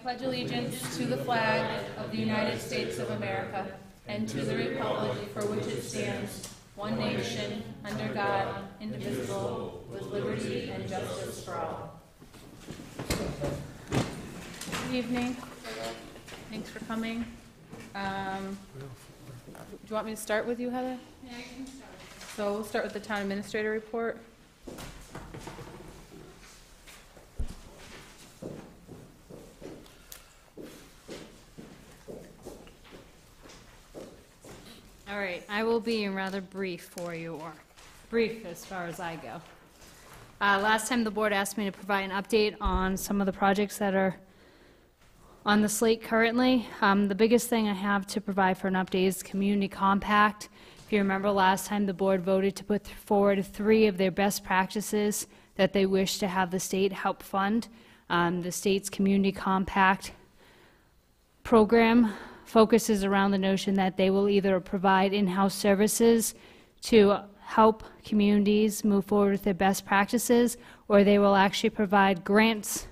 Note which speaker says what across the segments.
Speaker 1: pledge allegiance to the flag of the United States of America and to the republic for which it stands, one nation, under God, indivisible, with liberty and justice for all. Good evening. Thanks for coming. Do you want me to start with you, Heather?
Speaker 2: Yeah, I can start.
Speaker 1: So we'll start with the town administrator report.
Speaker 2: All right, I will be rather brief for you, or brief as far as I go. Last time the board asked me to provide an update on some of the projects that are on the slate currently. The biggest thing I have to provide for an update is Community Compact. If you remember last time, the board voted to put forward 3 of their best practices that they wish to have the state help fund. The state's Community Compact program focuses around the notion that they will either provide in-house services to help communities move forward with their best practices, or they will actually provide grant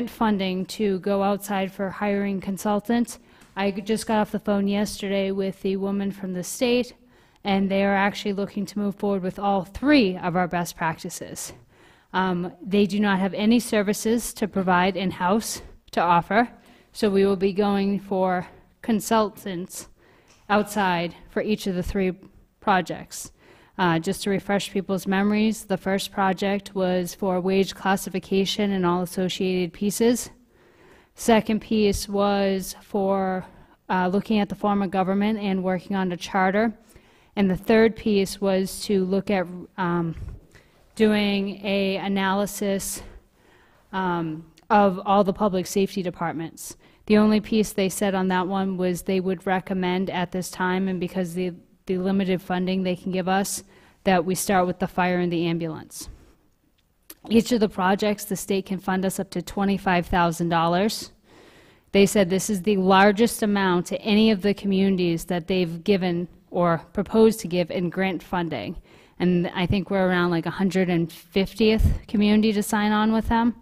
Speaker 2: funding to go outside for hiring consultants. I just got off the phone yesterday with the woman from the state, and they are actually looking to move forward with all 3 of our best practices. They do not have any services to provide in-house to offer, so we will be going for consultants outside for each of the 3 projects. Just to refresh people's memories, the first project was for wage classification and all associated pieces. Second piece was for looking at the form of government and working on a charter. And the third piece was to look at doing an analysis of all the public safety departments. The only piece they said on that one was they would recommend at this time, and because the limited funding they can give us, that we start with the fire and the ambulance. Each of the projects, the state can fund us up to $25,000. They said this is the largest amount to any of the communities that they've given or proposed to give in grant funding. And I think we're around like 150th community to sign on with them.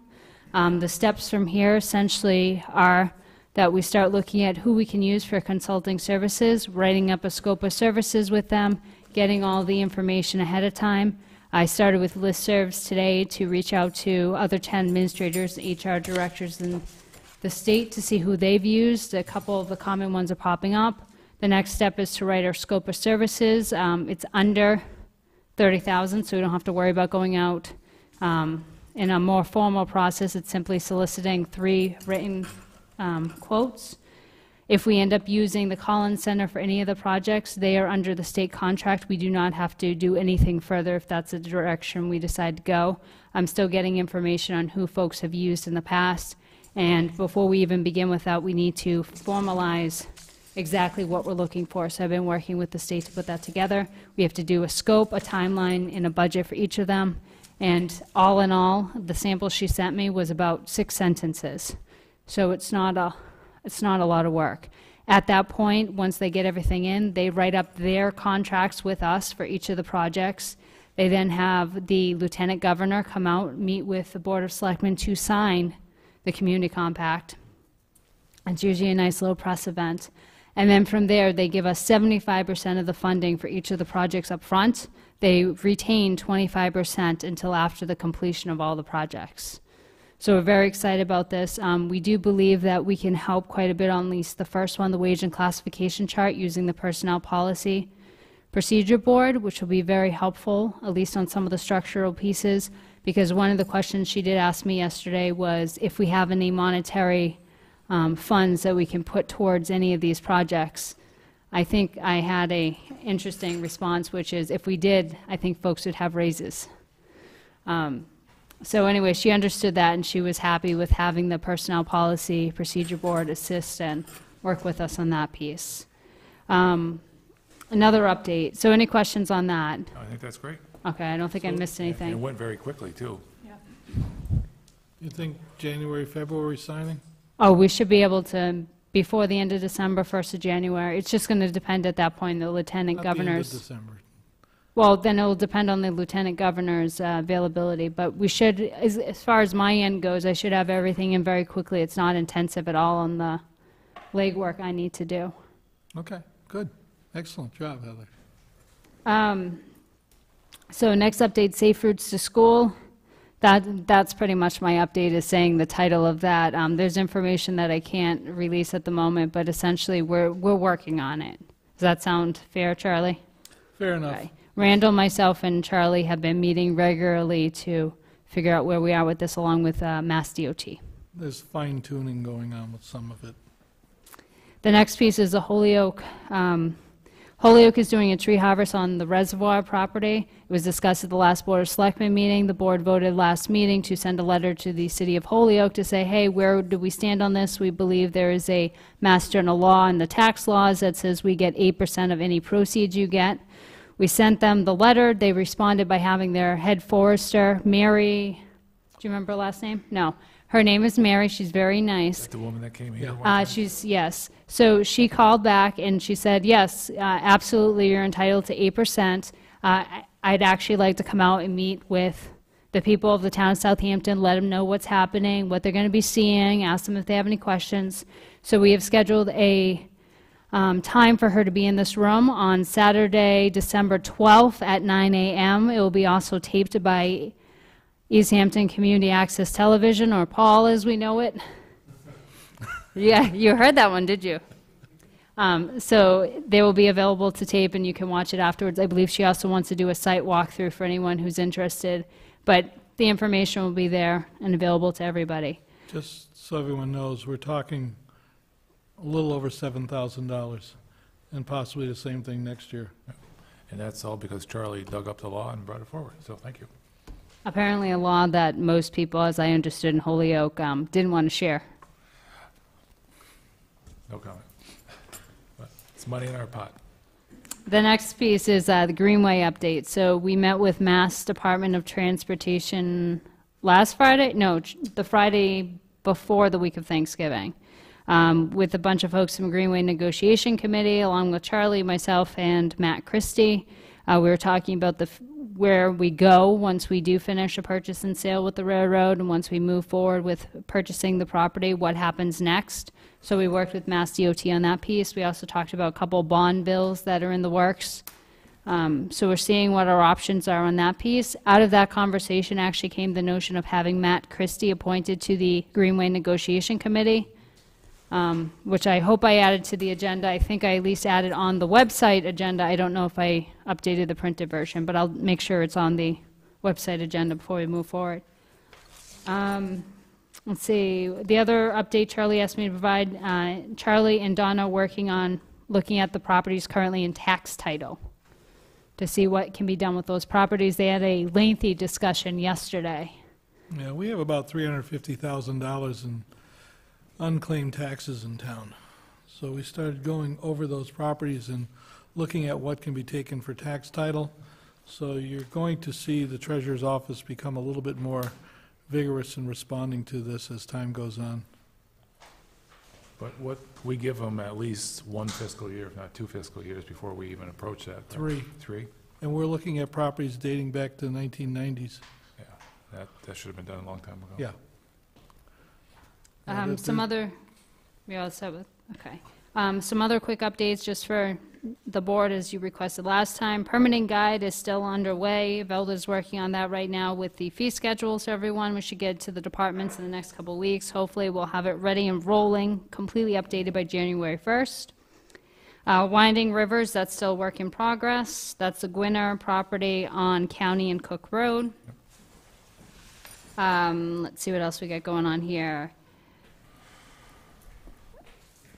Speaker 2: The steps from here essentially are that we start looking at who we can use for consulting services, writing up a scope of services with them, getting all the information ahead of time. I started with listservs today to reach out to other 10 administrators and HR directors in the state to see who they've used. A couple of the common ones are popping up. The next step is to write our scope of services. It's under $30,000, so we don't have to worry about going out in a more formal process. It's simply soliciting 3 written quotes. If we end up using the Collins Center for any of the projects, they are under the state contract. We do not have to do anything further if that's the direction we decide to go. I'm still getting information on who folks have used in the past, and before we even begin with that, we need to formalize exactly what we're looking for. So I've been working with the state to put that together. We have to do a scope, a timeline, and a budget for each of them. And all in all, the sample she sent me was about 6 sentences. So it's not a lot of work. At that point, once they get everything in, they write up their contracts with us for each of the projects. They then have the lieutenant governor come out, meet with the Board of Selectmen to sign the Community Compact. It's usually a nice little press event. And then from there, they give us 75% of the funding for each of the projects up front. They retain 25% until after the completion of all the projects. So we're very excited about this. We do believe that we can help quite a bit on at least the first one, the wage and classification chart, using the Personnel Policy Procedure Board, which will be very helpful, at least on some of the structural pieces, because one of the questions she did ask me yesterday was if we have any monetary funds that we can put towards any of these projects. I think I had an interesting response, which is if we did, I think folks would have raises. So anyway, she understood that, and she was happy with having the Personnel Policy Procedure Board assist and work with us on that piece. Another update. So any questions on that?
Speaker 3: I think that's great.
Speaker 2: Okay, I don't think I missed anything.
Speaker 3: And it went very quickly, too.
Speaker 2: Yeah.
Speaker 4: You think January, February signing?
Speaker 2: Oh, we should be able to, before the end of December, 1st of January. It's just going to depend at that point, the lieutenant
Speaker 4: Not
Speaker 2: governors.
Speaker 4: the end of December.
Speaker 2: Well, then it'll depend on the lieutenant governor's availability, but we should, as far as my end goes, I should have everything in very quickly. It's not intensive at all on the legwork I need to do.
Speaker 4: Okay, good. Excellent job, Heather.
Speaker 2: So next update, Safe Routes to School. That's pretty much my update, is saying the title of that. There's information that I can't release at the moment, but essentially we're working on it. Does that sound fair, Charlie?
Speaker 4: Fair enough.
Speaker 2: Okay. Randall, myself, and Charlie have been meeting regularly to figure out where we are with this, along with Mass DOT.
Speaker 4: There's fine-tuning going on with some of it.
Speaker 2: The next piece is the Holyoke. Holyoke is doing a tree harvest on the reservoir property. It was discussed at the last Board of Selectmen meeting. The board voted last meeting to send a letter to the city of Holyoke to say, hey, where do we stand on this? We believe there is a Mass General law in the tax laws that says we get 8% of any proceeds you get. We sent them the letter. They responded by having their head forester, Mary, do you remember her last name? No. Her name is Mary. She's very nice.
Speaker 3: Is that the woman that came here?
Speaker 2: Yes. So she called back and she said, yes, absolutely, you're entitled to 8%. I'd actually like to come out and meet with the people of the town of Southampton, let them know what's happening, what they're going to be seeing, ask them if they have any questions. So we have scheduled a time for her to be in this room on Saturday, December 12th at 9 a.m. It will be also taped by Easthampton Community Access Television, or Paul as we know it. Yeah, you heard that one, did you? So they will be available to tape and you can watch it afterwards. I believe she also wants to do a site walkthrough for anyone who's interested, but the information will be there and available to everybody.
Speaker 4: Just so everyone knows, we're talking a little over $7,000, and possibly the same thing next year.
Speaker 3: And that's all because Charlie dug up the law and brought it forward, so thank you.
Speaker 2: Apparently a law that most people, as I understood in Holyoke, didn't want to share.
Speaker 3: No comment. But it's money in our pot.
Speaker 2: The next piece is the Greenway update. So we met with Mass Department of Transportation last Friday? No, the Friday before the week of Thanksgiving, with a bunch of folks from Greenway Negotiation Committee, along with Charlie, myself, and Matt Christie. We were talking about where we go once we do finish a purchase and sale with the railroad, and once we move forward with purchasing the property, what happens next. So we worked with Mass DOT on that piece. We also talked about a couple bond bills that are in the works. So we're seeing what our options are on that piece. Out of that conversation actually came the notion of having Matt Christie appointed to the Greenway Negotiation Committee, which I hope I added to the agenda. I think I at least added on the website agenda. I don't know if I updated the printed version, but I'll make sure it's on the website agenda before we move forward. Let's see, the other update Charlie asked me to provide, Charlie and Donna are working on looking at the properties currently in tax title to see what can be done with those properties. They had a lengthy discussion yesterday.
Speaker 4: Yeah, we have about $350,000 in unclaimed taxes in town. So we started going over those properties and looking at what can be taken for tax title. So you're going to see the treasurer's office become a little bit more vigorous in responding to this as time goes on.
Speaker 3: But what, we give them at least 1 fiscal year, if not 2 fiscal years, before we even approach that.
Speaker 4: 3.
Speaker 3: 3?
Speaker 4: And we're looking at properties dating back to the 1990s.
Speaker 3: Yeah, that should have been done a long time ago.
Speaker 4: Yeah.
Speaker 2: Some other, some other quick updates just for the board, as you requested last time. Permitting guide is still underway. Velda's working on that right now with the fee schedules for everyone. We should get to the departments in the next couple of weeks. Hopefully we'll have it ready and rolling, completely updated by January 1st. Winding Rivers, that's still work in progress. That's the Gwinner property on County and Cook Road. Let's see what else we got going on here.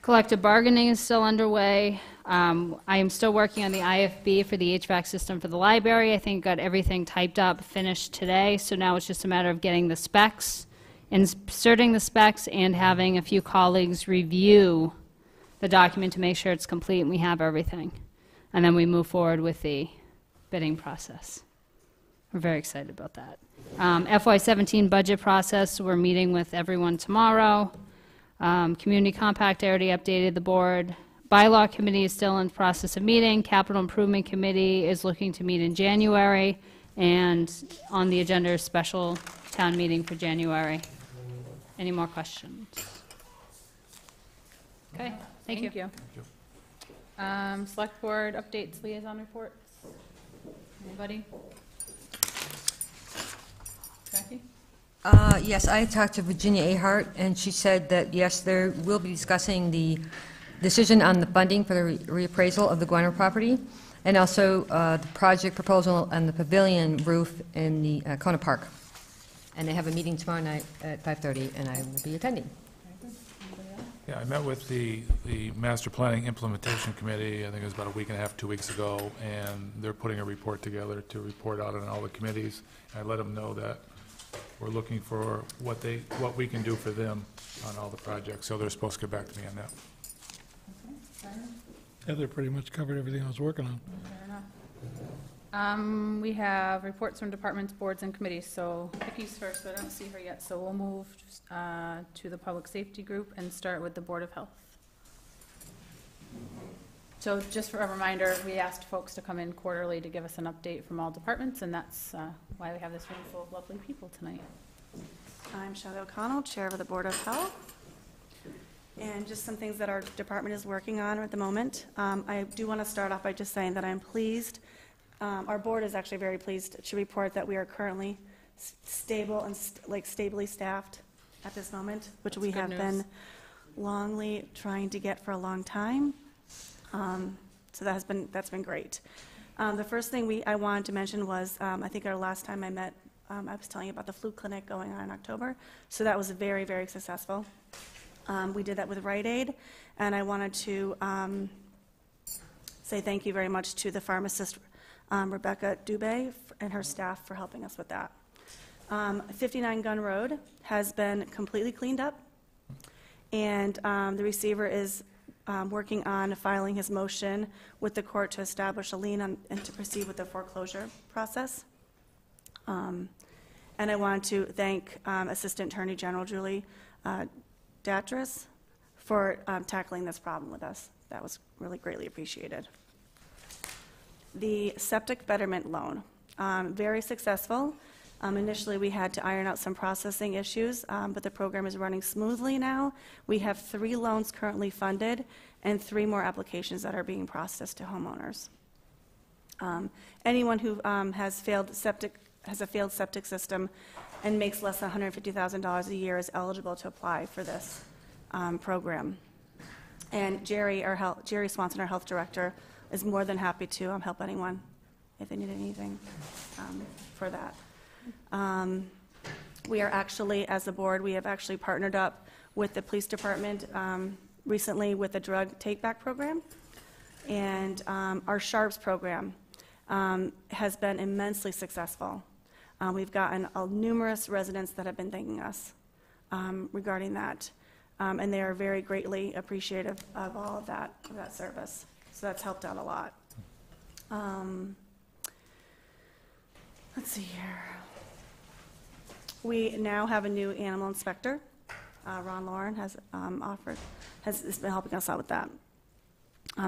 Speaker 2: Collective bargaining is still underway. I am still working on the IFB for the HVAC system for the library. I think got everything typed up, finished today, so now it's just a matter of getting the specs, inserting the specs, and having a few colleagues review the document to make sure it's complete and we have everything. And then we move forward with the bidding process. We're very excited about that. FY17 budget process, we're meeting with everyone tomorrow. Community compact, I already updated the board. Bylaw Committee is still in the process of meeting. Capital Improvement Committee is looking to meet in January, and on the agenda is special town meeting for January. Any more questions? Okay, thank you.
Speaker 1: Select Board updates, liaison reports. Anybody? Jackie?
Speaker 5: Yes, I talked to Virginia Ahart, and she said that, yes, there will be discussing the decision on the funding for the reappraisal of the Guano property, and also the project proposal on the pavilion roof in the Kona Park. And they have a meeting tomorrow night at 5:30, and I will be attending.
Speaker 3: Yeah, I met with the Master Planning Implementation Committee, I think it was about a week and a half, 2 weeks ago, and they're putting a report together to report out on all the committees. I let them know that we're looking for what we can do for them on all the projects, so they're supposed to get back to me on that.
Speaker 4: Heather pretty much covered everything I was working on.
Speaker 1: Fair enough. We have reports from departments, boards, and committees. So Vicky's first, but I don't see her yet. So we'll move to the Public Safety Group and start with the Board of Health. So just for a reminder, we asked folks to come in quarterly to give us an update from all departments, and that's why we have this room full of lovely people tonight.
Speaker 6: I'm Shelley O'Connell, Chair of the Board of Health. And just some things that our department is working on at the moment. I do want to start off by just saying that I'm pleased. Our board is actually very pleased to report that we are currently stable and stably staffed at this moment, which we have been longly trying to get for a long time. So that's been great. The first thing I wanted to mention was, I think our last time I met, I was telling you about the flu clinic going on in October. So that was very, very successful. We did that with Rite Aid, and I wanted to say thank you very much to the pharmacist, Rebecca Dubé, and her staff for helping us with that. 59 Gun Road has been completely cleaned up, and the receiver is working on filing his motion with the court to establish a lien and to proceed with the foreclosure process. And I want to thank Assistant Attorney General Julie Datras for tackling this problem with us. That was really greatly appreciated. The septic betterment loan, very successful. Initially, we had to iron out some processing issues, but the program is running smoothly now. We have 3 loans currently funded and 3 more applications that are being processed to homeowners. Anyone who has a failed septic system and makes less than $150,000 a year is eligible to apply for this program. And Jerry Swanson, our health director, is more than happy to help anyone if they need anything for that. We are actually, as a board, we have actually partnered up with the police department recently with a drug take-back program. And our SHARPS program has been immensely successful. We've gotten numerous residents that have been thanking us regarding that, and they are very greatly appreciative of all of that service. So that's helped out a lot. Let's see here. We now have a new animal inspector. Ron Lauren has been helping us out with that.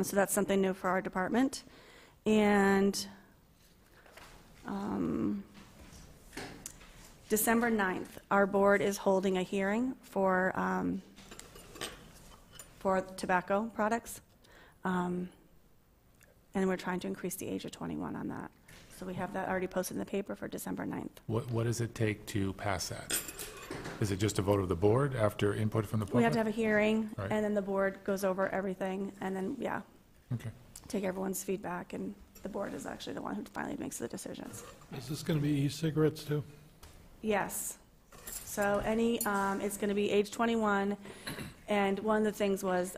Speaker 6: So that's something new for our department. And December 9th, our board is holding a hearing for tobacco products. And we're trying to increase the age of 21 on that. So we have that already posted in the paper for December 9th.
Speaker 3: What does it take to pass that? Is it just a vote of the board after input from the public?
Speaker 6: We have to have a hearing,
Speaker 3: Right.
Speaker 6: and then the board goes over everything, and then,
Speaker 3: Okay.
Speaker 6: take everyone's feedback, and the board is actually the one who finally makes the decisions.
Speaker 4: Is this going to be e-cigarettes too?
Speaker 6: Yes. So it's going to be age 21, and one of the things was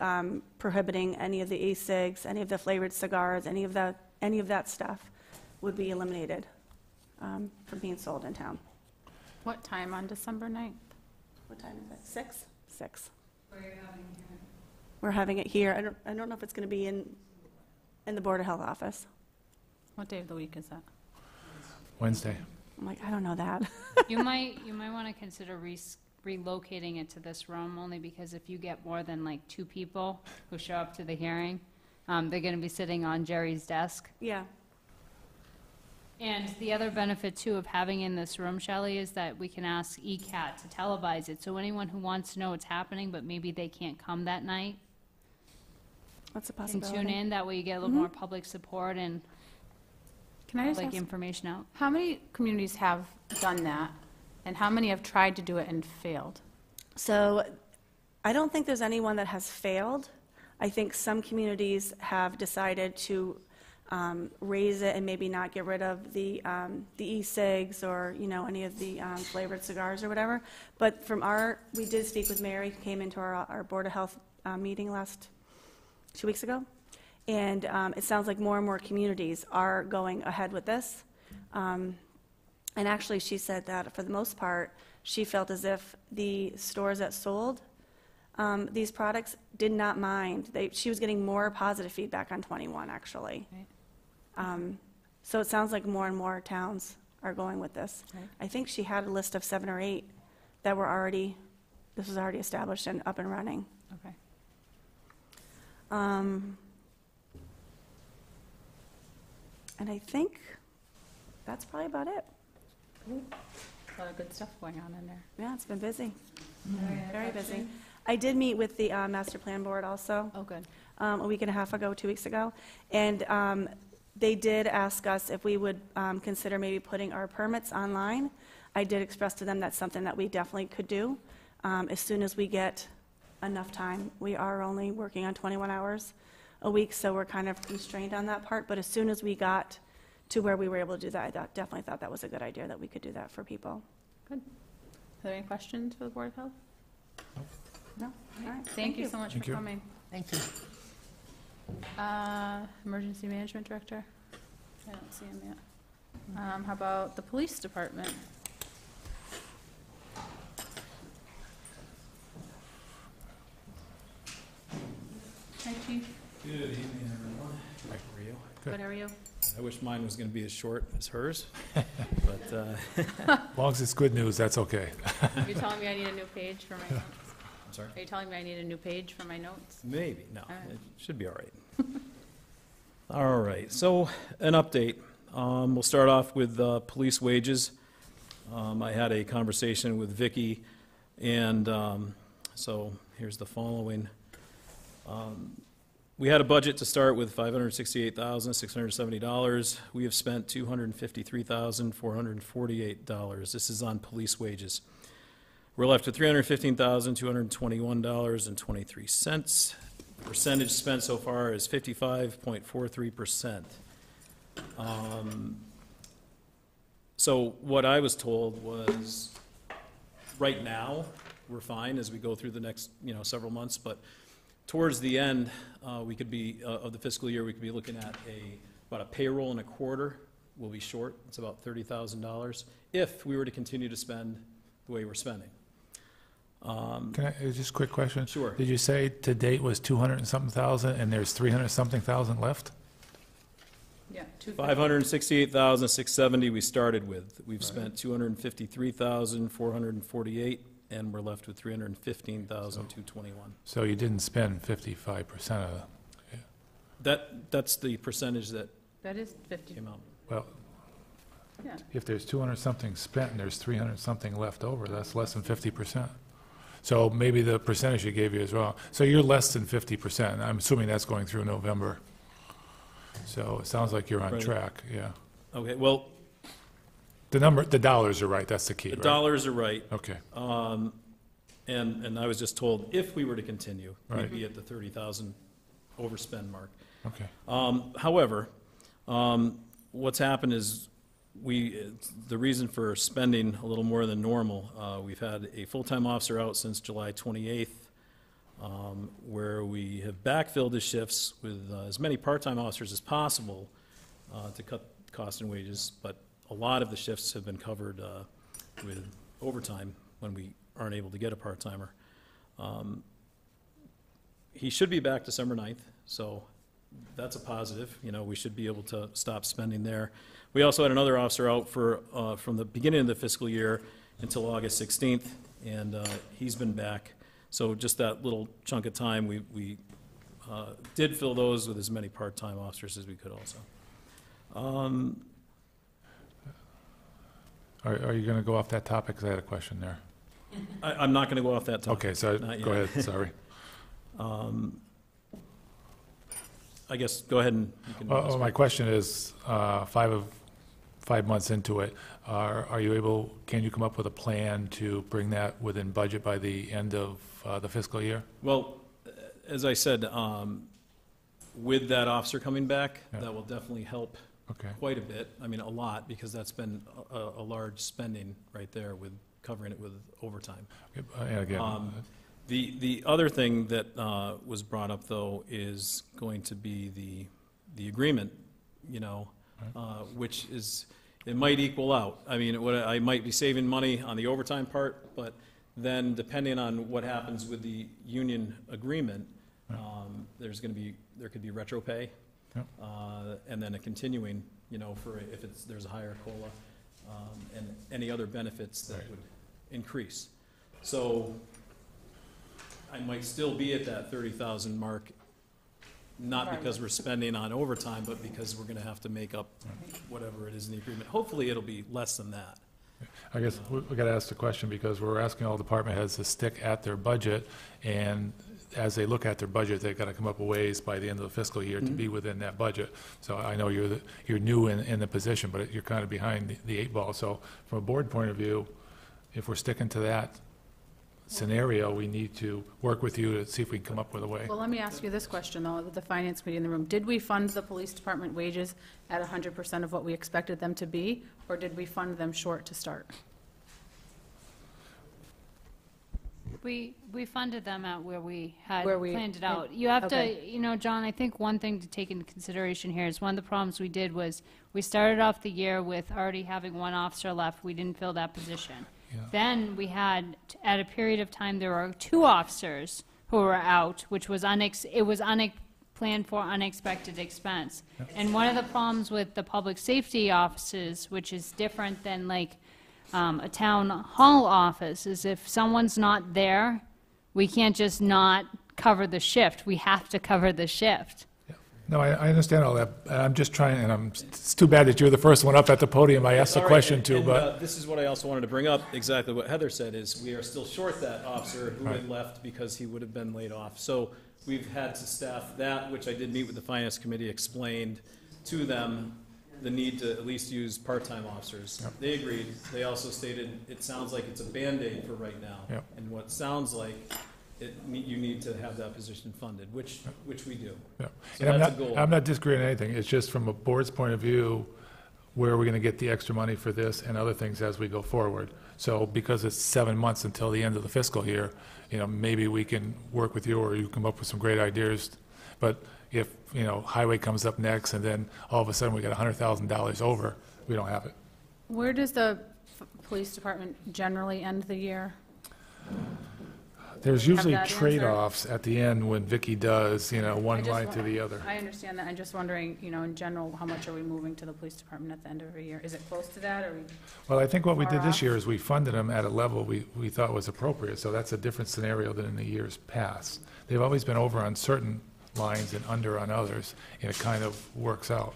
Speaker 6: prohibiting any of the e-cigs, any of the flavored cigars, any of that stuff would be eliminated from being sold in town.
Speaker 1: What time on December 9th?
Speaker 6: What time is it? 6? 6. Where are you having it? We're having it here. I don't know if it's going to be in the Board of Health office.
Speaker 1: What day of the week is that?
Speaker 3: Wednesday.
Speaker 6: I'm like, I don't know that.
Speaker 2: You might want to consider relocating it to this room, only because if you get more than like 2 people who show up to the hearing, they're going to be sitting on Jerry's desk.
Speaker 6: Yeah,
Speaker 2: And the other benefit, too, of having in this room, Shelley, is that we can ask ECAT to televise it. So anyone who wants to know what's happening, but maybe they can't come that night,
Speaker 6: that's a
Speaker 2: can
Speaker 6: possibility.
Speaker 2: tune in. That way you get a little more public support and
Speaker 7: Can I just
Speaker 2: public
Speaker 7: ask,
Speaker 2: information out.
Speaker 7: how many communities have done that? And how many have tried to do it and failed?
Speaker 6: So I don't think there's anyone that has failed. I think some communities have decided to raise it and maybe not get rid of the e-cigs or, you know, any of the flavored cigars or whatever. But we did speak with Mary, who came into our Board of Health meeting 2 weeks ago. And it sounds like more and more communities are going ahead with this. And actually, she said that for the most part, she felt as if the stores that sold these products did not mind. She was getting more positive feedback on 21, actually.
Speaker 2: Right.
Speaker 6: So it sounds like more and more towns are going with this.
Speaker 2: Right.
Speaker 6: I think she had a list of 7 or 8 that were already, this was already established and up and running.
Speaker 2: Okay.
Speaker 6: And I think that's probably about it.
Speaker 7: A lot of good stuff going on in there.
Speaker 6: Yeah, it's been busy. Very busy. I did meet with the Master Plan Board also.
Speaker 7: Oh, good.
Speaker 6: A week and a half ago, 2 weeks ago. And they did ask us if we would consider maybe putting our permits online. I did express to them that's something that we definitely could do as soon as we get enough time. We are only working on 21 hours a week, so we're kind of constrained on that part. But as soon as we got to where we were able to do that, I definitely thought that was a good idea, that we could do that for people.
Speaker 7: Good. Are there any questions for the Board of Health?
Speaker 6: No? All right.
Speaker 7: Thank you so much
Speaker 3: Thank
Speaker 7: for
Speaker 3: you.
Speaker 7: coming.
Speaker 5: Thank you.
Speaker 7: Emergency Management Director? I don't see him yet. How about the Police Department? Hi, Chief.
Speaker 8: Good evening, everyone. How are you?
Speaker 7: Good, how are you?
Speaker 8: I wish mine was going to be as short as hers, but
Speaker 3: As long as it's good news, that's okay.
Speaker 7: You're telling me I need a new page for my notes?
Speaker 8: I'm sorry.
Speaker 7: Are you telling me I need a new page for my notes?
Speaker 8: Maybe, no,
Speaker 7: right.
Speaker 8: it should be all right. All right, so an update. We'll start off with police wages. I had a conversation with Vicki, and so here's the following. We had a budget to start with $568,670. We have spent $253,448. This is on police wages. We're left with $315,221.23. Percentage spent so far is 55.43%. So what I was told was, right now, we're fine as we go through the next, several months, but towards the end, we could be, of the fiscal year, we could be looking at about a payroll and a quarter. We'll be short. It's about $30,000 if we were to continue to spend the way we're spending.
Speaker 3: Can I, just a quick question?
Speaker 8: Sure.
Speaker 3: Did you say to date was 200 and something thousand, and there's 300 something thousand left?
Speaker 7: Yeah.
Speaker 8: 568,670 we started with. We've spent 253,448, and we're left with 315,221.
Speaker 3: So you didn't spend 55% of,
Speaker 8: That's the percentage that
Speaker 7: That is 50,
Speaker 8: came out.
Speaker 3: well,
Speaker 7: yeah.
Speaker 3: if there's 200 something spent and there's 300 something left over, that's less than 50%. So maybe the percentage you gave you is wrong. So you're less than 50%. I'm assuming that's going through November. So it sounds like you're on
Speaker 8: Right.
Speaker 3: track, yeah.
Speaker 8: Okay, well,
Speaker 3: The dollars are right, that's the key,
Speaker 8: the
Speaker 3: right?
Speaker 8: dollars are right.
Speaker 3: Okay,
Speaker 8: And I was just told if we were to continue,
Speaker 3: Right.
Speaker 8: we'd be at the 30,000 overspend mark.
Speaker 3: okay.
Speaker 8: However, what's happened is the reason for spending a little more than normal, we've had a full-time officer out since July 28th, where we have backfilled the shifts with as many part-time officers as possible to cut costs and wages, but a lot of the shifts have been covered with overtime when we aren't able to get a part-timer. He should be back December 9th, so that's a positive. We should be able to stop spending there. We also had another officer out from the beginning of the fiscal year. until August 16th, and he's been back. So just that little chunk of time, we did fill those with as many part-time officers as we could also.
Speaker 3: Are you going to go off that topic? Because I had a question there.
Speaker 8: I'm not going to go off that topic.
Speaker 3: Okay, so
Speaker 8: Not
Speaker 3: go
Speaker 8: yet.
Speaker 3: ahead, sorry.
Speaker 8: I guess, go ahead and you can.
Speaker 3: My question is, 5 months into it, can you come up with a plan to bring that within budget by the end of the fiscal year?
Speaker 8: Well, as I said, with that officer coming back,
Speaker 3: Yeah.
Speaker 8: that will definitely help
Speaker 3: Okay,
Speaker 8: quite a bit. I mean, a lot, because that's been a large spending right there with covering it with overtime.
Speaker 3: and again,
Speaker 8: The other thing that was brought up, though, is going to be the agreement, you know, which is, it might equal out. I mean, I might be saving money on the overtime part, but then depending on what happens with the union agreement, there could be retro pay,
Speaker 3: Yep.
Speaker 8: and then a continuing, you know, for if there's a higher COLA, and any other benefits that
Speaker 3: Right.
Speaker 8: would increase. So I might still be at that 30,000 mark, not because we're spending on overtime, but because we're gonna have to make up whatever it is in the agreement. Hopefully, it'll be less than that.
Speaker 3: I guess we got to ask the question because we're asking all department heads to stick at their budget, and as they look at their budget, they've got to come up with ways by the end of the fiscal year to be within that budget. So I know you're new in the position, but you're kind of behind the 8 ball. So from a board point of view, if we're sticking to that scenario, we need to work with you to see if we can come up with a way.
Speaker 7: Well, let me ask you this question, though, the finance committee in the room. Did we fund the police department wages at 100% of what we expected them to be, or did we fund them short to start?
Speaker 2: We funded them at where we had
Speaker 7: Where we-
Speaker 2: planned it out. You have
Speaker 7: okay.
Speaker 2: to, you know, John, I think one thing to take into consideration here is one of the problems we did was we started off the year with already having 1 officer left. We didn't fill that position.
Speaker 3: Yeah.
Speaker 2: Then we had, at a period of time, there were 2 officers who were out, which was planned for unexpected expense. And one of the problems with the public safety offices, which is different than like a town hall office, is if someone's not there, we can't just not cover the shift. We have to cover the shift.
Speaker 3: No, I understand all that. I'm just trying, and it's too bad that you're the first one up at the podium. I asked the
Speaker 8: All right,
Speaker 3: question
Speaker 8: and-
Speaker 3: too,
Speaker 8: and,
Speaker 3: but,
Speaker 8: this is what I also wanted to bring up, exactly what Heather said, is we are still short that officer who had left because he would have been laid off. So we've had to staff that, which I did meet with the finance committee, explained to them the need to at least use part-time officers. They agreed. They also stated, it sounds like it's a Band-Aid for right now.
Speaker 3: Yep.
Speaker 8: And what sounds like, you need to have that position funded, which we do.
Speaker 3: yeah.
Speaker 8: So
Speaker 3: And
Speaker 8: that's a goal.
Speaker 3: I'm not disagreeing on anything. It's just from a board's point of view, where are we going to get the extra money for this and other things as we go forward? So because it's 7 months until the end of the fiscal year, you know, maybe we can work with you or you come up with some great ideas. But if, you know, highway comes up next and then all of a sudden we got $100,000 over, we don't have it.
Speaker 7: Where does the police department generally end the year?
Speaker 3: There's usually
Speaker 7: that answer?
Speaker 3: trade-offs at the end when Vicky does, you know,
Speaker 7: I
Speaker 3: one
Speaker 7: just
Speaker 3: line
Speaker 7: wa-
Speaker 3: to the other.
Speaker 7: I understand that. I'm just wondering, you know, in general, how much are we moving to the police department at the end of every year? Is it close to that, or?
Speaker 3: Well, I think what we did
Speaker 7: Far
Speaker 3: this
Speaker 7: off.
Speaker 3: year is we funded them at a level we thought was appropriate, so that's a different scenario than in the years past. They've always been over on certain lines and under on others, and it kind of works out.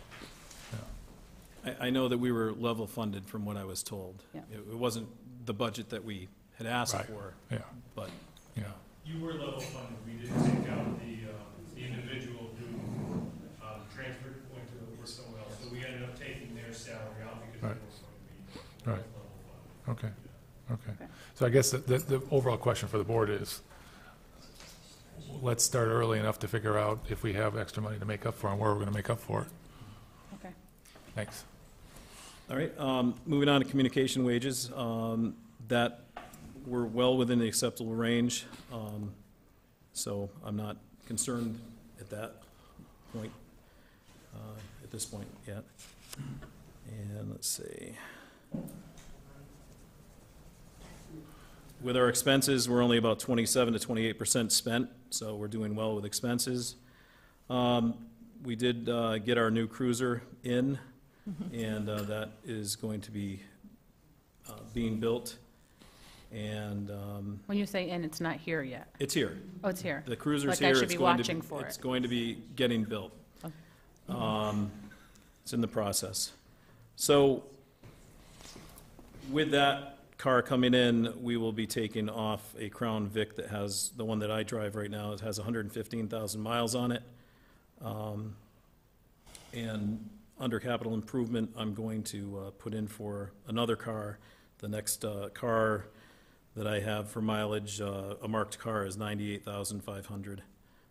Speaker 8: I know that we were level funded from what I was told.
Speaker 7: Yeah.
Speaker 8: It wasn't the budget that we had asked
Speaker 3: Right.
Speaker 8: for,
Speaker 3: Yeah,
Speaker 8: but
Speaker 3: yeah.
Speaker 9: You were level funded, we didn't take out the individual who transferred, went to work somewhere else, so we ended up taking their salary out because they were
Speaker 3: Right.
Speaker 9: going to be
Speaker 3: Right.
Speaker 9: level funded.
Speaker 3: Okay.
Speaker 7: Okay.
Speaker 3: So I guess the overall question for the board is, let's start early enough to figure out if we have extra money to make up for and where we're going to make up for it.
Speaker 7: Okay.
Speaker 3: Thanks.
Speaker 8: all right, moving on to communication wages, that we're well within the acceptable range, so I'm not concerned at that point, at this point yet. And let's see. With our expenses, we're only about 27 to 28% spent, so we're doing well with expenses. We did get our new cruiser in, and that is going to be being built. And
Speaker 7: When you say in, it's not here yet.
Speaker 8: it's here.
Speaker 7: Oh, it's here.
Speaker 8: The cruiser's
Speaker 7: Like I
Speaker 8: here.
Speaker 7: should
Speaker 8: It's
Speaker 7: be
Speaker 8: going to
Speaker 7: watching for
Speaker 8: It's
Speaker 7: it.
Speaker 8: going to be getting built.
Speaker 7: Okay.
Speaker 8: It's in the process. So with that car coming in, we will be taking off a Crown Vic that has, the one that I drive right now, it has 115,000 miles on it. And under capital improvement, I'm going to put in for another car. The next car that I have for mileage, a marked car, is 98,500.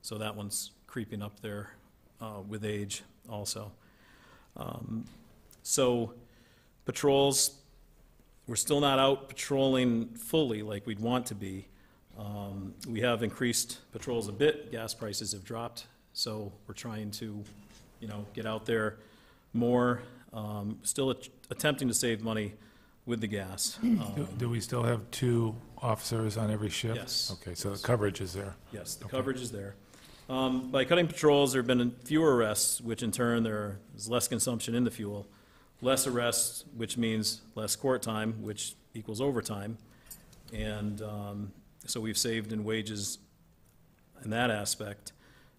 Speaker 8: So that one's creeping up there with age also. So patrols, we're still not out patrolling fully like we'd want to be. We have increased patrols a bit. Gas prices have dropped, so we're trying to, get out there more. Still attempting to save money with the gas.
Speaker 3: Do we still have 2 officers on every shift?
Speaker 8: Yes.
Speaker 3: Okay, so the coverage is there.
Speaker 8: Yes, the
Speaker 3: Okay.
Speaker 8: coverage is there. By cutting patrols, there have been fewer arrests, which in turn there is less consumption in the fuel. Less arrests, which means less court time, which equals overtime. And so we've saved in wages in that aspect.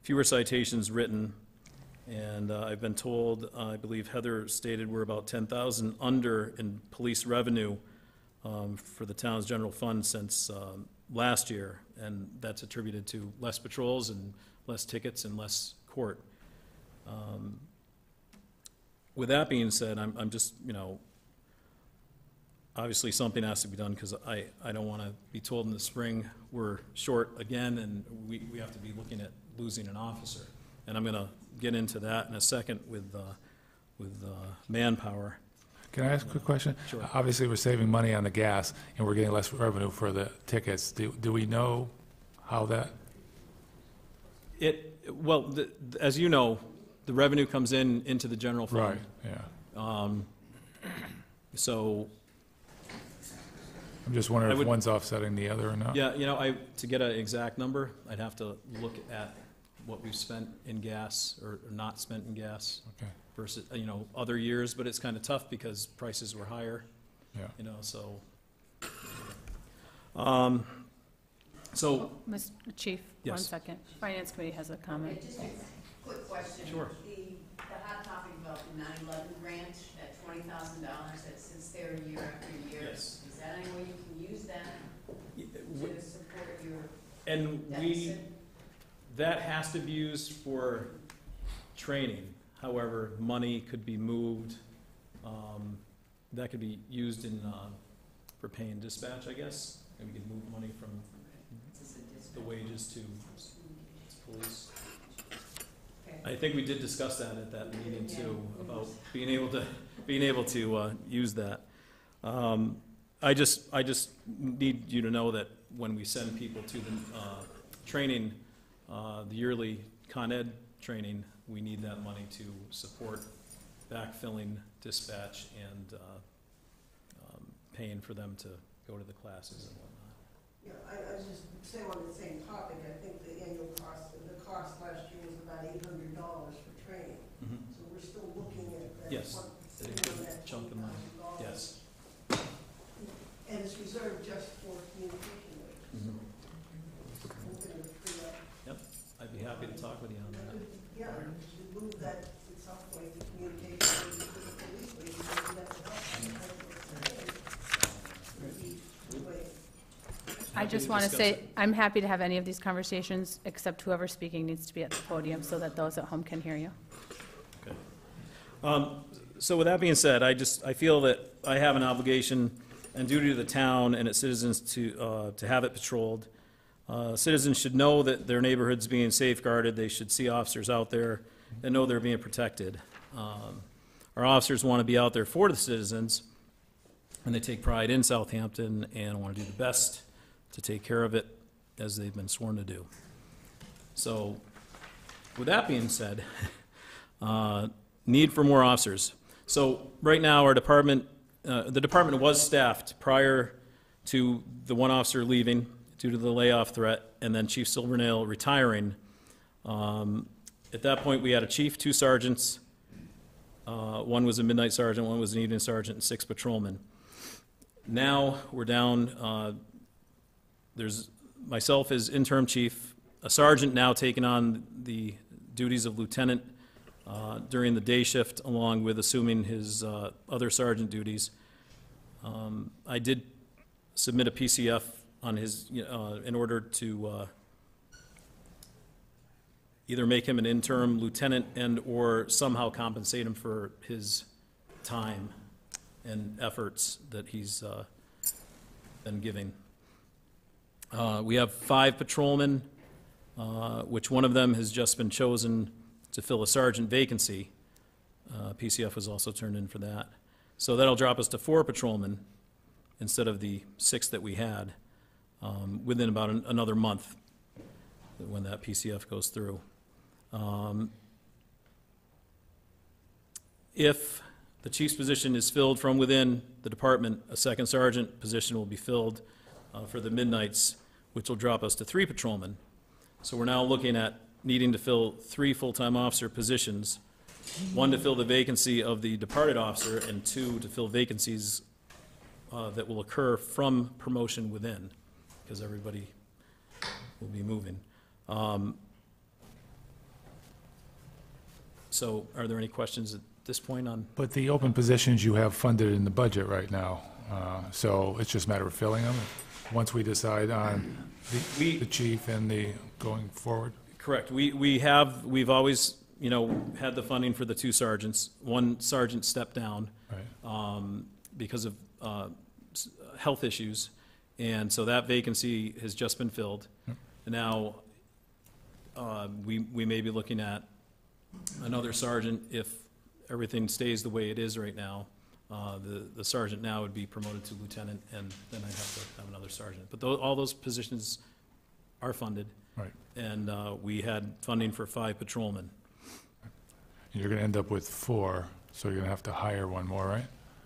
Speaker 8: Fewer citations written, and I've been told, I believe Heather stated we're about 10,000 under in police revenue for the town's general fund since last year, and that's attributed to less patrols and less tickets and less court. With that being said, I'm just, obviously something has to be done, because I don't want to be told in the spring we're short again and we have to be looking at losing an officer. And I'm going to get into that in a second with manpower.
Speaker 3: Can I ask a quick question?
Speaker 8: Sure.
Speaker 3: Obviously, we're saving money on the gas, and we're getting less revenue for the tickets. Do we know how that?
Speaker 8: Well, as you know, the revenue comes into the general fund.
Speaker 3: Right, yeah.
Speaker 8: So,
Speaker 3: I'm just wondering
Speaker 8: I
Speaker 3: if
Speaker 8: would-
Speaker 3: one's offsetting the other or not.
Speaker 8: yeah, to get an exact number, I'd have to look at what we've spent in gas or not spent in gas
Speaker 3: Okay,
Speaker 8: versus, other years, but it's kind of tough because prices were higher,
Speaker 3: yeah.
Speaker 8: so. So,
Speaker 7: Mr. Chief, one
Speaker 8: Yes.
Speaker 7: second. Finance Committee has a comment.
Speaker 10: Just a quick question.
Speaker 8: Sure.
Speaker 10: The hot topic about the 9/11 grant, that $20,000 that sits there year after year.
Speaker 8: Yes.
Speaker 10: Is that any way you can use that to support your
Speaker 8: and
Speaker 10: deficit?
Speaker 8: that has to be used for training. However, money could be moved, that could be used for paying dispatch, I guess. And we could move money from the wages to police. I think we did discuss that at that meeting too, about being able to use that. I just need you to know that when we send people to the training, the yearly Con Ed training, we need that money to support backfilling dispatch and paying for them to go to the classes and whatnot.
Speaker 11: Yeah, I was just saying on the same topic, I think the annual cost, the cost last year was about $800 for training. So we're still looking at that.
Speaker 8: Yes, a good chunk of money,
Speaker 11: $20,000.
Speaker 8: yes.
Speaker 11: And it's reserved just for communication waivers.
Speaker 8: Mhm.
Speaker 11: We're gonna free up.
Speaker 8: Yep, I'd be happy to talk with you on that.
Speaker 11: Yeah, we move that at some point, the communication waivers to the police waivers, maybe that would help.
Speaker 7: I just want to say, I'm happy to have any of these conversations, except whoever's speaking needs to be at the podium so that those at home can hear you.
Speaker 8: So with that being said, I feel that I have an obligation and duty to the town and its citizens to have it patrolled. Citizens should know that their neighborhood's being safeguarded. They should see officers out there and know they're being protected. Our officers want to be out there for the citizens, and they take pride in Southampton and want to do the best to take care of it as they've been sworn to do. So with that being said, need for more officers. So right now, our department, the department was staffed prior to the one officer leaving due to the layoff threat, and then Chief Silvernail retiring. At that point, we had a chief, 2 sergeants. One was a midnight sergeant, one was an evening sergeant, and 6 patrolmen. Now, we're down there's myself as interim chief, a sergeant now taking on the duties of lieutenant during the day shift, along with assuming his other sergeant duties. I did submit a PCF on his, in order to either make him an interim lieutenant and/or somehow compensate him for his time and efforts that he's been giving. We have 5 patrolmen, which one of them has just been chosen to fill a sergeant vacancy. PCF was also turned in for that. So that'll drop us to 4 patrolmen instead of the 6 that we had within about another month when that PCF goes through. If the chief's position is filled from within the department, a second sergeant position will be filled for the midnights, which will drop us to 3 patrolmen. So we're now looking at needing to fill 3 full-time officer positions, 1 to fill the vacancy of the departed officer, and 2 to fill vacancies that will occur from promotion within, because everybody will be moving. So are there any questions at this point on?
Speaker 3: But the open positions you have funded in the budget right now, so it's just a matter of filling them, once we decide on the chief and the going forward?
Speaker 8: Correct. We've always, had the funding for the 2 sergeants. 1 sergeant stepped down because of health issues, and so that vacancy has just been filled.
Speaker 3: Yep.
Speaker 8: And now we may be looking at another sergeant if everything stays the way it is right now. The sergeant now would be promoted to lieutenant, and then I'd have to have another sergeant. But all those positions are funded.
Speaker 3: Right.
Speaker 8: And we had funding for 5 patrolmen.
Speaker 3: You're going to end up with 4, so you're going to have to hire 1 more, right?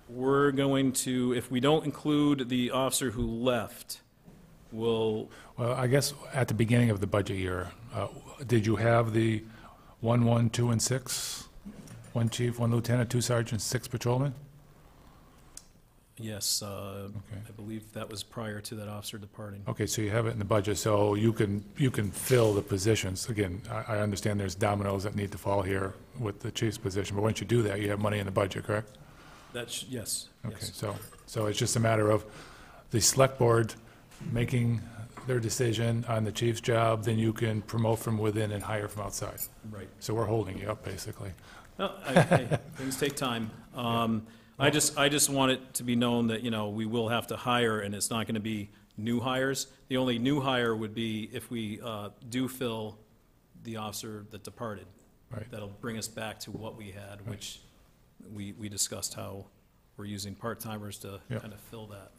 Speaker 8: We're going to, if we don't include the officer who left, we'll...
Speaker 3: Well, I guess at the beginning of the budget year, did you have the 1, 1, 2, and 6? 1 chief, 1 lieutenant, 2 sergeants, 6 patrolmen?
Speaker 8: Yes,
Speaker 3: Okay.
Speaker 8: I believe that was prior to that officer departing.
Speaker 3: Okay, so you have it in the budget, so you can fill the positions. Again, I understand there's dominoes that need to fall here with the chief's position, but once you do that, you have money in the budget, correct?
Speaker 8: Yes.
Speaker 3: Okay,
Speaker 8: Yes.
Speaker 3: so it's just a matter of the select board making their decision on the chief's job, then you can promote from within and hire from outside.
Speaker 8: Right.
Speaker 3: So we're holding you up, basically.
Speaker 8: No, things take time. I just want it to be known that, we will have to hire, and it's not going to be new hires. The only new hire would be if we do fill the officer that departed.
Speaker 3: Right.
Speaker 8: That'll bring us back to what we had, which we discussed how we're using part-timers to
Speaker 3: Yep.
Speaker 8: kind of fill that.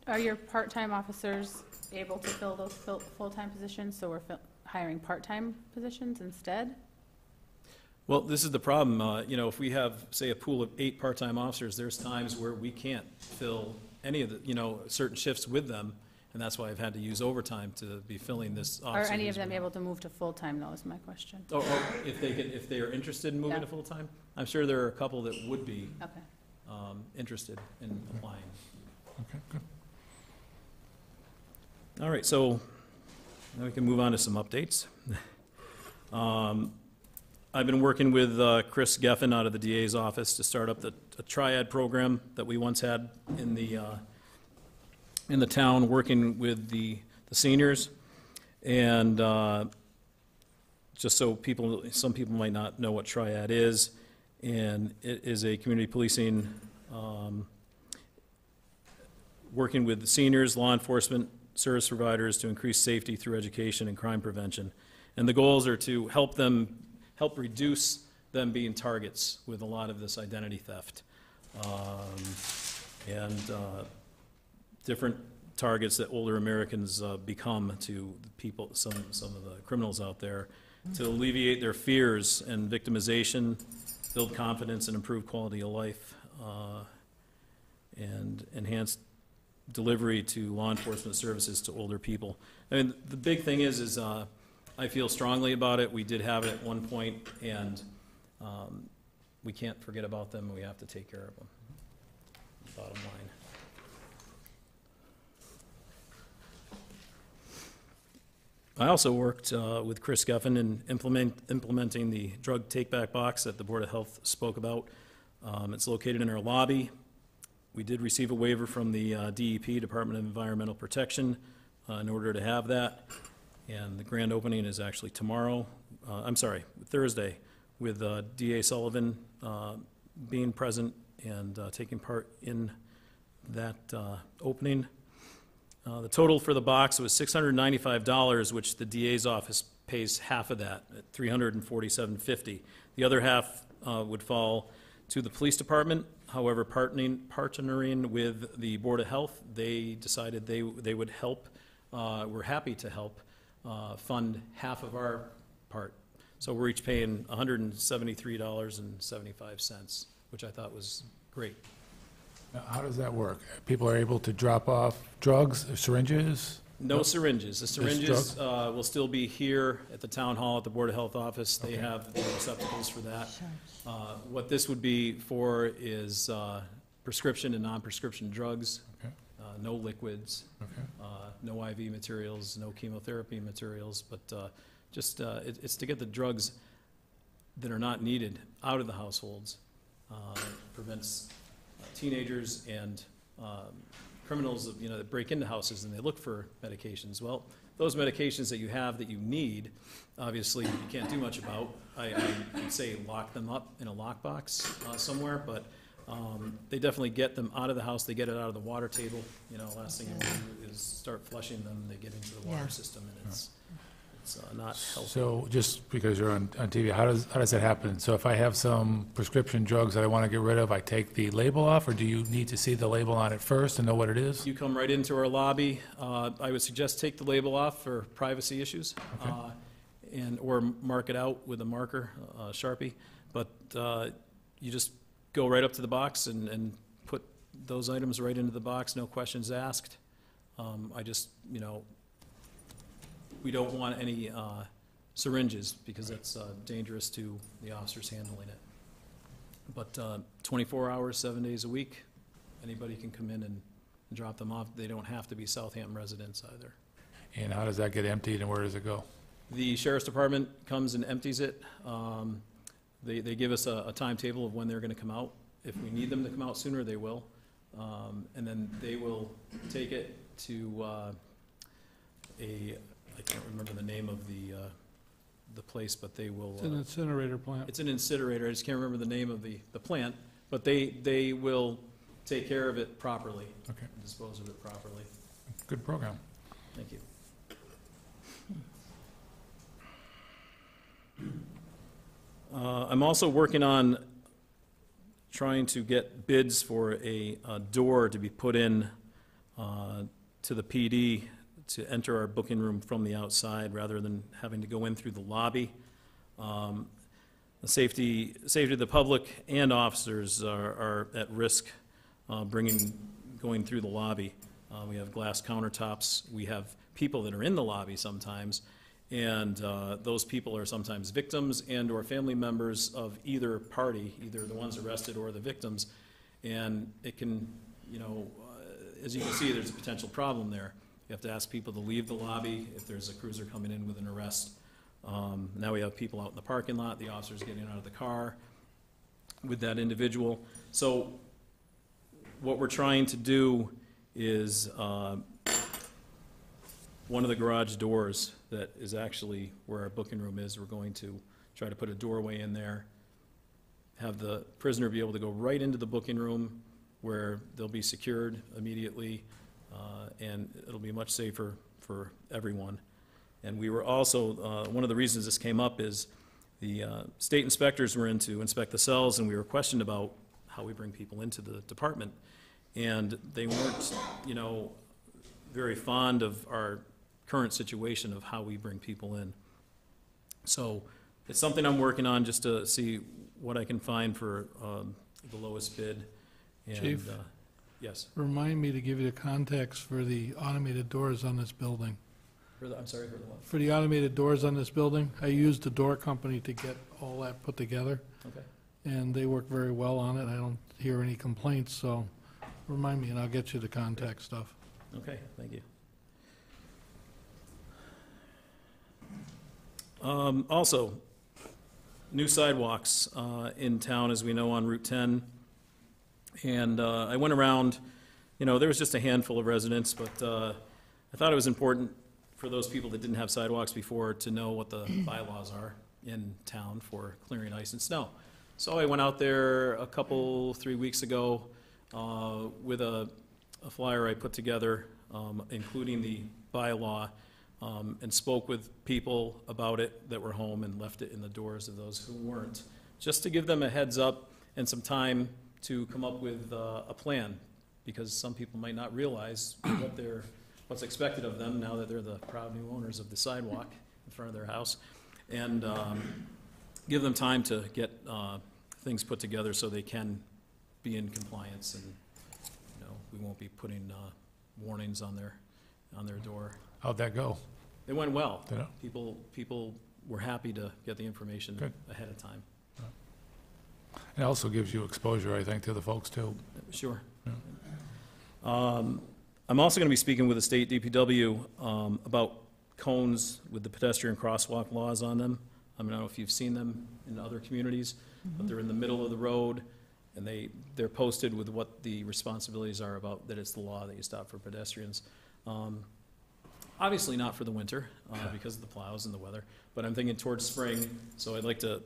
Speaker 7: Are your part-time officers able to fill those full-time positions, so we're hiring part-time positions instead?
Speaker 8: Well, this is the problem, if we have, say, a pool of 8 part-time officers, there's times where we can't fill any of the, certain shifts with them, and that's why I've had to use overtime to be filling this officer.
Speaker 7: Are any of
Speaker 8: who's
Speaker 7: them
Speaker 8: been-
Speaker 7: able to move to full-time, though, is my question?
Speaker 8: Or if they are interested in moving
Speaker 7: Yeah.
Speaker 8: to full-time? I'm sure there are a couple that would be
Speaker 7: Okay.
Speaker 8: interested in applying.
Speaker 3: Okay, good.
Speaker 8: All right, so now we can move on to some updates. I've been working with Chris Geffen out of the DA's office to start up a triad program that we once had in the town, working with the seniors. And just so some people might not know what triad is, and it is a community policing, working with the seniors, law enforcement, service providers to increase safety through education and crime prevention. And the goals are to help reduce them being targets with a lot of this identity theft. And different targets that older Americans become to people, some of the criminals out there, to alleviate their fears and victimization, build confidence and improve quality of life, and enhance delivery to law enforcement services to older people. I mean, the big thing is I feel strongly about it. We did have it at one point, and we can't forget about them. We have to take care of them. Bottom line. I also worked with Chris Geffen in implementing the drug take-back box that the Board of Health spoke about. It's located in our lobby. We did receive a waiver from the DEP, Department of Environmental Protection, in order to have that. And the grand opening is actually tomorrow, Thursday, with DA Sullivan being present and taking part in that opening. The total for the box was $695, which the DA's office pays half of that, at $347.50. The other half would fall to the police department. However, partnering with the Board of Health, they decided they would help. We're happy to help fund half of our part. So we're each paying $173.75, which I thought was great.
Speaker 3: Now, how does that work? People are able to drop off drugs, syringes?
Speaker 8: No syringes. The
Speaker 3: Just
Speaker 8: syringes will still be here at the Town Hall at the Board of Health office. They
Speaker 3: Okay.
Speaker 8: have the receptacles for that. What this would be for is prescription and non-prescription drugs,
Speaker 3: Okay.
Speaker 8: no liquids,
Speaker 3: Okay.
Speaker 8: no IV materials, no chemotherapy materials, but it's to get the drugs that are not needed out of the households. Prevents teenagers and criminals that break into houses and they look for medications. Well, those medications that you have that you need, obviously you can't do much about. I would say lock them up in a lockbox somewhere, but they definitely get them out of the house. They get it out of the water table. Last thing you do is start flushing them. They get into the water system, and it's not healthy.
Speaker 3: So just because you're on TV, how does that happen? So if I have some prescription drugs that I want to get rid of, I take the label off, or do you need to see the label on it first and know what it is?
Speaker 8: You come right into our lobby. I would suggest take the label off for privacy issues,
Speaker 3: Okay.
Speaker 8: or mark it out with a marker, Sharpie. But you just go right up to the box and put those items right into the box, no questions asked. We don't want any syringes because that's dangerous to the officers handling it. But 24 hours, 7 days a week, anybody can come in and drop them off. They don't have to be Southampton residents either.
Speaker 3: And how does that get emptied, and where does it go?
Speaker 8: The Sheriff's Department comes and empties it. They give us a timetable of when they're going to come out. If we need them to come out sooner, they will. And then they will take it to I can't remember the name of the place, but they will.
Speaker 4: It's an incinerator plant.
Speaker 8: It's an incinerator. I just can't remember the name of the plant, but they will take care of it properly.
Speaker 3: Okay.
Speaker 8: And dispose of it properly.
Speaker 3: Good program.
Speaker 8: Thank you. I'm also working on trying to get bids for a door to be put in to the PD to enter our booking room from the outside rather than having to go in through the lobby. The safety of the public and officers are at risk going through the lobby. We have glass countertops. We have people that are in the lobby sometimes, and those people are sometimes victims and or family members of either party, either the ones arrested or the victims, and it can, as you can see, there's a potential problem there. You have to ask people to leave the lobby if there's a cruiser coming in with an arrest. Now we have people out in the parking lot, the officers getting out of the car with that individual. So what we're trying to do is one of the garage doors that is actually where our booking room is, we're going to try to put a doorway in there, have the prisoner be able to go right into the booking room where they'll be secured immediately, and it'll be much safer for everyone. And we were also, one of the reasons this came up is the state inspectors were in to inspect the cells, and we were questioned about how we bring people into the department. And they weren't, very fond of our current situation of how we bring people in. So it's something I'm working on just to see what I can find for the lowest bid. And,
Speaker 4: Chief?
Speaker 8: Yes.
Speaker 4: Remind me to give you the contacts for the automated doors on this building.
Speaker 8: I'm sorry, for the what?
Speaker 4: For the automated doors on this building, I used the door company to get all that put together,
Speaker 8: Okay.
Speaker 4: and they work very well on it. I don't hear any complaints, so remind me, and I'll get you the contact stuff.
Speaker 8: Okay, thank you. Also, new sidewalks in town, as we know, on Route 10. And I went around, there was just a handful of residents, but I thought it was important for those people that didn't have sidewalks before to know what the bylaws are in town for clearing ice and snow. So I went out there 3 weeks ago with a flyer I put together, including the bylaw, and spoke with people about it that were home and left it in the doors of those who weren't, just to give them a heads up and some time to come up with a plan, because some people might not realize what's expected of them now that they're the proud new owners of the sidewalk in front of their house, and give them time to get things put together so they can be in compliance, and we won't be putting warnings on their door.
Speaker 3: How'd that go?
Speaker 8: It went well.
Speaker 3: Did it?
Speaker 8: People were happy to get the information
Speaker 3: Good.
Speaker 8: ahead of time.
Speaker 3: It also gives you exposure, I think, to the folks, too.
Speaker 8: Sure.
Speaker 3: Yeah.
Speaker 8: I'm also going to be speaking with the state DPW about cones with the pedestrian crosswalk laws on them. I don't know if you've seen them in other communities, but they're in the middle of the road, and they're posted with what the responsibilities are about, that it's the law that you stop for pedestrians. Obviously not for the winter, because of the plows and the weather, but I'm thinking towards spring, so I'd like to,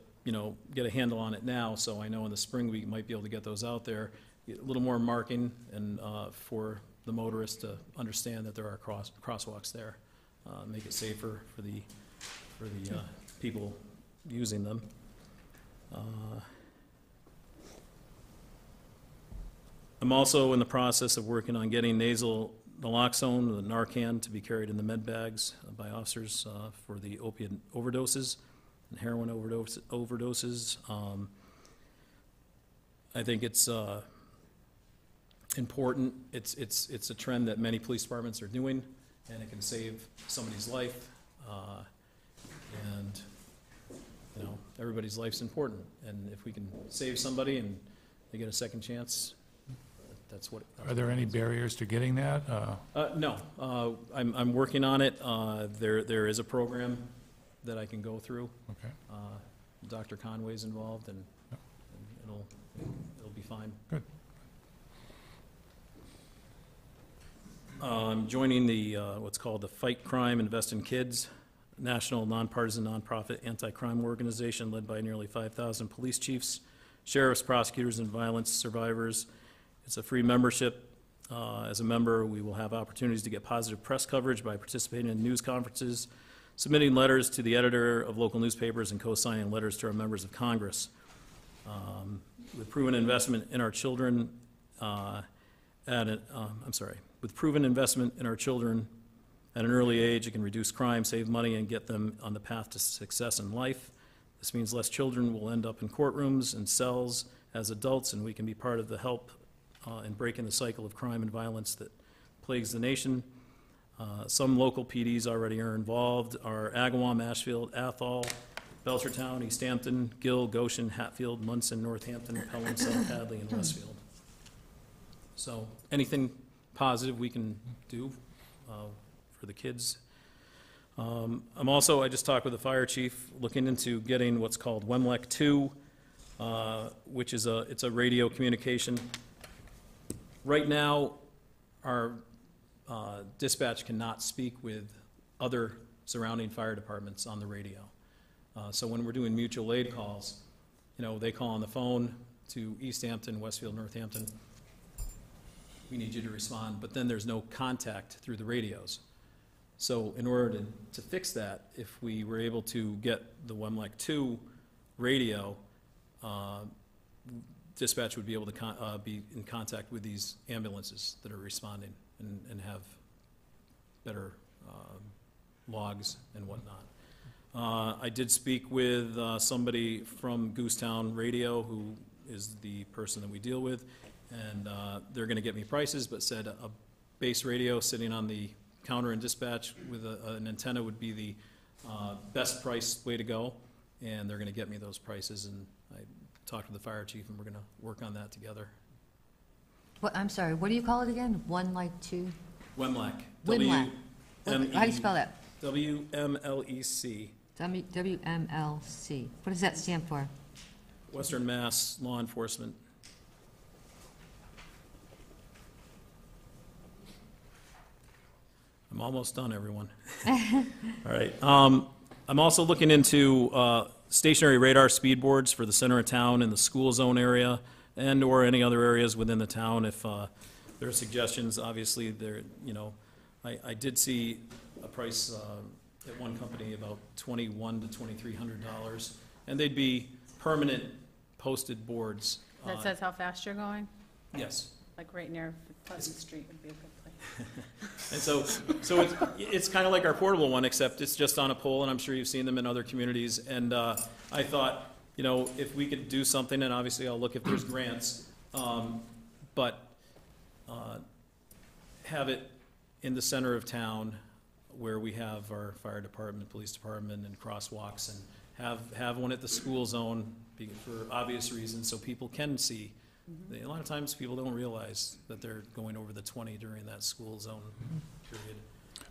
Speaker 8: get a handle on it now, so I know in the spring we might be able to get those out there, a little more marking, and for the motorists to understand that there are crosswalks there, make it safer for the people using them. I'm also in the process of working on getting nasal naloxone, the Narcan, to be carried in the med bags by officers for the opiate overdoses and heroin overdoses. I think it's important. It's a trend that many police departments are doing, and it can save somebody's life. And everybody's life's important. And if we can save somebody and they get a second chance, that's what.
Speaker 3: Are there any barriers to getting that?
Speaker 8: No, I'm working on it. There is a program that I can go through.
Speaker 3: Okay.
Speaker 8: Dr. Conway's involved, and it'll be fine.
Speaker 3: Good.
Speaker 8: I'm joining the what's called the Fight Crime, Invest in Kids, national nonpartisan nonprofit anti-crime organization led by nearly 5,000 police chiefs, sheriffs, prosecutors, and violence survivors. It's a free membership. As a member, we will have opportunities to get positive press coverage by participating in news conferences, submitting letters to the editor of local newspapers, and co-signing letters to our members of Congress. With proven investment in our children, with proven investment in our children at an early age, it can reduce crime, save money, and get them on the path to success in life. This means less children will end up in courtrooms and cells as adults, and we can be part of the help in breaking the cycle of crime and violence that plagues the nation. Some local PDs already are involved, are Agawam, Ashfield, Athol, Belchertown, Easthampton, Gill, Goshen, Hatfield, Munson, Northampton, Pelham, South Hadley, and Westfield. So anything positive we can do for the kids. I just talked with the fire chief, looking into getting what's called WEMLEC 2, which is it's a radio communication. Right now, our dispatch cannot speak with other surrounding fire departments on the radio. So when we're doing mutual aid calls, they call on the phone to Easthampton, Westfield, Northampton. We need you to respond, but then there's no contact through the radios. So in order to fix that, if we were able to get the WEMLEC 2 radio, dispatch would be able to be in contact with these ambulances that are responding and have better logs and whatnot. I did speak with somebody from Goosetown Radio, who is the person that we deal with, and they're going to get me prices, but said a base radio sitting on the counter in dispatch with an antenna would be the best price way to go, and they're going to get me those prices, and I talked to the fire chief, and we're going to work on that together.
Speaker 5: What, I'm sorry, what do you call it again? One like two?
Speaker 8: WEMLEC.
Speaker 5: WEMLEC. How do you spell that?
Speaker 8: WMLEC.
Speaker 5: WMLC. What does that stand for?
Speaker 8: Western Mass Law Enforcement. I'm almost done, everyone. All right. I'm also looking into stationary radar speed boards for the center of town and the school zone area and/or any other areas within the town. If there are suggestions, obviously, there, you know, I did see a price at one company about $2,100 to $2,300, and they'd be permanent posted boards.
Speaker 7: That says how fast you're going?
Speaker 8: Yes.
Speaker 7: Like right near Pleasant Street would be a good place.
Speaker 8: And so it's kind of like our portable one, except it's just on a pole, and I'm sure you've seen them in other communities. And I thought, you know, if we could do something, and obviously I'll look if there's grants, but have it in the center of town where we have our fire department, police department, and crosswalks, and have one at the school zone for obvious reasons, so people can see. A lot of times people don't realize that they're going over the 20 during that school zone period.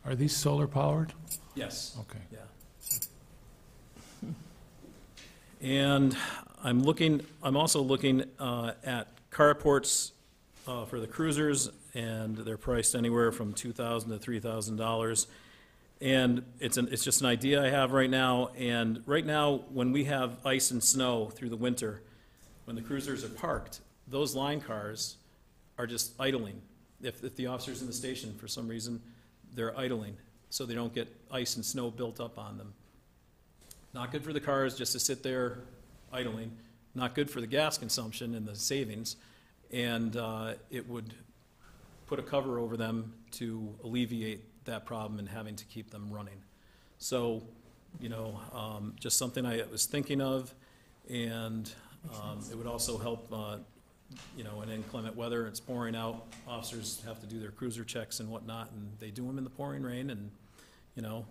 Speaker 3: Are these solar powered?
Speaker 8: Yes.
Speaker 3: Okay.
Speaker 8: Yeah. And I'm also looking at carports for the cruisers, and they're priced anywhere from $2,000 to $3,000. And it's just an idea I have right now. And right now, when we have ice and snow through the winter, when the cruisers are parked, those line cars are just idling. If the officer's in the station for some reason, they're idling, so they don't get ice and snow built up on them. Not good for the cars just to sit there idling. Not good for the gas consumption and the savings. And it would put a cover over them to alleviate that problem and having to keep them running. So, you know, just something I was thinking of, and it would also help, you know, in inclement weather, it's pouring out, officers have to do their cruiser checks and whatnot, and they do them in the pouring rain, and, you know,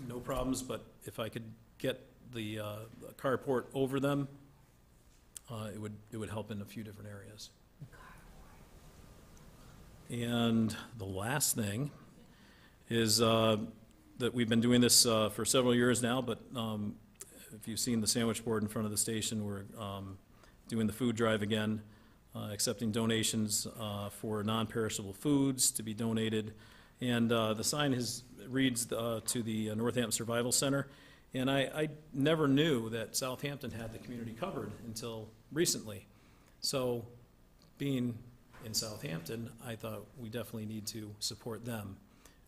Speaker 8: no problems, but if I could get the carport over them, it would help in a few different areas. And the last thing is that we've been doing this for several years now, but if you've seen the sandwich board in front of the station, we're doing the food drive again, accepting donations for non-perishable foods to be donated. And the sign reads to the Northampton Survival Center. And I never knew that Southampton had the community covered until recently. So being in Southampton, I thought we definitely need to support them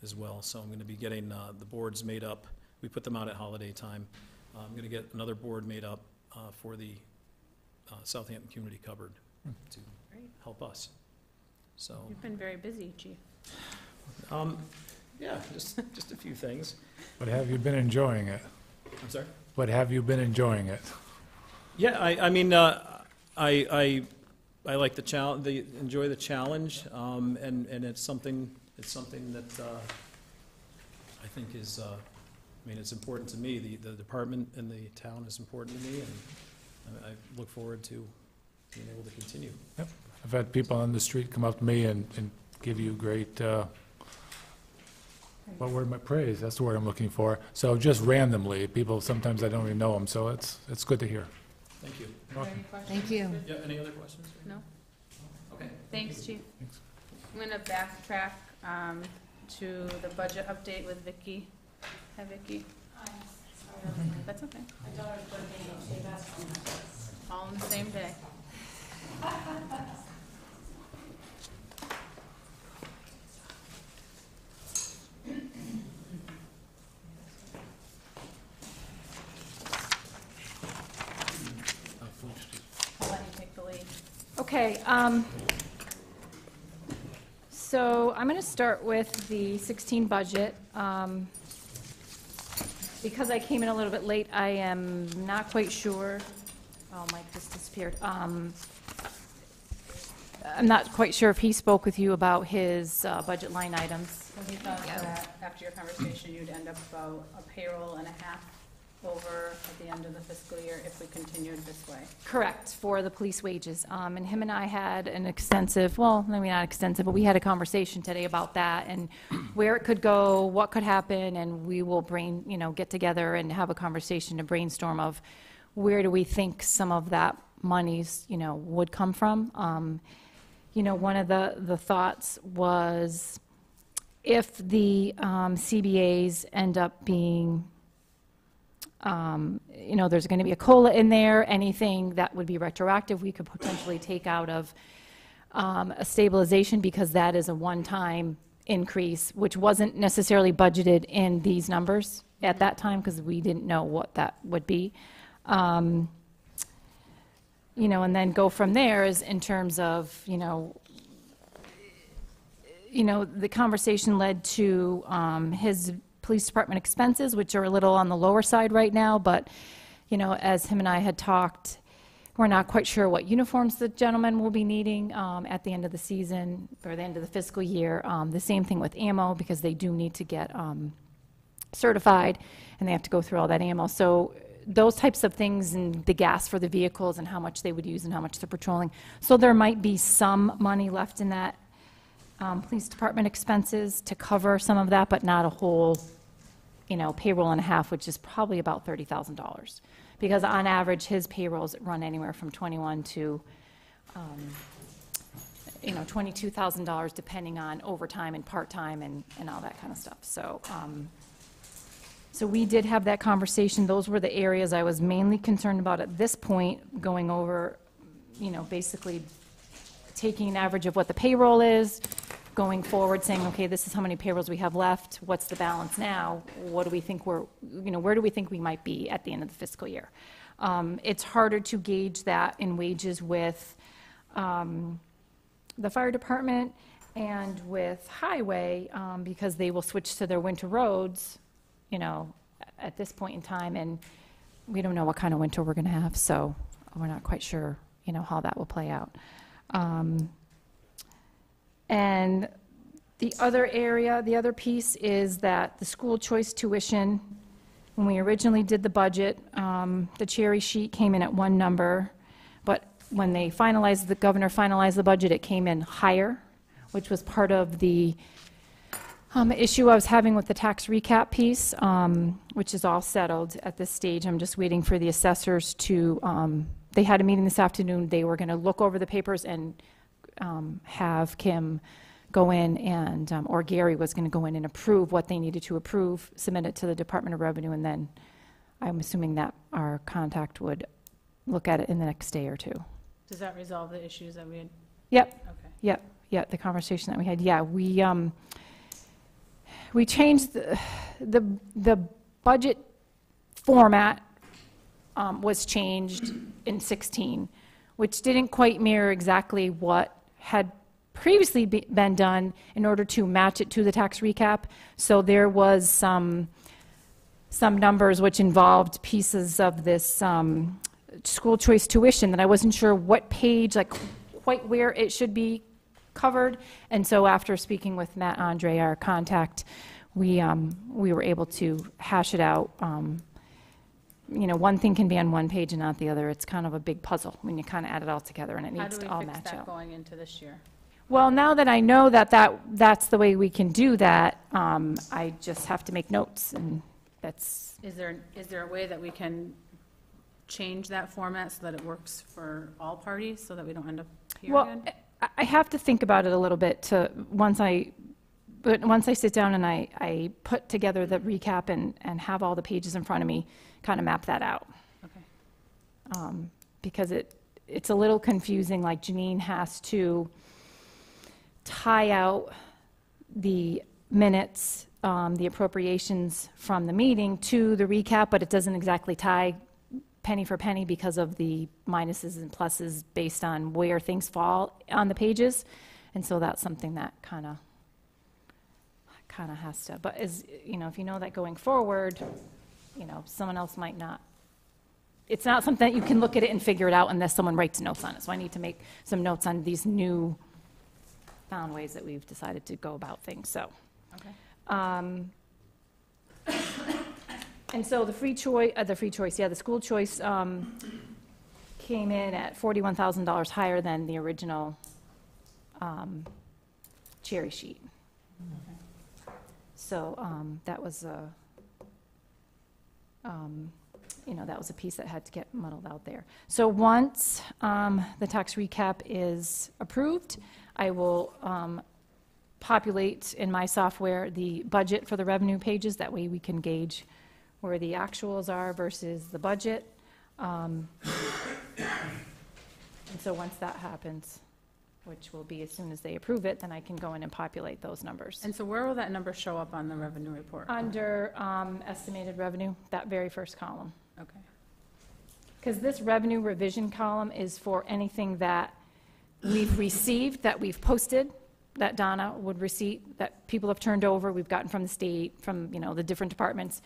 Speaker 8: as well. So I'm going to be getting the boards made up. We put them out at holiday time. I'm going to get another board made up for the Southampton Community Cupboard to help us. So
Speaker 7: You've been very busy, Chief.
Speaker 8: yeah, just a few things.
Speaker 3: But have you been enjoying it?
Speaker 8: I'm sorry?
Speaker 3: But have you been enjoying it?
Speaker 8: Yeah, I mean, I like the challenge, enjoy the challenge, and it's something that I think is, I mean, it's important to me. The department and the town is important to me, and I look forward to being able to continue.
Speaker 3: Yep. I've had people on the street come up to me and give you great, what word am I, praise, that's the word I'm looking for. So just randomly, people, sometimes I don't even know them, so it's good to hear.
Speaker 8: Thank you.
Speaker 3: You're welcome.
Speaker 5: Thank you.
Speaker 8: Yeah, any other questions?
Speaker 7: No?
Speaker 8: Okay.
Speaker 7: Thanks, Chief.
Speaker 3: Thanks.
Speaker 7: I'm going to backtrack to the budget update with Vicki. Hi, Vicki. That's okay. All on the same day. I'll let you take the lead.
Speaker 2: Okay, so I'm going to start with the 16 budget. Because I came in a little bit late, I am not quite sure, oh, Mike just disappeared. I'm not quite sure if he spoke with you about his budget line items.
Speaker 7: So he thought that after your conversation, you'd end up about a payroll and a half over at the end of the fiscal year if we continued this way.
Speaker 12: Correct, for the police wages. And him and I had an extensive, well, maybe not extensive, but we had a conversation today about that and where it could go, what could happen, and we will get together and have a conversation to brainstorm of where do we think some of that monies, would come from. One of the thoughts was if the CBAs end up being there's going to be a COLA in there, anything that would be retroactive, we could potentially take out of a stabilization because that is a one-time increase, which wasn't necessarily budgeted in these numbers at that time because we didn't know what that would be. And then go from there is in terms of, the conversation led to his police department expenses, which are a little on the lower side right now, but, as him and I had talked, we're not quite sure what uniforms the gentleman will be needing at the end of the season or the end of the fiscal year. The same thing with ammo, because they do need to get certified, and they have to go through all that ammo. So those types of things, and the gas for the vehicles and how much they would use and how much they're patrolling. So there might be some money left in that police department expenses to cover some of that, but not a whole payroll and a half, which is probably about $30,000. Because on average, his payrolls run anywhere from $21,000 to, $22,000, depending on overtime and part-time and all that kind of stuff. So, so we did have that conversation. Those were the areas I was mainly concerned about at this point, going over, basically taking an average of what the payroll is, going forward, saying, okay, this is how many payrolls we have left, what's the balance now, what do we think where do we think we might be at the end of the fiscal year? It's harder to gauge that in wages with the fire department and with highway, because they will switch to their winter roads, at this point in time, and we don't know what kind of winter we're gonna have, so we're not quite sure, how that will play out. And the other piece is that the school choice tuition, when we originally did the budget, the cherry sheet came in at one number, but when the governor finalized the budget, it came in higher, which was part of the issue I was having with the tax recap piece, which is all settled at this stage. I'm just waiting for the assessors to, they had a meeting this afternoon. They were going to look over the papers and have Kim go in and, or Gary was going to go in and approve what they needed to approve, submit it to the Department of Revenue, and then I'm assuming that our contact would look at it in the next day or two.
Speaker 7: Does that resolve the issues that we had?
Speaker 2: Yep.
Speaker 7: Okay.
Speaker 2: Yep. The conversation that we had. Yeah, we changed the budget format was changed in 16, which didn't quite mirror exactly what had previously been done in order to match it to the tax recap. So there was some numbers which involved pieces of this school choice tuition that I wasn't sure what page, like quite where it should be covered. And so after speaking with Matt Andre, our contact, we were able to hash it out. One thing can be on one page and not the other. It's kind of a big puzzle when you kind of add it all together, and it needs to all match
Speaker 7: How do we fix that
Speaker 2: out.
Speaker 7: going into this year?
Speaker 2: Well, now that I know that's the way we can do that, I just have to make notes, and that's.
Speaker 7: Is there a way that we can change that format so that it works for all parties, so that we don't end up here again?
Speaker 2: Well, I have to think about it a little bit once I sit down and I put together the recap and have all the pages in front of me, kind of map that out.
Speaker 7: Okay.
Speaker 2: Because it's a little confusing, like Janine has to tie out the minutes, the appropriations from the meeting to the recap, but it doesn't exactly tie penny for penny because of the minuses and pluses based on where things fall on the pages. And so that's something that kind of has to, but if you know that going forward, someone else might not. It's not something that you can look at it and figure it out unless someone writes notes on it. So I need to make some notes on these new found ways that we've decided to go about things. So,
Speaker 7: Okay.
Speaker 12: And so the the school choice came in at $41,000 higher than the original cherry sheet. So that was a, that was a piece that had to get muddled out there. So once the tax recap is approved, I will populate in my software the budget for the revenue pages. That way we can gauge where the actuals are versus the budget. And so once that happens, which will be as soon as they approve it, then I can go in and populate those numbers.
Speaker 7: And so where will that number show up on the revenue report?
Speaker 12: Under estimated revenue, that very first column.
Speaker 7: Okay.
Speaker 12: Because this revenue revision column is for anything that we've received, that we've posted, that Donna would receipt, that people have turned over, we've gotten from the state, from, the different departments.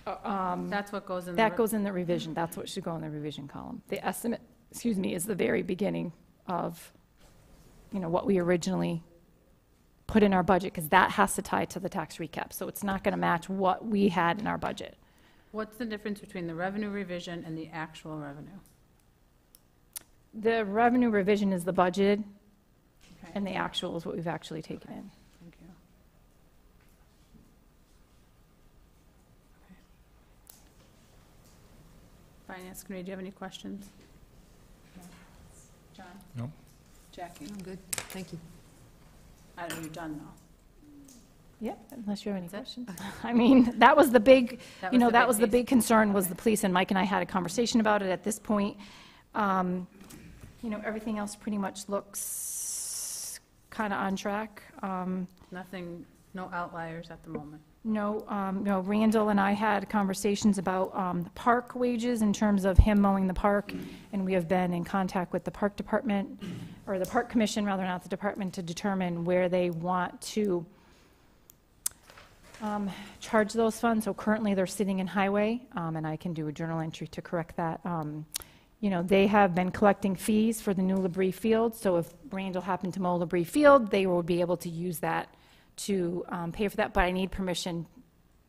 Speaker 7: That's what goes in the...
Speaker 12: That goes in the revision. That's what should go in the revision column. The estimate, is the very beginning of, what we originally put in our budget, because that has to tie to the tax recap. So it's not going to match what we had in our budget.
Speaker 7: What's the difference between the revenue revision and the actual revenue?
Speaker 12: The revenue revision is the budgeted,
Speaker 7: Okay.
Speaker 12: and the actual is what we've actually taken in.
Speaker 7: Thank you. Okay. Finance Committee, do you have any questions? No. John?
Speaker 3: No.
Speaker 7: Jackie?
Speaker 5: I'm good, thank you.
Speaker 7: I don't know, you're done though.
Speaker 12: Yep, unless you have any
Speaker 7: That's it?
Speaker 12: questions. I mean, that was the big,
Speaker 7: That was the big piece.
Speaker 12: big concern was
Speaker 7: Okay.
Speaker 12: the police, and Mike and I had a conversation about it at this point. Everything else pretty much looks kind of on track.
Speaker 7: Nothing, no outliers at the moment.
Speaker 12: No, Randall and I had conversations about the park wages in terms of him mowing the park, and we have been in contact with the park department, or the park commission, rather, not the department, to determine where they want to charge those funds. So currently, they're sitting in highway, and I can do a journal entry to correct that. They have been collecting fees for the new Labrie Field, so if Randall happened to mow Labrie Field, they would be able to use that to pay for that, but I need permission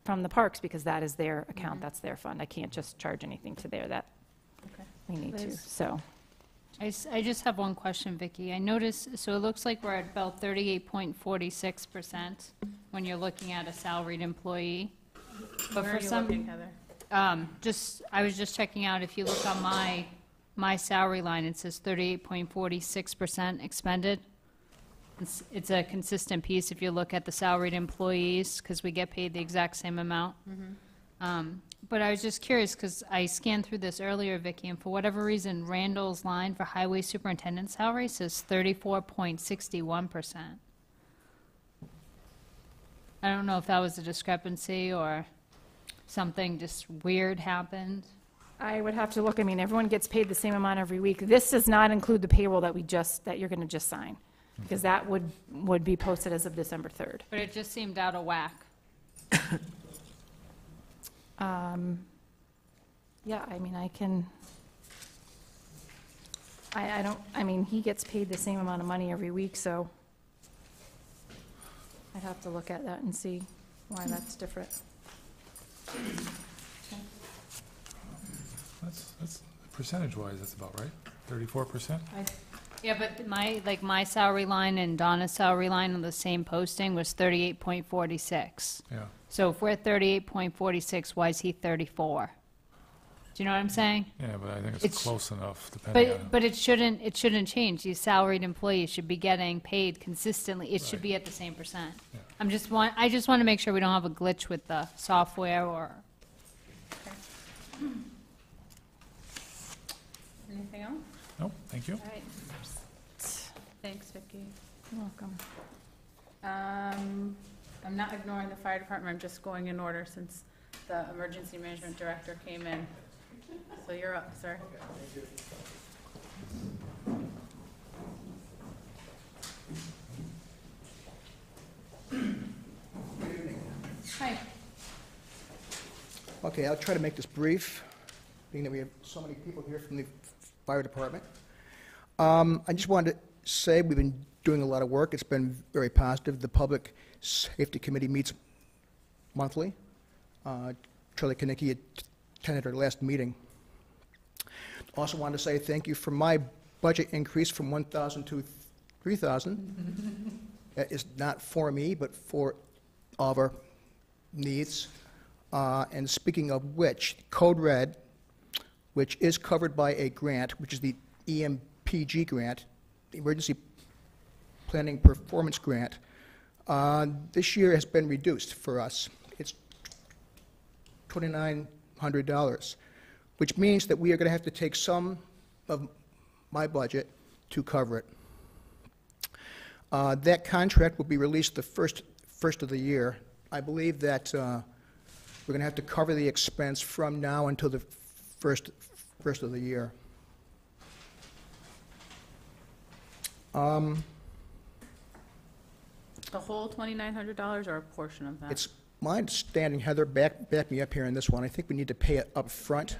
Speaker 12: from the parks because that is their account, that's their fund. I can't just charge anything to there that
Speaker 7: Okay.
Speaker 12: we need to,
Speaker 2: Liz?
Speaker 12: so.
Speaker 2: I just have one question, Vicki. I noticed, so it looks like we're at about 38.46% when you're looking at a salaried employee. But
Speaker 7: Where
Speaker 2: for
Speaker 7: are you
Speaker 2: some,
Speaker 7: looking, Heather?
Speaker 2: I was just checking out, if you look on my salary line, it says 38.46% expended. It's a consistent piece if you look at the salaried employees, because we get paid the exact same amount. But I was just curious, because I scanned through this earlier, Vicki, and for whatever reason, Randall's line for highway superintendent salary says 34.61%. I don't know if that was a discrepancy or something just weird happened.
Speaker 12: I would have to look, everyone gets paid the same amount every week. This does not include the payroll that you're gonna just sign, because that would be posted as of December 3rd.
Speaker 2: But it just seemed out of whack.
Speaker 12: Yeah, he gets paid the same amount of money every week, so I'd have to look at that and see why that's different.
Speaker 3: That's percentage-wise, that's about right, 34%?
Speaker 2: Yeah, but my salary line and Donna's salary line on the same posting was 38.46.
Speaker 3: Yeah.
Speaker 2: So if we're 38.46, why is he 34? Do you know what I'm saying?
Speaker 3: Yeah, but I think it's
Speaker 2: It's-
Speaker 3: close enough, depending on...
Speaker 2: But it shouldn't change. These salaried employees should be getting paid consistently. It should
Speaker 3: Right.
Speaker 2: be at the same percent.
Speaker 3: Yeah.
Speaker 2: I just want to make sure we don't have a glitch with the software or...
Speaker 7: Anything else?
Speaker 3: No, thank you.
Speaker 7: All right. Thanks, Vicki.
Speaker 12: You're welcome.
Speaker 7: I'm not ignoring the fire department, I'm just going in order since the emergency management director came in. So you're up, sir. Hi.
Speaker 13: Okay, I'll try to make this brief, being that we have so many people here from the fire department. I just wanted to say we've been doing a lot of work. It's been very positive. The Public Safety Committee meets monthly. Charlie Kinnicky attended our last meeting. Also wanted to say thank you for my budget increase from 1,000 to 3,000. That is not for me, but for all of our needs. And speaking of which, Code Red, which is covered by a grant, which is the EMPG grant, the Emergency Planning Performance Grant, this year has been reduced for us. It's $2,900, which means that we are going to have to take some of my budget to cover it. That contract will be released the first of the year. I believe that we're going to have to cover the expense from now until the first of the year.
Speaker 7: The whole $2,900 or a portion of that?
Speaker 13: It's my understanding, Heather, back me up here on this one. I think we need to pay it up front.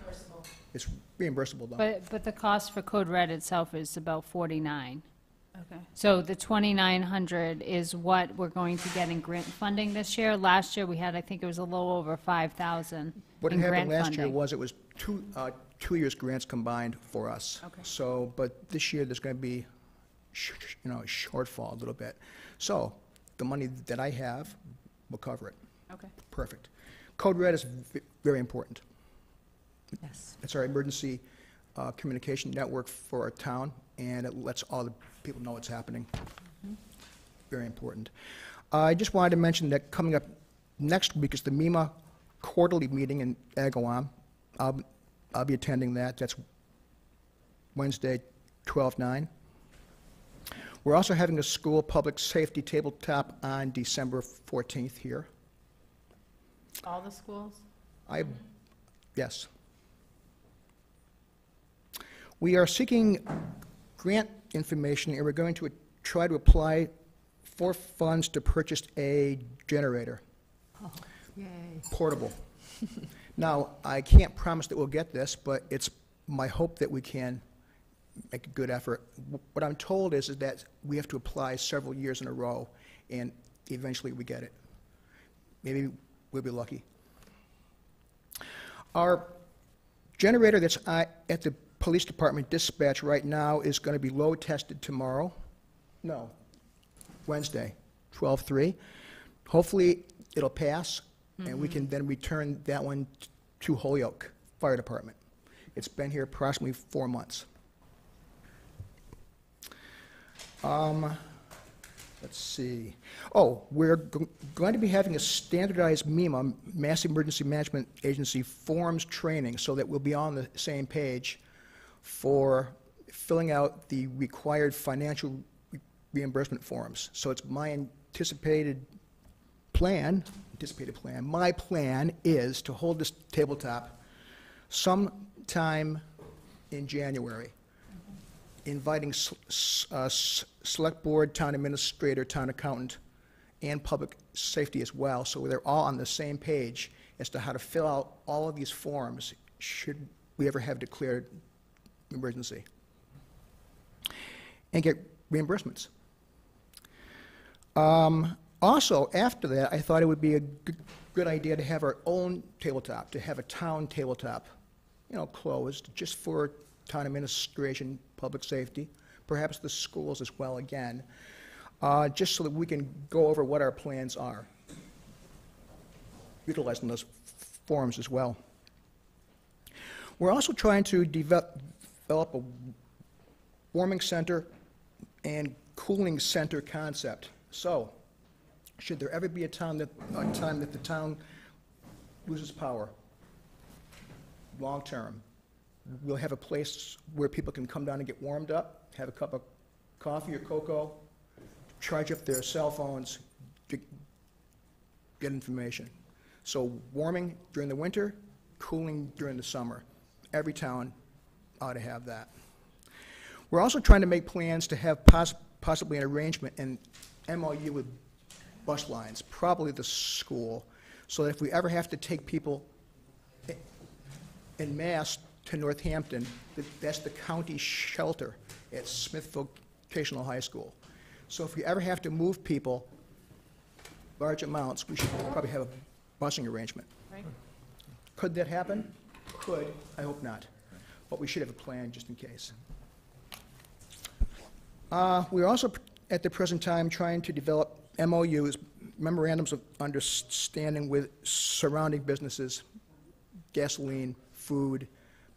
Speaker 13: It's reimbursable, though.
Speaker 2: But the cost for Code Red itself is about 49.
Speaker 7: Okay.
Speaker 2: So the 2,900 is what we're going to get in grant funding this year. Last year, we had, I think it was a little over 5,000
Speaker 13: What
Speaker 2: in
Speaker 13: happened
Speaker 2: grant
Speaker 13: last year
Speaker 2: funding.
Speaker 13: was it was two years grants combined for us.
Speaker 7: Okay.
Speaker 13: So, but this year there's going to be, a shortfall a little bit. So the money that I have will cover it.
Speaker 7: Okay.
Speaker 13: Perfect. Code Red is very important.
Speaker 5: Yes.
Speaker 13: It's our emergency communication network for our town, and it lets all the people know what's happening. Very important. I just wanted to mention that coming up next week is the MEMA quarterly meeting in Agawam. I'll be attending that. That's Wednesday, 12/9. We're also having a school public safety tabletop on December 14th here.
Speaker 7: All the schools?
Speaker 13: Yes. We are seeking grant information, and we're going to try to apply for funds to purchase a generator.
Speaker 5: Yay.
Speaker 13: Portable. Now, I can't promise that we'll get this, but it's my hope that we can make a good effort. What I'm told is that we have to apply several years in a row, and eventually we get it. Maybe we'll be lucky. Our generator that's at the police department dispatch right now is going to be load tested tomorrow. No, Wednesday, 12/3. Hopefully, it'll pass, and we can then return that one to Holyoke Fire Department. It's been here approximately 4 months. Let's see. Oh, we're going to be having a standardized MEMA, Mass Emergency Management Agency, forms training, so that we'll be on the same page for filling out the required financial reimbursement forms. So it's my anticipated plan, my plan is to hold this tabletop sometime in January, inviting select board, town administrator, town accountant, and public safety as well, so they're all on the same page as to how to fill out all of these forms should we ever have declared emergency, and get reimbursements. Also, after that, I thought it would be a good idea to have our own tabletop, to have a town tabletop, closed, just for town administration, public safety, perhaps the schools as well again, just so that we can go over what our plans are, utilizing those forums as well. We're also trying to develop a warming center and cooling center concept. So, should there ever be a time that the town loses power, long term, we'll have a place where people can come down and get warmed up, have a cup of coffee or cocoa, charge up their cell phones, get information. So warming during the winter, cooling during the summer. Every town ought to have that. We're also trying to make plans to have possibly an arrangement and MOU with bus lines, probably the school, so that if we ever have to take people en masse to Northampton, that's the county shelter at Smith Vocational High School. So if we ever have to move people large amounts, we should probably have a busing arrangement.
Speaker 7: Right.
Speaker 13: Could that happen? Could. I hope not. But we should have a plan just in case. We're also, at the present time, trying to develop MOUs, memorandums of understanding with surrounding businesses, gasoline, food,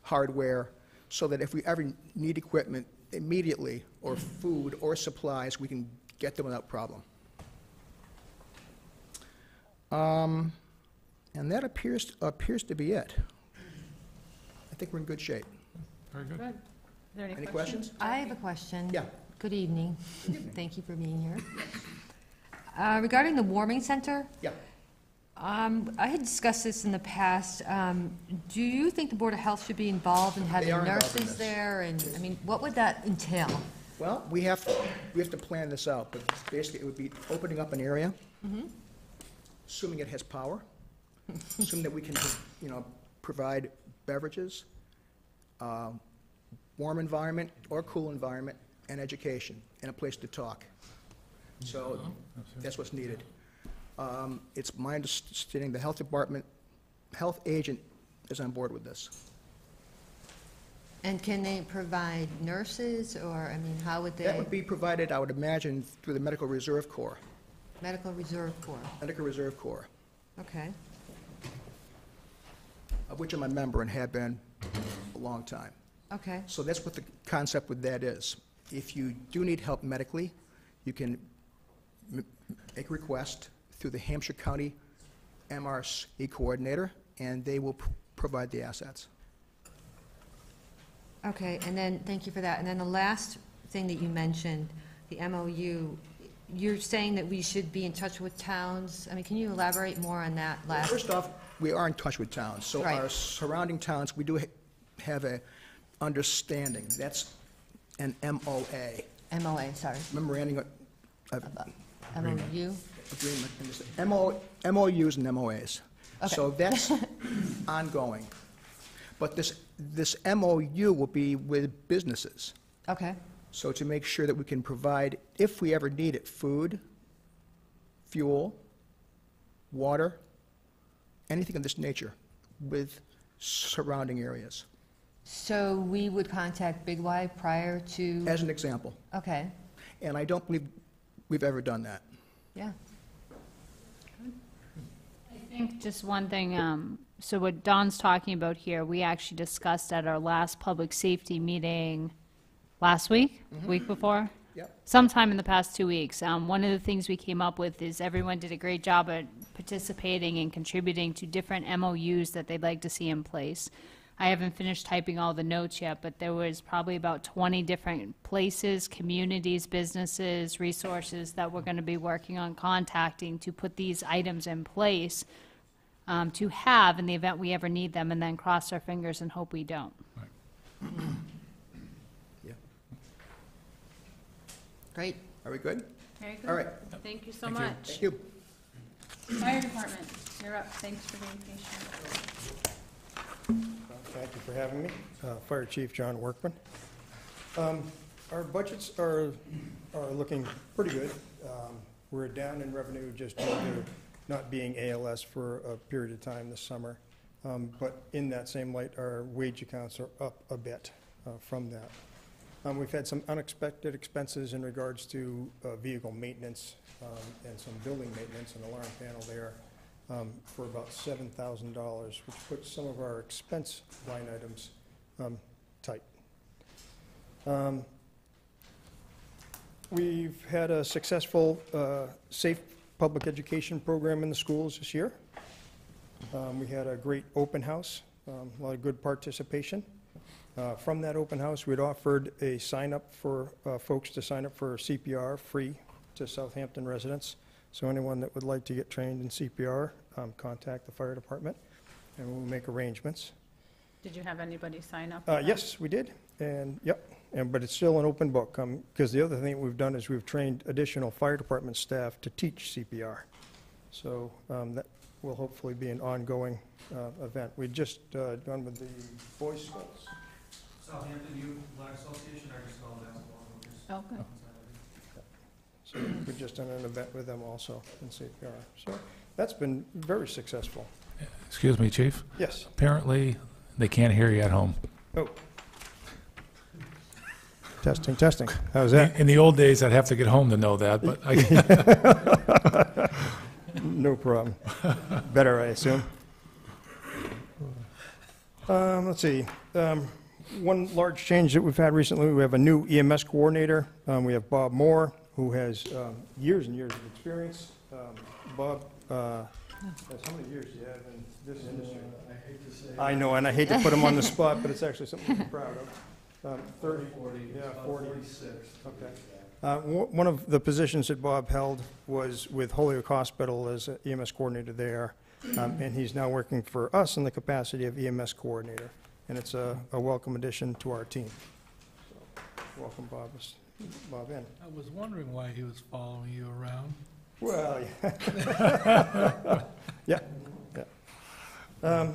Speaker 13: hardware, so that if we ever need equipment immediately, or food or supplies, we can get them without problem. And that appears to be it. I think we're in good shape.
Speaker 3: Very good.
Speaker 7: Good. Are there
Speaker 13: Any questions?
Speaker 5: I have a question.
Speaker 13: Yeah.
Speaker 5: Good evening. Thank you for being here. Regarding the warming center,
Speaker 13: Yeah.
Speaker 5: I had discussed this in the past. Do you think the Board of Health should be involved in having
Speaker 13: are involved in
Speaker 5: nurses
Speaker 13: this.
Speaker 5: there? And, I mean, what would that entail?
Speaker 13: Well, we have to plan this out, but basically it would be opening up an area, assuming it has power, assuming that we can, provide beverages, warm environment or cool environment, and education, and a place to talk. So that's what's needed. It's my understanding the health department, health agent is on board with this.
Speaker 5: And can they provide nurses, or, I mean, how would
Speaker 13: That
Speaker 5: they?
Speaker 13: would be provided, I would imagine, through the Medical Reserve Corps.
Speaker 5: Medical Reserve Corps,
Speaker 13: Medical Reserve Corps,
Speaker 5: okay.
Speaker 13: of which I'm a member and have been a long time.
Speaker 5: Okay,
Speaker 13: So that's what the concept with that is. If you do need help medically, you can make a request through the Hampshire County MRC coordinator, and they will provide the assets.
Speaker 5: okay, and then, thank you for that. And then the last thing that you mentioned, the MOU, you're saying that we should be in touch with towns. I mean, can you elaborate more on that last?
Speaker 13: First off, we are in touch with towns. So
Speaker 5: Right.
Speaker 13: our surrounding towns, we do have a understanding. That's an MOA,
Speaker 5: MOA, sorry,
Speaker 13: memorandum of
Speaker 5: MOU?
Speaker 13: agreement. And there's MOUs and MOAs.
Speaker 5: Okay.
Speaker 13: So that's ongoing. But this MOU will be with businesses.
Speaker 5: Okay,
Speaker 13: So to make sure that we can provide, if we ever need it, food, fuel, water, anything of this nature with surrounding areas,
Speaker 5: so we would contact Big Y prior to,
Speaker 13: as an example.
Speaker 5: okay,
Speaker 13: And I don't believe we've ever done that.
Speaker 5: yeah.
Speaker 2: I think just one thing, so what Don's talking about here, we actually discussed at our last public safety meeting last week, week before?
Speaker 13: Yep.
Speaker 2: Sometime in the past 2 weeks. One of the things we came up with is everyone did a great job at participating and contributing to different MOUs that they'd like to see in place. I haven't finished typing all the notes yet, but there was probably about 20 different places, communities, businesses, resources that we're going to be working on contacting to put these items in place to have in the event we ever need them, and then cross our fingers and hope we don't.
Speaker 13: Yeah.
Speaker 5: Great.
Speaker 13: Are we good?
Speaker 7: Very good.
Speaker 13: All right.
Speaker 7: Thank you so
Speaker 3: Thank you.
Speaker 7: much.
Speaker 13: Thank you.
Speaker 7: Fire department, you're up. Thanks for being patient.
Speaker 14: Thank you for having me. Fire Chief John Workman. Our budgets are looking pretty good. We're down in revenue just due to not being ALS for a period of time this summer. But in that same light, our wage accounts are up a bit from that. We've had some unexpected expenses in regards to vehicle maintenance and some building maintenance and alarm panel there for about $7,000, which puts some of our expense line items tight. We've had a successful safe public education program in the schools this year. We had a great open house, a lot of good participation. From that open house, we'd offered a sign-up for folks to sign up for CPR free to Southampton residents. So anyone that would like to get trained in CPR, contact the fire department, and we'll make arrangements.
Speaker 7: Did you have anybody sign up?
Speaker 14: Yes, we did, and, yep, but it's still an open book, because the other thing we've done is we've trained additional fire department staff to teach CPR. So that will hopefully be an ongoing event. We just done with the Boy Scouts.
Speaker 15: Southampton Youth Black Association, I just call it basketball.
Speaker 7: Oh, good.
Speaker 14: So we've just done an event with them also in CPR. So that's been very successful.
Speaker 3: Excuse me, Chief?
Speaker 14: Yes.
Speaker 3: Apparently, they can't hear you at home.
Speaker 14: Oh. Testing, testing. How's that?
Speaker 3: In the old days, I'd have to get home to know that, but I...
Speaker 14: No problem. Better, I assume. Let's see. One large change that we've had recently, we have a new EMS coordinator. We have Bob Moore, who has years and years of experience. Bob, how many years do you have in this industry? I know, and I hate to put him on the spot, but it's actually something to be proud of. 30, 40, yeah, 46. Okay. One of the positions that Bob held was with Holyoke Hospital as an EMS coordinator there, and he's now working for us in the capacity of EMS coordinator, and it's a welcome addition to our team. So, welcome, Bob in.
Speaker 4: I was wondering why he was following you around.
Speaker 14: Well, yeah. Yeah.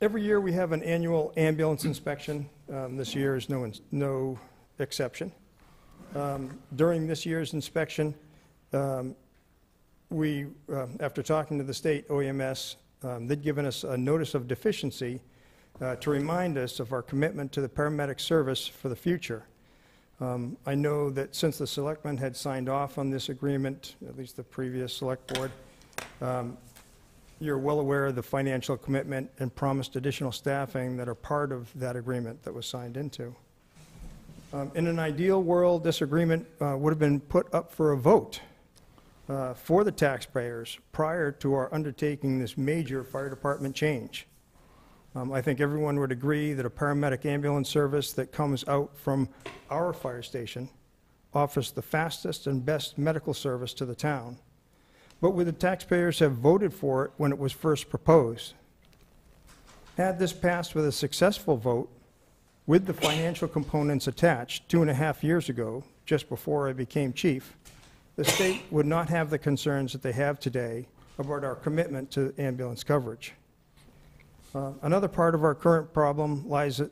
Speaker 14: Every year we have an annual ambulance inspection. This year is no exception. During this year's inspection, we, after talking to the state OEMS, they'd given us a notice of deficiency to remind us of our commitment to the paramedic service for the future. I know that since the selectmen had signed off on this agreement, at least the previous select board, you're well aware of the financial commitment and promised additional staffing that are part of that agreement that was signed into. In an ideal world, this agreement would have been put up for a vote for the taxpayers prior to our undertaking this major fire department change. I think everyone would agree that a paramedic ambulance service that comes out from our fire station offers the fastest and best medical service to the town. But would the taxpayers have voted for it when it was first proposed? Had this passed with a successful vote, with the financial components attached 2.5 years ago, just before I became chief, the state would not have the concerns that they have today about our commitment to ambulance coverage. Another part of our current problem lies in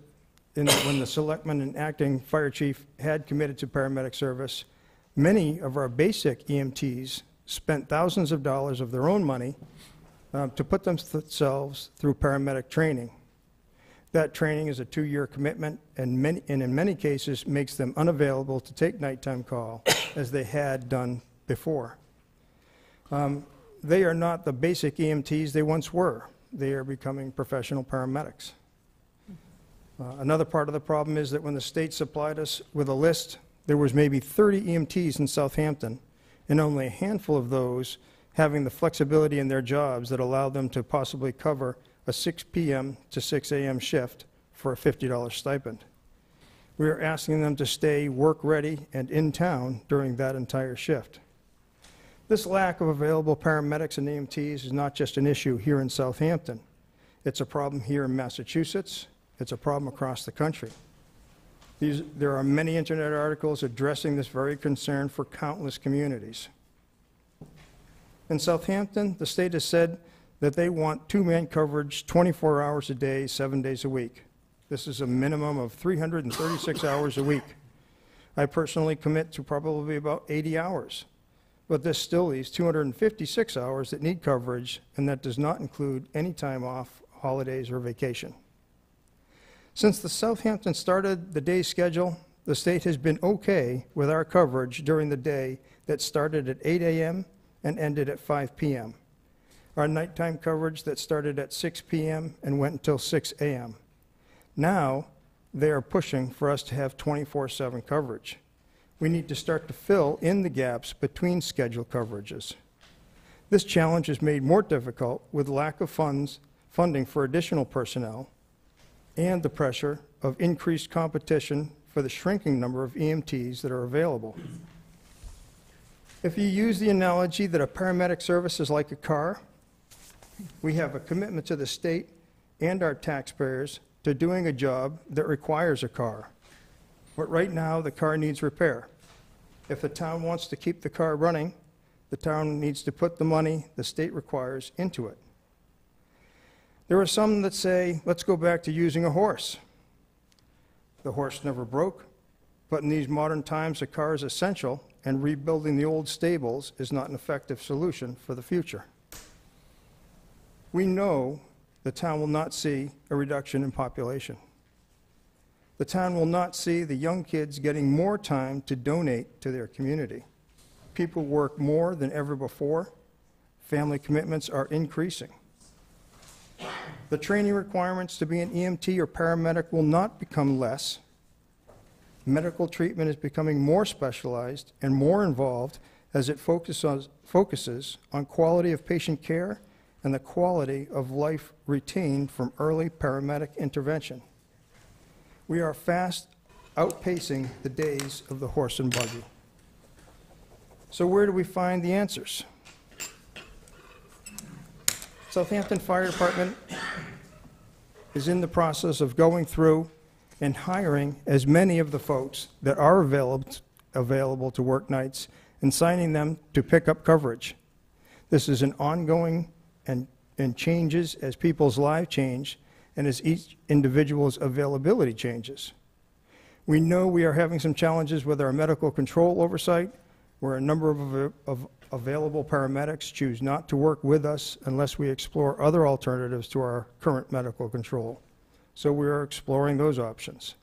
Speaker 14: when the selectman and acting fire chief had committed to paramedic service, many of our basic EMTs spent thousands of dollars of their own money to put themselves through paramedic training. That training is a 2-year commitment and in many cases makes them unavailable to take nighttime call as they had done before. They are not the basic EMTs they once were. They are becoming professional paramedics. Another part of the problem is that when the state supplied us with a list, there was maybe 30 EMTs in Southampton, and only a handful of those having the flexibility in their jobs that allowed them to possibly cover a 6 p.m. to 6 a.m. shift for a $50 stipend. We are asking them to stay work-ready and in town during that entire shift. This lack of available paramedics and EMTs is not just an issue here in Southampton. It's a problem here in Massachusetts. It's a problem across the country. There are many internet articles addressing this very concern for countless communities. In Southampton, the state has said that they want 2-man coverage 24 hours a day, 7 days a week. This is a minimum of 336 hours a week. I personally commit to probably about 80 hours. But this still leaves 256 hours that need coverage, and that does not include any time off, holidays, or vacation. Since the Southampton started the day schedule, the state has been okay with our coverage during the day that started at 8 a.m. and ended at 5 p.m. Our nighttime coverage that started at 6 p.m. and went until 6 a.m. Now, they are pushing for us to have 24/7 coverage. We need to start to fill in the gaps between scheduled coverages. This challenge is made more difficult with lack of funding for additional personnel and the pressure of increased competition for the shrinking number of EMTs that are available. If you use the analogy that a paramedic service is like a car, we have a commitment to the state and our taxpayers to doing a job that requires a car. But right now, the car needs repair. If the town wants to keep the car running, the town needs to put the money the state requires into it. There are some that say, let's go back to using a horse. The horse never broke, but in these modern times, a car is essential, and rebuilding the old stables is not an effective solution for the future. We know the town will not see a reduction in population. The town will not see the young kids getting more time to donate to their community. People work more than ever before. Family commitments are increasing. The training requirements to be an EMT or paramedic will not become less. Medical treatment is becoming more specialized and more involved as it focuses on quality of patient care and the quality of life retained from early paramedic intervention. We are fast outpacing the days of the horse and buggy. So where do we find the answers? Southampton Fire Department is in the process of going through and hiring as many of the folks that are available to work nights and signing them to pick up coverage. This is an ongoing and changes as people's lives change and as each individual's availability changes. We know we are having some challenges with our medical control oversight, where a number of available paramedics choose not to work with us unless we explore other alternatives to our current medical control. So we are exploring those options.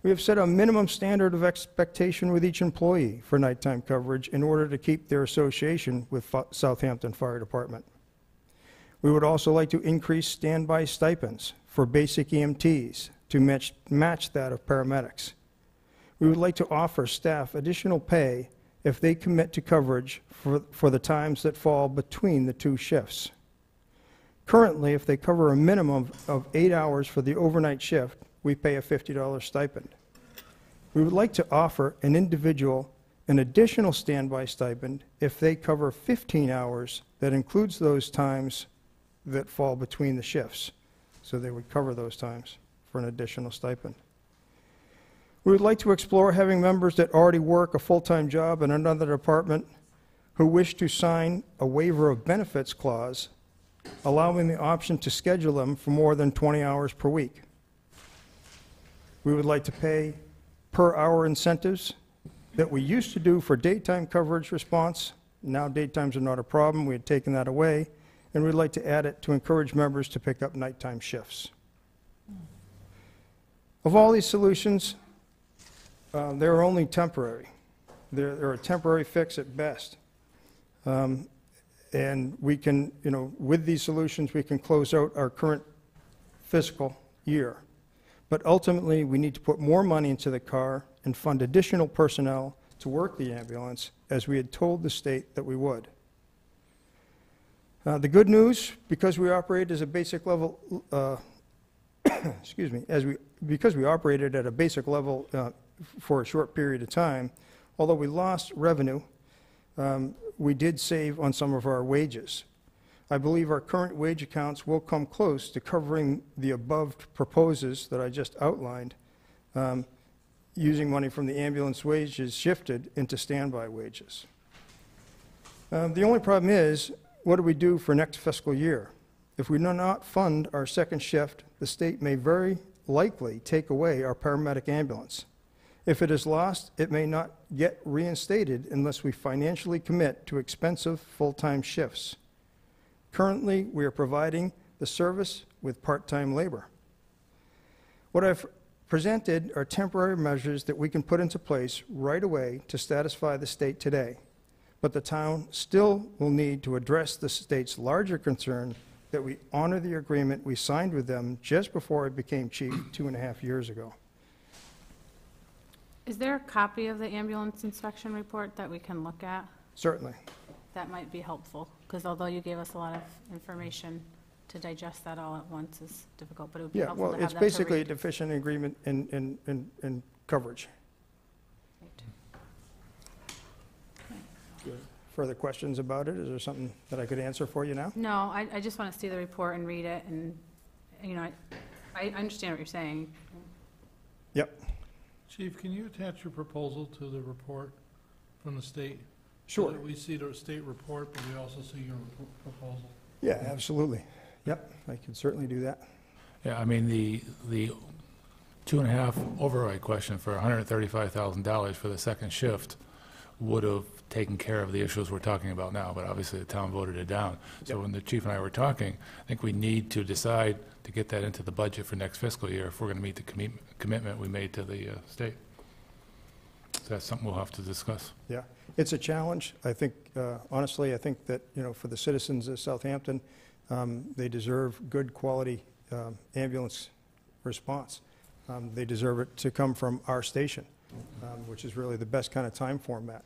Speaker 14: We have set a minimum standard of expectation with each employee for nighttime coverage in order to keep their association with Southampton Fire Department. We would also like to increase standby stipends for basic EMTs to match that of paramedics. We would like to offer staff additional pay if they commit to coverage for the times that fall between the two shifts. Currently, if they cover a minimum of 8 hours for the overnight shift, we pay a $50 stipend. We would like to offer an individual an additional standby stipend if they cover 15 hours that includes those times that fall between the shifts. So they would cover those times for an additional stipend. We would like to explore having members that already work a full-time job in another department who wish to sign a waiver of benefits clause, allowing the option to schedule them for more than 20 hours per week. We would like to pay per-hour incentives that we used to do for daytime coverage response. Now daytimes are not a problem. We had taken that away, and we'd like to add it to encourage members to pick up nighttime shifts. Of all these solutions, they're only temporary. They're a temporary fix at best. And we can, with these solutions, we can close out our current fiscal year. But ultimately, we need to put more money into the car and fund additional personnel to work the ambulance, as we had told the state that we would. The good news, because we operate as a basic level, excuse me, because we operated at a basic level for a short period of time, although we lost revenue, we did save on some of our wages. I believe our current wage accounts will come close to covering the above proposals that I just outlined, using money from the ambulance wages shifted into standby wages. The only problem is, what do we do for next fiscal year? If we do not fund our second shift, the state may very likely take away our paramedic ambulance. If it is lost, it may not get reinstated unless we financially commit to expensive full-time shifts. Currently, we are providing the service with part-time labor. What I've presented are temporary measures that we can put into place right away to satisfy the state today, but the town still will need to address the state's larger concern that we honor the agreement we signed with them just before I became chief 2.5 years ago.
Speaker 7: Is there a copy of the ambulance inspection report that we can look at?
Speaker 14: Certainly.
Speaker 7: That might be helpful, because although you gave us a lot of information, to digest that all at once is difficult, but it would be helpful to have that to read.
Speaker 14: It's basically a deficient agreement in coverage.
Speaker 7: Right.
Speaker 14: Further questions about it? Is there something that I could answer for you now?
Speaker 7: No, I just want to see the report and read it, and, I understand what you're saying.
Speaker 14: Yep.
Speaker 4: Chief, can you attach your proposal to the report from the state?
Speaker 14: Sure.
Speaker 4: So that we see the state report, but we also see your proposal.
Speaker 14: Yeah, absolutely. Yep, I can certainly do that.
Speaker 3: Yeah, I mean, the 2.5 override question for $135,000 for the second shift would have taken care of the issues we're talking about now, but obviously the town voted it down. So when the chief and I were talking, I think we need to decide to get that into the budget for next fiscal year if we're going to meet the commitment we made to the state. So that's something we'll have to discuss.
Speaker 14: Yeah, it's a challenge. I think, honestly, I think that, for the citizens of Southampton, they deserve good quality ambulance response. They deserve it to come from our station, which is really the best kind of time format.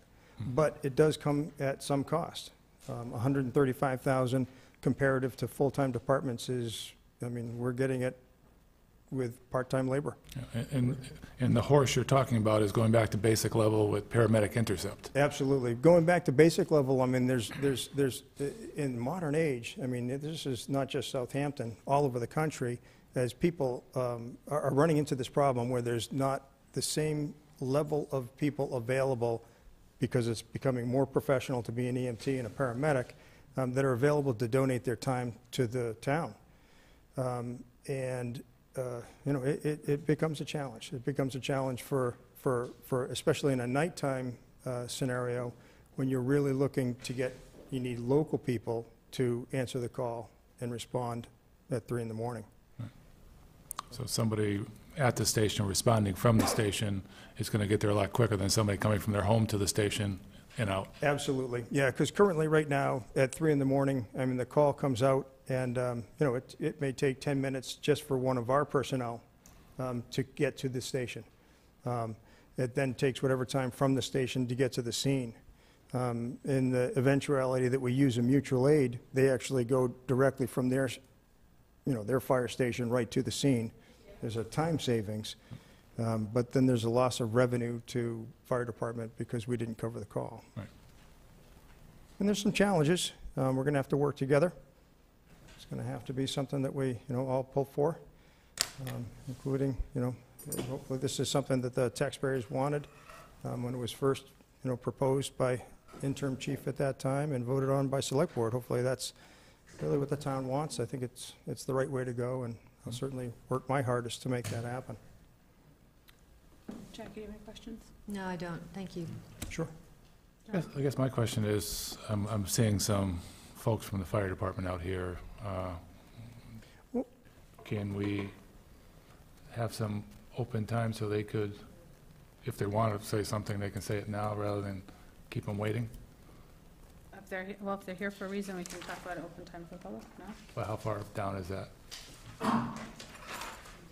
Speaker 14: But it does come at some cost. $135,000 comparative to full-time departments is, we're getting it with part-time labor.
Speaker 3: Yeah, and the horse you're talking about is going back to basic level with paramedic intercept.
Speaker 14: Absolutely. Going back to basic level, there's in modern age, this is not just Southampton, all over the country, as people are running into this problem where there's not the same level of people available, because it's becoming more professional to be an EMT and a paramedic, that are available to donate their time to the town. It becomes a challenge. It becomes a challenge for especially in a nighttime scenario, when you're really looking to you need local people to answer the call and respond at 3 in the morning.
Speaker 3: So somebody at the station responding from the station is going to get there a lot quicker than somebody coming from their home to the station and out.
Speaker 14: Absolutely, yeah, because currently, right now, at 3 in the morning, the call comes out, and, it may take 10 minutes just for one of our personnel to get to the station. It then takes whatever time from the station to get to the scene. In the eventuality that we use a mutual aid, they actually go directly from their fire station right to the scene. There's a time savings, but then there's a loss of revenue to fire department because we didn't cover the call.
Speaker 3: Right.
Speaker 14: And there's some challenges. We're going to have to work together. It's going to have to be something that we, all pull for, including, hopefully this is something that the taxpayers wanted when it was first, proposed by interim chief at that time and voted on by select board. Hopefully that's really what the town wants. I think it's the right way to go, and I'll certainly work my hardest to make that happen.
Speaker 7: Jackie, do you have any questions?
Speaker 5: No, I don't. Thank you.
Speaker 14: Sure.
Speaker 3: I guess my question is, I'm seeing some folks from the fire department out here. Can we have some open time so they could, if they want to say something, they can say it now rather than keep them waiting?
Speaker 7: If they're here for a reason, we can talk about it open time for the public, no?
Speaker 3: Well, how far down is that?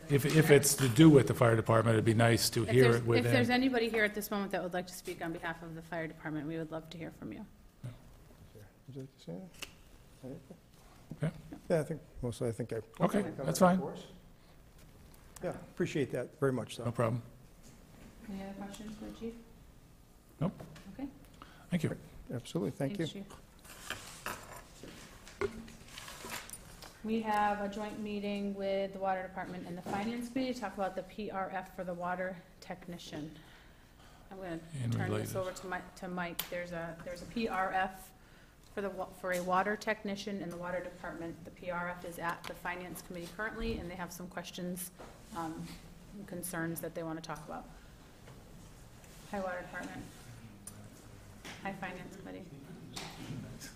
Speaker 3: If it's to do with the fire department, it'd be nice to hear it with
Speaker 7: If
Speaker 3: them.
Speaker 7: there's anybody here at this moment that would like to speak on behalf of the fire department, we would love to hear from you.
Speaker 14: Would you like to say that?
Speaker 3: Yeah.
Speaker 14: Yeah, I think I.
Speaker 3: Okay, that's fine.
Speaker 14: Yeah, appreciate that very much, though.
Speaker 3: No problem.
Speaker 7: Any other questions for the chief?
Speaker 3: Nope.
Speaker 7: Okay.
Speaker 3: Thank you.
Speaker 14: Absolutely, thank you.
Speaker 7: Thanks, Chief. We have a joint meeting with the water department and the finance committee to talk about the PRF for the water technician. I'm going to turn this over to Mike. There's a PRF for a water technician in the water department. The PRF is at the finance committee currently, and they have some questions and concerns that they want to talk about. Hi, water department. Hi, finance committee.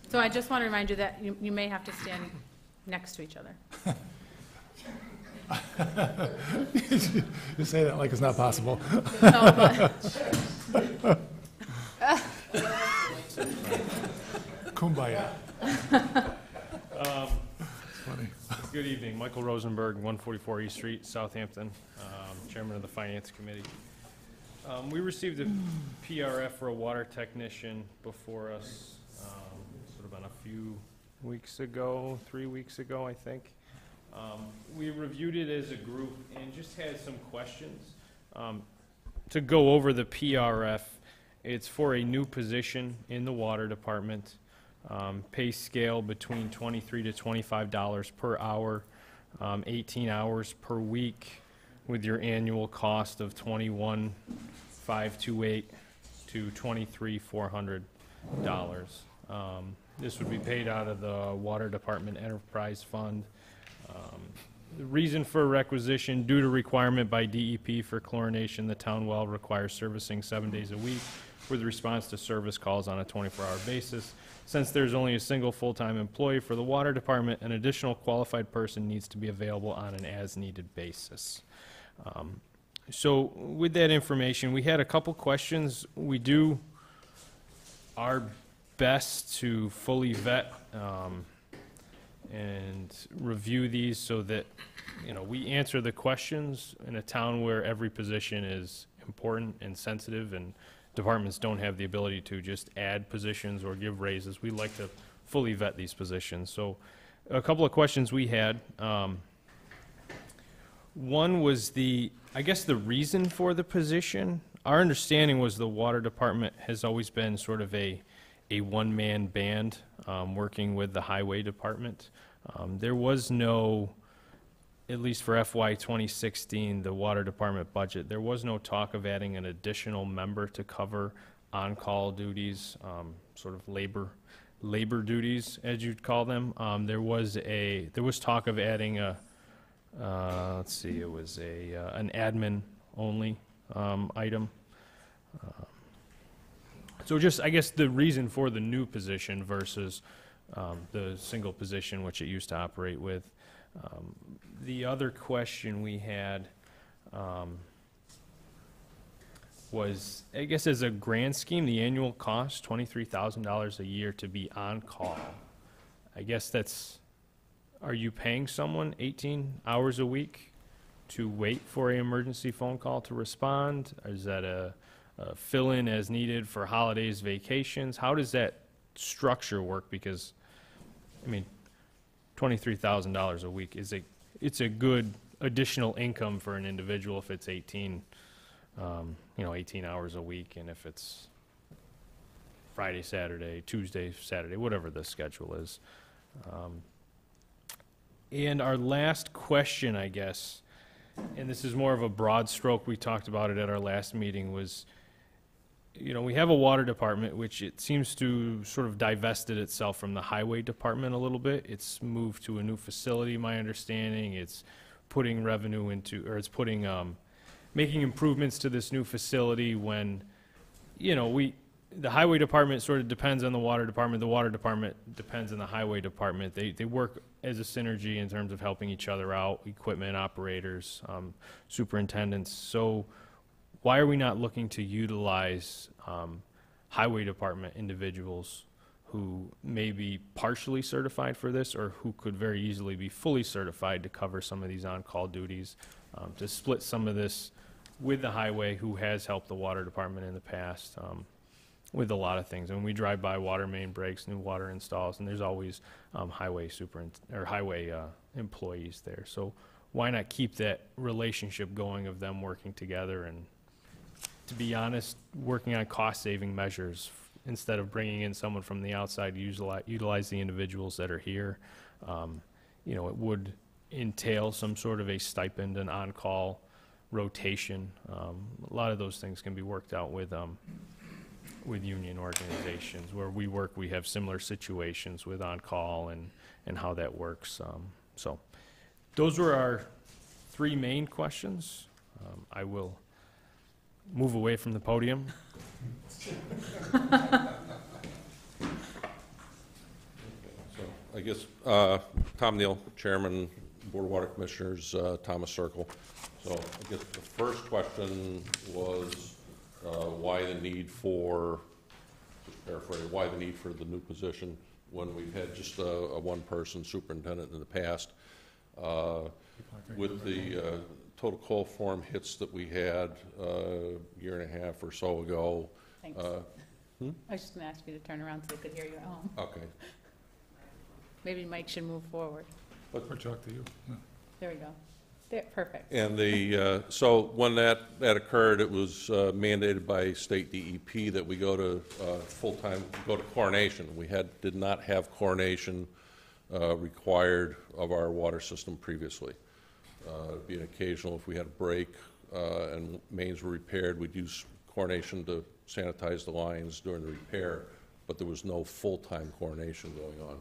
Speaker 7: So I just want to remind you that you may have to stand next to each other.
Speaker 3: You say that like it's not possible.
Speaker 7: No,
Speaker 3: Kumbaya. Funny.
Speaker 9: Good evening, Michael Rosenberg, 144 East Street, Southampton, Chairman of the Finance Committee. We received a PRF for a water technician before us, sort of on a few weeks ago, 3 weeks ago, I think. We reviewed it as a group and just had some questions. To go over the PRF, it's for a new position in the water department. Pay scale between $23 to $25 per hour, 18 hours per week, with your annual cost of $21,528 to $23,400. This would be paid out of the Water Department Enterprise Fund. The reason for requisition: due to requirement by DEP for chlorination, the town well requires servicing 7 days a week with response to service calls on a 24-hour basis. Since there's only a single full-time employee for the water department, an additional qualified person needs to be available on an as-needed basis. So with that information, we had a couple questions. We do our best to fully vet and review these so that, you know, we answer the questions in a town where every position is important and sensitive, and departments don't have the ability to just add positions or give raises. We like to fully vet these positions. So a couple of questions we had. One was I guess the reason for the position. Our understanding was the water department has always been sort of a one-man band working with the highway department. There was no, at least for FY 2016, the water department budget, there was no talk of adding an additional member to cover on-call duties, sort of labor duties, as you'd call them. There was talk of adding a, let's see, it was an admin-only item. So just, I guess, the reason for the new position versus the single position which it used to operate with. The other question we had was, I guess as a grand scheme, the annual cost, $23,000 a year to be on call. I guess that's, are you paying someone 18 hours a week to wait for an emergency phone call to respond? Or is that a fill-in as needed for holidays, vacations? How does that structure work? Because, I mean, $23,000 a week is it's a good additional income for an individual if it's 18 hours a week, and if it's Friday, Saturday, Tuesday, Saturday, whatever the schedule is. And our last question, I guess, and this is more of a broad stroke, we talked about it at our last meeting, was, you know, we have a water department which it seems to sort of divested itself from the highway department a little bit. It's moved to a new facility, my understanding. It's putting revenue into, or it's putting, making improvements to this new facility when, you know, the highway department sort of depends on the water department depends on the highway department. They work as a synergy in terms of helping each other out, equipment operators, superintendents. So why are we not looking to utilize highway department individuals who may be partially certified for this, or who could very easily be fully certified to cover some of these on-call duties, to split some of this with the highway, who has helped the water department in the past with a lot of things. And we drive by water main breaks, new water installs, and there's always highway employees there. So why not keep that relationship going of them working together, and, to be honest, working on cost-saving measures instead of bringing in someone from the outside to utilize the individuals that are here. You know, it would entail some sort of a stipend and on-call rotation. A lot of those things can be worked out with union organizations. Where we work, we have similar situations with on-call and how that works. So those were our three main questions. I will move away from the podium.
Speaker 16: So I guess Tom Neal, Chairman, Board of Water Commissioners, Thomas Circle. So I guess the first question was why the need for, just paraphrase, why the need for the new position when we've had just a one-person superintendent in the past. With the total call form hits that we had a year and a half or so ago.
Speaker 7: Thanks. I was just going to ask you to turn around so they could hear you at home.
Speaker 16: Okay.
Speaker 7: Maybe Mike should move forward.
Speaker 3: Or talk to you. Yeah.
Speaker 7: There we go. There, perfect.
Speaker 16: And so when that occurred, it was mandated by state DEP that we go to go to chlorination. We did not have chlorination required of our water system previously. It'd be an occasional, if we had a break and mains were repaired, we'd use chlorination to sanitize the lines during the repair, but there was no full-time chlorination going on.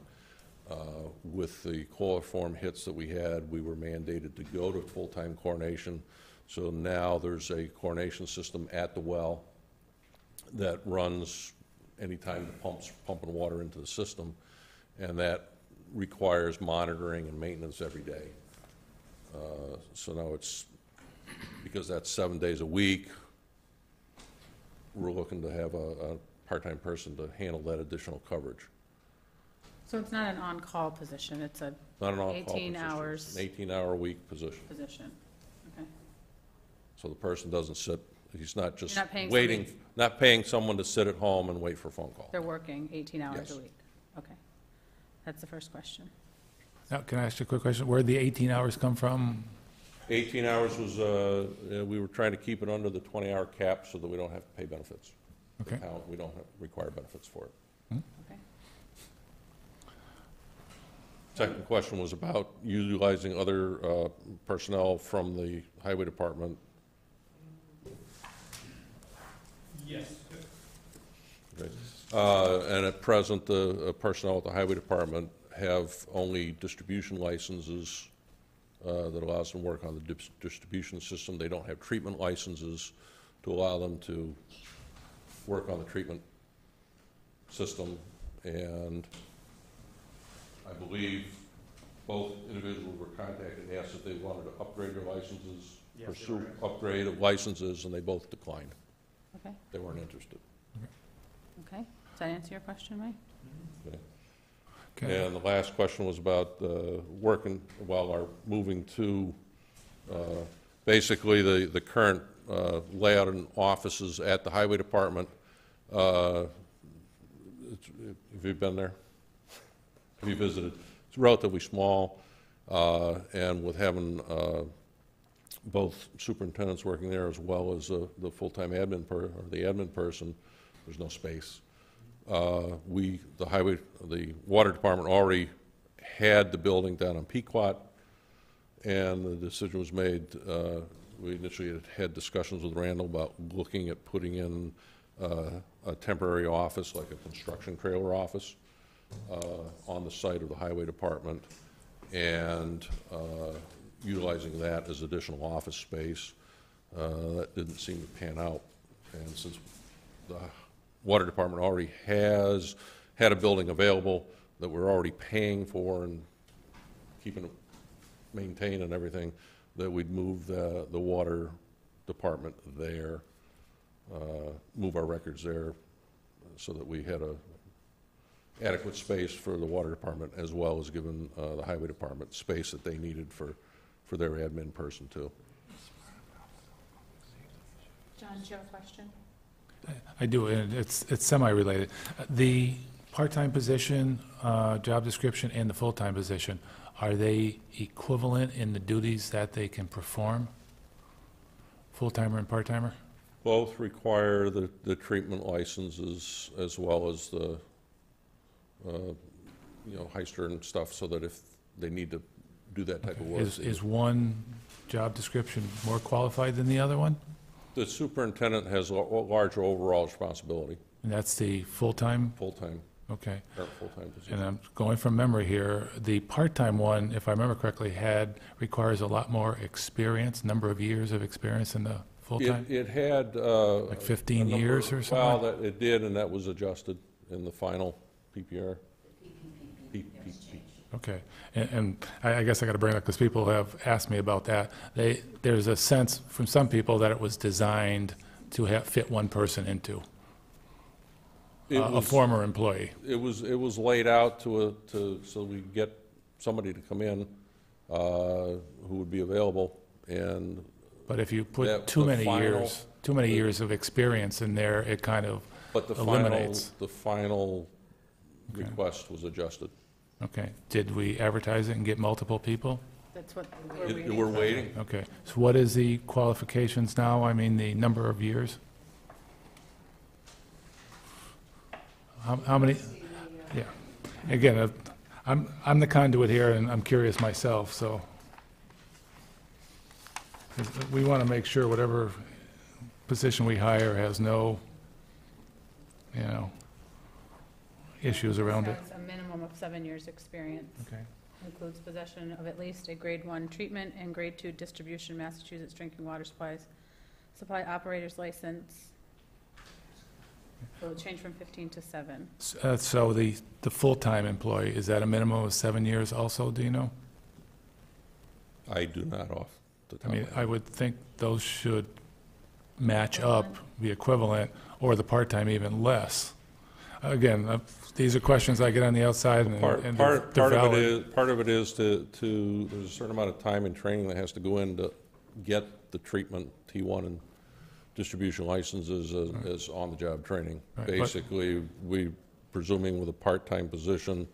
Speaker 16: With the chloroform hits that we had, we were mandated to go to full-time chlorination. So now there's a chlorination system at the well. that runs anytime the pump's pumping water into the system, and that requires monitoring and maintenance every day. So now it's, because that's 7 days a week, we're looking to have a part-time person to handle that additional coverage.
Speaker 7: So it's not an on-call position, it's a
Speaker 16: Not an on-call
Speaker 7: 18
Speaker 16: position,
Speaker 7: hours
Speaker 16: it's an 18-hour-a-week position.
Speaker 7: position? Okay.
Speaker 16: So the person doesn't sit, he's not just
Speaker 7: You're not paying
Speaker 16: waiting,
Speaker 7: somebody-
Speaker 16: not paying someone to sit at home and wait for a phone call.
Speaker 7: They're working 18 hours
Speaker 16: Yes.
Speaker 7: a week? Okay. That's the first question.
Speaker 3: Now, can I ask you a quick question? Where'd the 18 hours come from?
Speaker 16: 18 hours was, we were trying to keep it under the 20-hour cap so that we don't have to pay benefits. The
Speaker 3: Okay.
Speaker 16: town, we don't require benefits for it.
Speaker 7: Okay.
Speaker 16: Second question was about utilizing other personnel from the highway department.
Speaker 15: Yes.
Speaker 16: Okay. And at present, the personnel at the highway department have only distribution licenses that allows them to work on the distribution system. They don't have treatment licenses to allow them to work on the treatment system. And I believe both individuals were contacted and asked if they wanted to upgrade their licenses,
Speaker 15: Yes, they
Speaker 16: pursue
Speaker 15: were.
Speaker 16: upgrade of licenses, and they both declined.
Speaker 7: Okay.
Speaker 16: They weren't interested.
Speaker 7: Okay. Does that answer your question, Mike?
Speaker 16: Okay.
Speaker 3: Okay.
Speaker 16: And the last question was about working, well, our moving to, basically, the current layout and offices at the highway department. Have you been there? Have you visited? It's relatively small, and with having both superintendents working there as well as the full-time admin or the admin person, there's no space. The water department already had the building down on Pequot, and the decision was made, we initially had discussions with Randall about looking at putting in a temporary office, like a construction trailer office, on the site of the highway department, and utilizing that as additional office space. That didn't seem to pan out, and since the water department already had a building available that we're already paying for and keeping it maintained and everything, that we'd move the water department there, move our records there, so that we had a adequate space for the water department, as well as giving the highway department space that they needed for their admin person too.
Speaker 7: John, do you have a question?
Speaker 3: I do, and it's semi-related. The part-time position, job description, and the full-time position, are they equivalent in the duties that they can perform? Full-timer and part-timer?
Speaker 16: Both require the treatment licenses as well as the, Heister and stuff, so that if they need to do that type of work.
Speaker 3: Is one job description more qualified than the other one?
Speaker 16: The superintendent has a larger overall responsibility,
Speaker 3: And that's the full-time?
Speaker 16: full-time,
Speaker 3: Okay.
Speaker 16: current full-time position.
Speaker 3: And I'm going from memory here, the part-time one, if I remember correctly, requires a lot more experience, number of years of experience than the full-time?
Speaker 16: It had,
Speaker 3: Like 15
Speaker 16: a number-
Speaker 3: years or something?
Speaker 16: Well, it did, and that was adjusted in the final PPR.
Speaker 3: Okay, and I guess I got to bring it up because people have asked me about that. There's a sense from some people that it was designed to fit one person into, a former employee.
Speaker 16: It was laid out so we could get somebody to come in who would be available, and
Speaker 3: But if you put
Speaker 16: that-
Speaker 3: too
Speaker 16: the
Speaker 3: many
Speaker 16: final-
Speaker 3: years of experience in there, it kind of
Speaker 16: but
Speaker 3: eliminates.
Speaker 16: the final request was adjusted.
Speaker 3: Okay, did we advertise it and get multiple people?
Speaker 7: That's what we're reading.
Speaker 16: We're waiting.
Speaker 3: Okay, so what is the qualifications now? I mean, the number of years? How many? Yeah. Again, I'm the conduit here, and I'm curious myself, so. We want to make sure whatever position we hire has no, issues around it.
Speaker 7: Has a minimum of 7 years' experience.
Speaker 3: Okay.
Speaker 7: Includes possession of at least a grade 1 treatment and grade 2 distribution Massachusetts drinking water supply operator's license. So it'll change from 15 to 7.
Speaker 3: So the full-time employee, is that a minimum of 7 years also, do you know?
Speaker 16: I do not off the top
Speaker 3: I
Speaker 16: of
Speaker 3: mean,
Speaker 16: my head.
Speaker 3: I would think those should match up, be equivalent, or the part-time even less. Again, these are questions I get on the outside, and
Speaker 16: Part
Speaker 3: they're
Speaker 16: of
Speaker 3: valid.
Speaker 16: it is to, there's a certain amount of time and training that has to go in to get the treatment T1 and distribution licenses as on-the-job training.
Speaker 3: Right, but-
Speaker 16: Basically, we, presuming with a part-time position,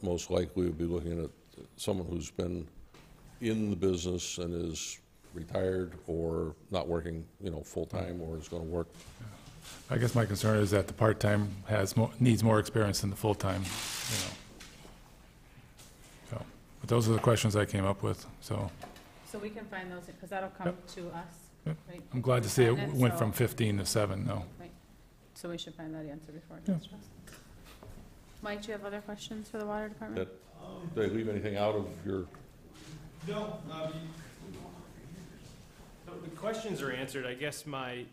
Speaker 16: most likely we'll be looking at someone who's been in the business and is retired or not working, full-time, or is going to work.
Speaker 3: I guess my concern is that the part-time needs more experience than the full-time, So, but those are the questions I came up with, so.
Speaker 7: So we can find those, because that'll come to us,
Speaker 3: Yep.
Speaker 7: right?
Speaker 3: I'm glad to see it
Speaker 7: Find
Speaker 3: went
Speaker 7: so-
Speaker 3: from 15 to 7, though.
Speaker 7: Right. So we should find that answer before it
Speaker 3: Yeah.
Speaker 7: gets to us. Mike, do you have other questions for the water department?
Speaker 16: Did I leave anything out of your?
Speaker 9: No, the questions are answered. I guess the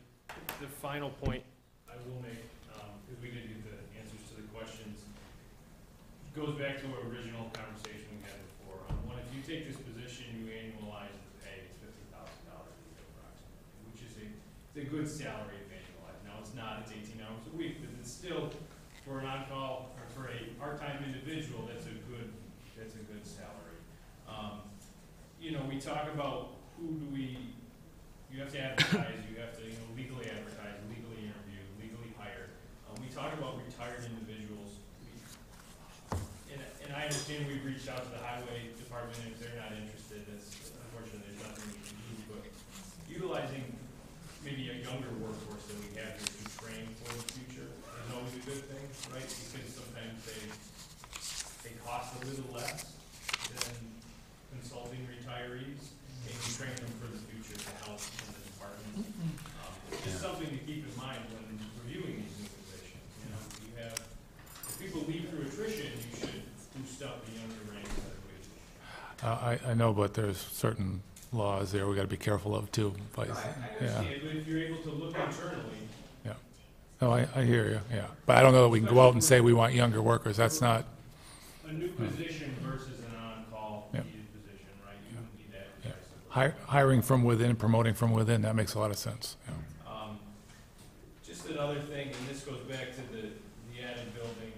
Speaker 9: final point I will make, because we did get the answers to the questions, goes back to our original conversation we had before. If you take this position, you annualize the pay, it's $50,000 approximately, which is a good salary if annualized. Now, it's not, it's 18 hours a week, but it's still, for an on-call, or for a part-time individual, that's a good salary. We talk about you have to advertise, you have to legally advertise, legally interview, legally hire. We talk about retired individuals. And I understand we've reached out to the highway department, and if they're not interested, that's unfortunately, there's nothing we can do. But utilizing maybe a younger workforce that we have here to train for the future is always a good thing, right? Because sometimes they cost a little less than consulting retirees, and you train them for the future to help in the department. It's just something to keep in mind when reviewing these new positions. If people leave through attrition, you should boost up the younger ranks of the wages.
Speaker 3: I know, but there's certain laws there we got to be careful of, too.
Speaker 9: I understand, but if you're able to look internally.
Speaker 3: Yeah. No, I hear you, yeah. But I don't know that we can go out and say we want younger workers. That's not.
Speaker 9: A new position versus an on-call
Speaker 3: Yeah.
Speaker 9: needed position, right? You would need that.
Speaker 3: Yeah. Hiring from within, promoting from within, that makes a lot of sense. Yeah.
Speaker 9: Just another thing, and this goes back to the added building,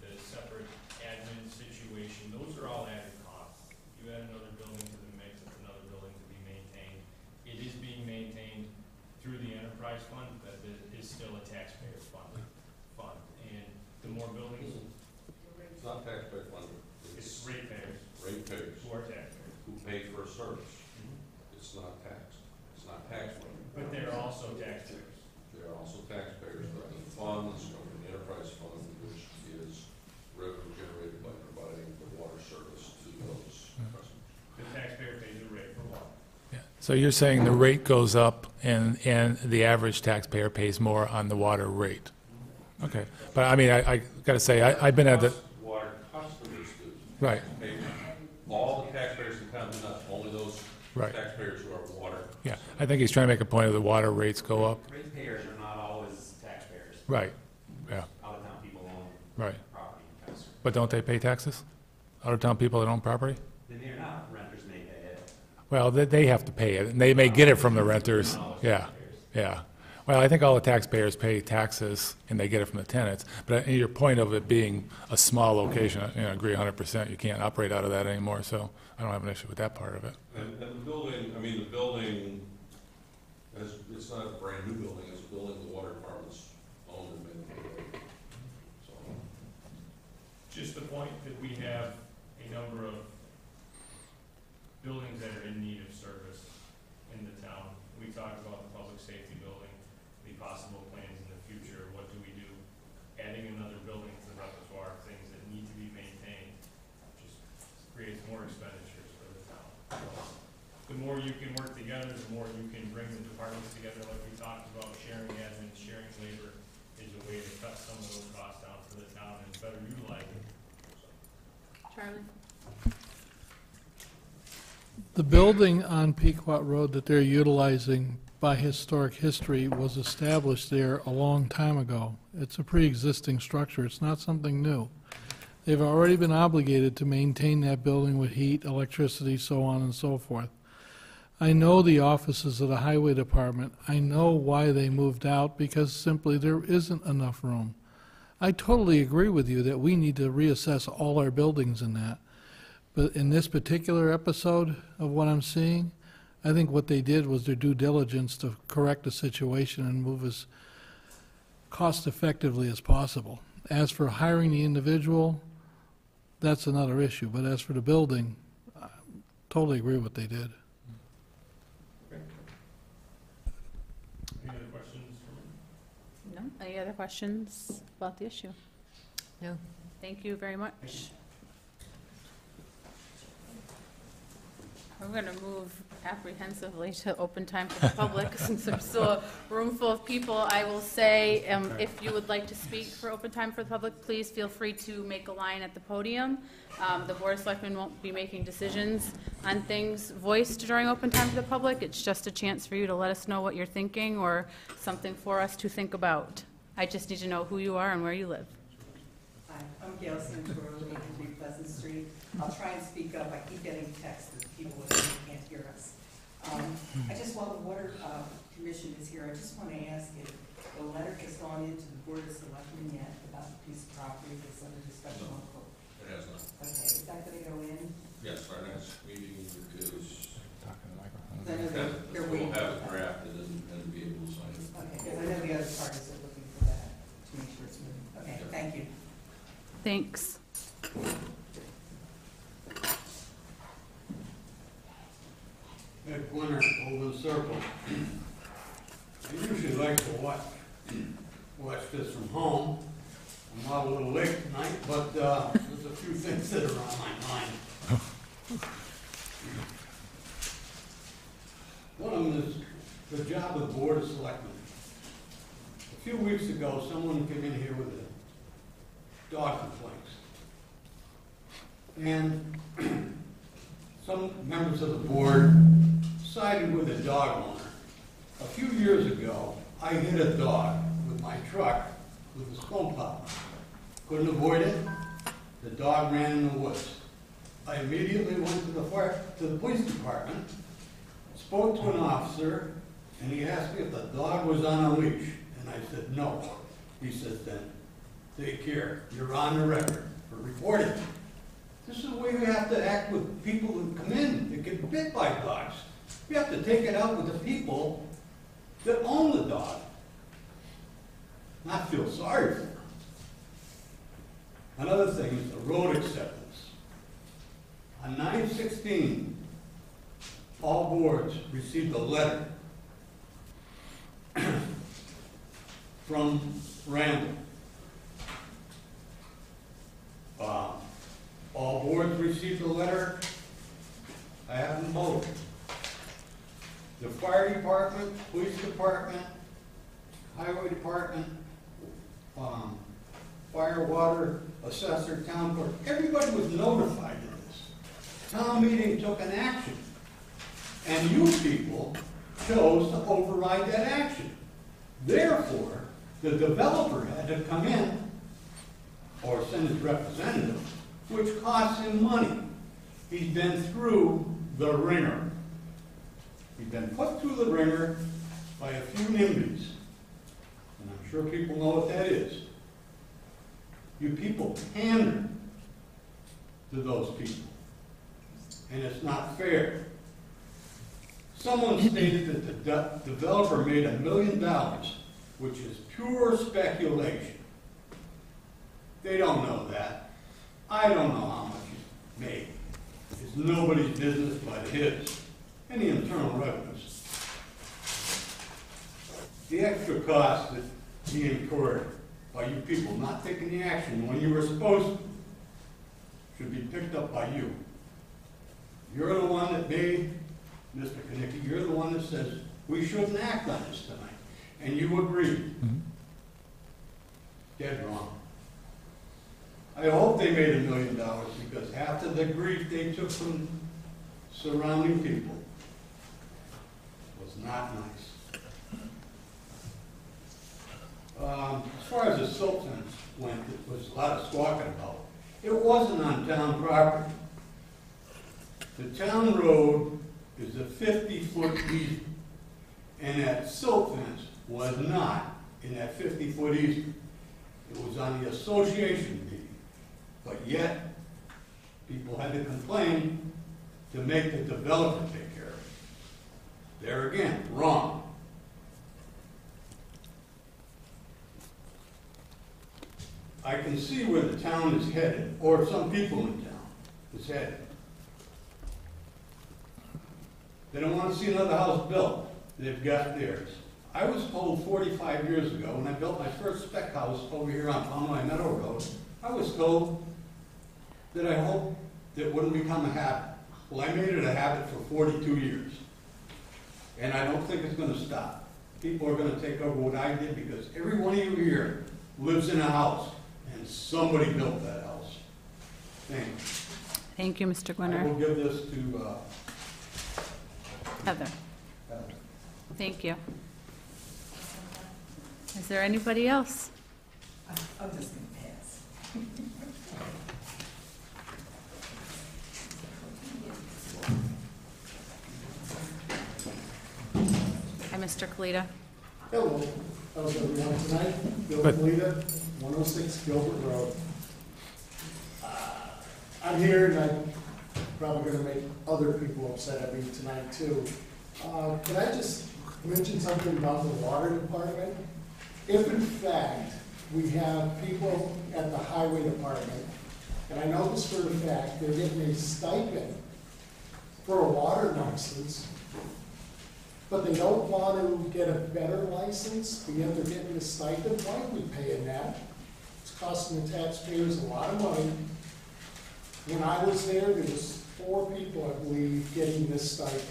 Speaker 9: the separate admin situation, those are all added costs. You add another building to the mix, it's another building to be maintained. It is being maintained through the enterprise fund, but it is still a taxpayer fund. And the more buildings,
Speaker 16: It's not taxpayer funded.
Speaker 9: it's ratepayers.
Speaker 16: Ratepayers.
Speaker 9: Who are taxpayers.
Speaker 16: Who pay for a service. It's not taxed. It's not tax money.
Speaker 9: But they're also taxpayers.
Speaker 16: They're also taxpayers, but the funds come from the enterprise fund, which is revenue generated by providing the water service to those customers.
Speaker 9: The taxpayer pays a rate for water.
Speaker 3: Yeah. So you're saying the rate goes up and the average taxpayer pays more on the water rate? Okay. But I mean, I got to say, I've been at the.
Speaker 16: Water customers do.
Speaker 3: Right.
Speaker 16: All the taxpayers in town do not, only those
Speaker 3: Right.
Speaker 16: taxpayers who are water.
Speaker 3: Yeah. I think he's trying to make a point of the water rates go up.
Speaker 15: Ratepayers are not always taxpayers.
Speaker 3: Right. Yeah.
Speaker 15: Out-of-town people own
Speaker 3: Right.
Speaker 15: property.
Speaker 3: But don't they pay taxes? Out-of-town people that own property?
Speaker 15: They may or not, renters may pay it.
Speaker 3: Well, they have to pay it, and they may get it from the renters. Yeah, yeah. Well, I think all the taxpayers pay taxes, and they get it from the tenants. But your point of it being a small location, I agree 100%. You can't operate out of that anymore, so I don't have an issue with that part of it.
Speaker 16: And the building, it's not a brand new building, it's a building the water department's owned and maintained. So,
Speaker 9: Just the point that we have a number of buildings that are in need of service in the town. We talked about the public safety building, the possible plans in the future, what do we do? Adding another building to the repertoire, things that need to be maintained, just creates more expenditures for the town. The more you can work together, the more you can bring the departments together, like we talked about, sharing admin, sharing labor is a way to cut some of those costs down for the town and better utilize it.
Speaker 7: Charlie?
Speaker 4: The building on Pequot Road that they're utilizing by historic history, was established there a long time ago. It's a pre-existing structure. It's not something new. They've already been obligated to maintain that building with heat, electricity, so on and so forth. I know the offices of the Highway Department. I know why they moved out, because simply there isn't enough room. I totally agree with you that we need to reassess all our buildings in that. But in this particular episode of what I'm seeing, I think what they did was their due diligence to correct the situation and move as cost-effectively as possible. As for hiring the individual, that's another issue. But as for the building, I totally agree with what they did.
Speaker 9: Any other questions?
Speaker 7: No? Any other questions about the issue?
Speaker 5: No.
Speaker 7: Thank you very much. We're going to move apprehensively to open time for the public, since there's still a room full of people. I will say, if you would like to speak for open time for the public, please feel free to make a line at the podium. The Board of Selectmen won't be making decisions on things voiced during open time for the public. It's just a chance for you to let us know what you're thinking or something for us to think about. I just need to know who you are and where you live.
Speaker 10: Hi, I'm Gail Santoro, 83 Pleasant Street. I'll try and speak up. I keep getting texts that people can't hear us. I just, while the Water Commission is here, I just want to ask if the letter has gone into the Board of Selectmen yet about the piece of property that's under discussion on code.
Speaker 16: It has not.
Speaker 10: Okay, is that going to go in?
Speaker 16: Yes, our next meeting is,
Speaker 10: I know they're waiting.
Speaker 16: we'll have it drafted and be able to sign it.
Speaker 10: Okay, because I know the other parties are looking for that to make sure it's moving. Okay, thank you.
Speaker 7: Thanks.
Speaker 17: Ed Quinter, Golden Circle. I usually like to watch this from home. I'm out a little late tonight, but there's a few things that are on my mind. One of them is the job of the Board of Selectmen. A few weeks ago, someone came in here with dog complaints. And some members of the board sided with the dog owner. A few years ago, I hit a dog with my truck with a snow plow. Couldn't avoid it. The dog ran in the woods. I immediately went to the police department, spoke to an officer, and he asked me if the dog was on a leash. And I said, no. He said, then take care. You're on the record for reporting. This is the way we have to act with people who come in that get bit by dogs. We have to take it out with the people that own the dog, not feel sorry for them. Another thing is the road acceptance. On 9/16, all boards received a letter from Randall. All boards received a letter. I haven't voted. The fire department, police department, highway department, fire, water, assessor, town clerk, everybody was notified of this. Town meeting took an action. And you people chose to override that action. Therefore, the developer had to come in or send his representative, which costs him money. He's been through the ringer. He's been put through the ringer by a few NIMBYs. And I'm sure people know what that is. You people pander to those people. And it's not fair. Someone stated that the developer made $1 million, which is pure speculation. They don't know that. I don't know how much he made. It's nobody's business but his. And the internal revenues. The extra cost that he incurred by you people not taking the action when you were supposed to should be picked up by you. You're the one that made, Mr. Knickie, you're the one that says we shouldn't act on this tonight. And you agreed. Mm-hmm. Dead wrong. I hope they made $1 million because after the grief they took from surrounding people was not nice. As far as the silt fence went, it was a lot of squawking about. It wasn't on town property. The town road is a 50-foot easement, and that silt fence was not in that 50-foot easement. It was on the association deed, but yet people had to complain to make the developer take care of it. There again, wrong. I can see where the town is headed, or some people in town is headed. They don't want to see another house built. They've got theirs. I was told 45 years ago, when I built my first spec house over here on Pomeroy Meadow Road, I was told that I hoped that wouldn't become a habit. Well, I made it a habit for 42 years. And I don't think it's going to stop. People are going to take over what I did because every one of you here lives in a house, and somebody built that house. Thank you.
Speaker 7: Thank you, Mr.
Speaker 17: I
Speaker 7: Gwinner.
Speaker 17: will give this to
Speaker 7: Heather. Thank you. Is there anybody else?
Speaker 10: I'm just going to pass.
Speaker 7: Hi, Mr. Kalita.
Speaker 18: Hello, how's everyone tonight? Bill Kalita, 106 Gilbert Road. I'm here and I'm probably going to make other people upset at me tonight too. Can I just mention something about the water department? If in fact we have people at the highway department, and I know this for a fact, they're getting a stipend for a water license, but they don't want to get a better license, but yet they're getting a stipend, why are we paying that? It's costing the taxpayers a lot of money. When I was there was 4 people, I believe, getting this stipend.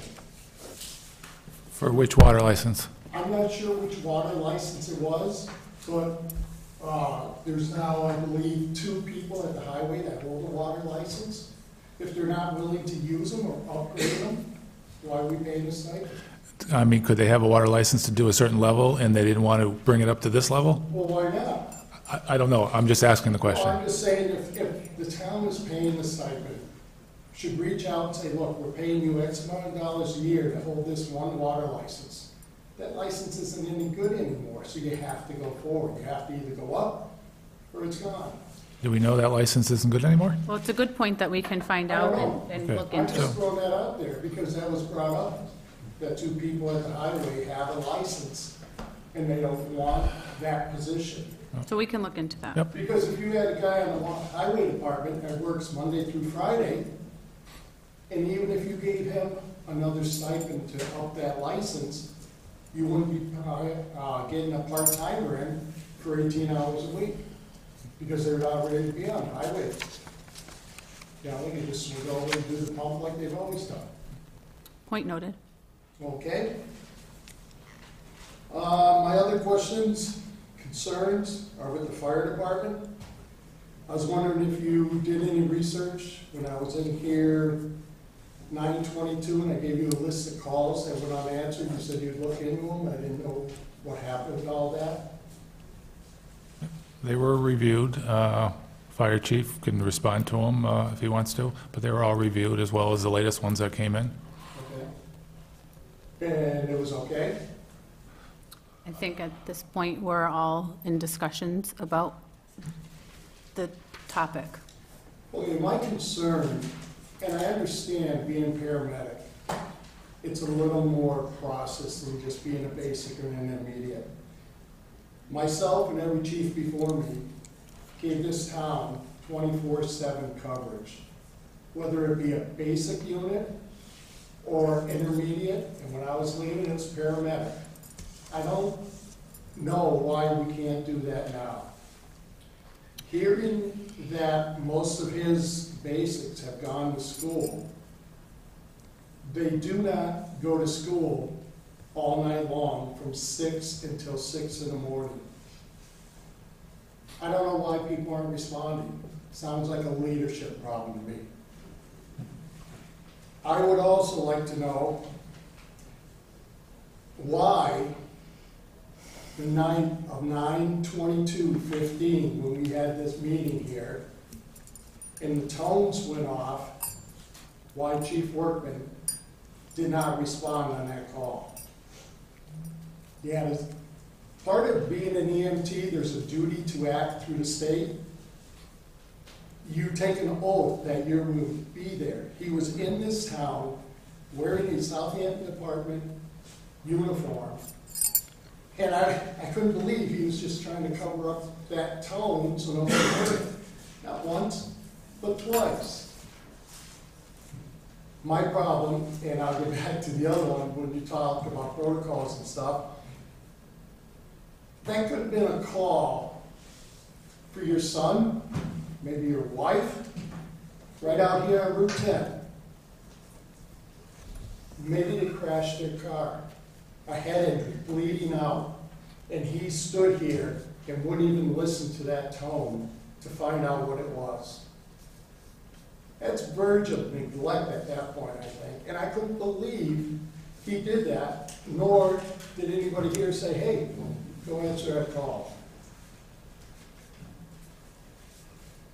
Speaker 3: For which water license?
Speaker 18: I'm not sure which water license it was, but there's now, I believe, 2 people at the highway that hold a water license. If they're not willing to use them or upgrade them, why are we paying the stipend?
Speaker 3: I mean, could they have a water license to do a certain level and they didn't want to bring it up to this level?
Speaker 18: Well, why not?
Speaker 3: I don't know. I'm just asking the question.
Speaker 18: Well, I'm just saying, if the town is paying the stipend, should reach out and say, look, we're paying you X amount of dollars a year to hold this one water license. That license isn't any good anymore, so you have to go forward. You have to either go up or it's gone.
Speaker 3: Do we know that license isn't good anymore?
Speaker 7: Well, it's a good point that we can find out and
Speaker 3: Okay.
Speaker 7: look
Speaker 18: I'm
Speaker 7: into.
Speaker 18: just throwing that out there because that was brought up, that 2 people at the highway have a license and they don't want that position.
Speaker 7: So we can look into that.
Speaker 3: Yep.
Speaker 18: Because if you had a guy on the highway department that works Monday through Friday, and even if you gave him another stipend to up that license, you wouldn't be getting a part-timer in for 18 hours a week because they're not ready to be on the highway. You know, they can just swing over and do the pump like they've always done.
Speaker 7: Point noted.
Speaker 18: Okay? My other questions, concerns are with the fire department. I was wondering if you did any research when I was in here 9/22 and I gave you a list of calls that went unanswered. You said you'd look into them. I didn't know what happened with all that.
Speaker 3: They were reviewed. Fire chief can respond to them if he wants to, but they were all reviewed as well as the latest ones that came in.
Speaker 18: Okay. And it was okay?
Speaker 7: I think at this point, we're all in discussions about the topic.
Speaker 18: Okay, my concern, and I understand being paramedic, it's a little more process than just being a basic or an intermediate. Myself and every chief before me gave this town 24/7 coverage, whether it be a basic unit or intermediate, and when I was leaving, it was paramedic. I don't know why we can't do that now. Hearing that most of his basics have gone to school, they do not go to school all night long from 6 until 6 in the morning. I don't know why people aren't responding. Sounds like a leadership problem to me. I would also like to know why the 9/22/15, when we had this meeting here, and the tones went off, why Chief Workman did not respond on that call. Yeah, part of being an EMT, there's a duty to act through the state. You take an oath that you will be there. He was in this town wearing a Southampton Department uniform. And I couldn't believe he was just trying to cover up that tone so nobody heard it. Not once, but twice. My problem, and I'll get back to the other one when you talk about protocols and stuff, that could have been a call for your son, maybe your wife, right out here on Route 10. Maybe they crashed their car, a head injury, bleeding out, and he stood here and wouldn't even listen to that tone to find out what it was. That's verge of neglect at that point, I think, and I couldn't believe he did that, nor did anybody here say, hey, go answer that call.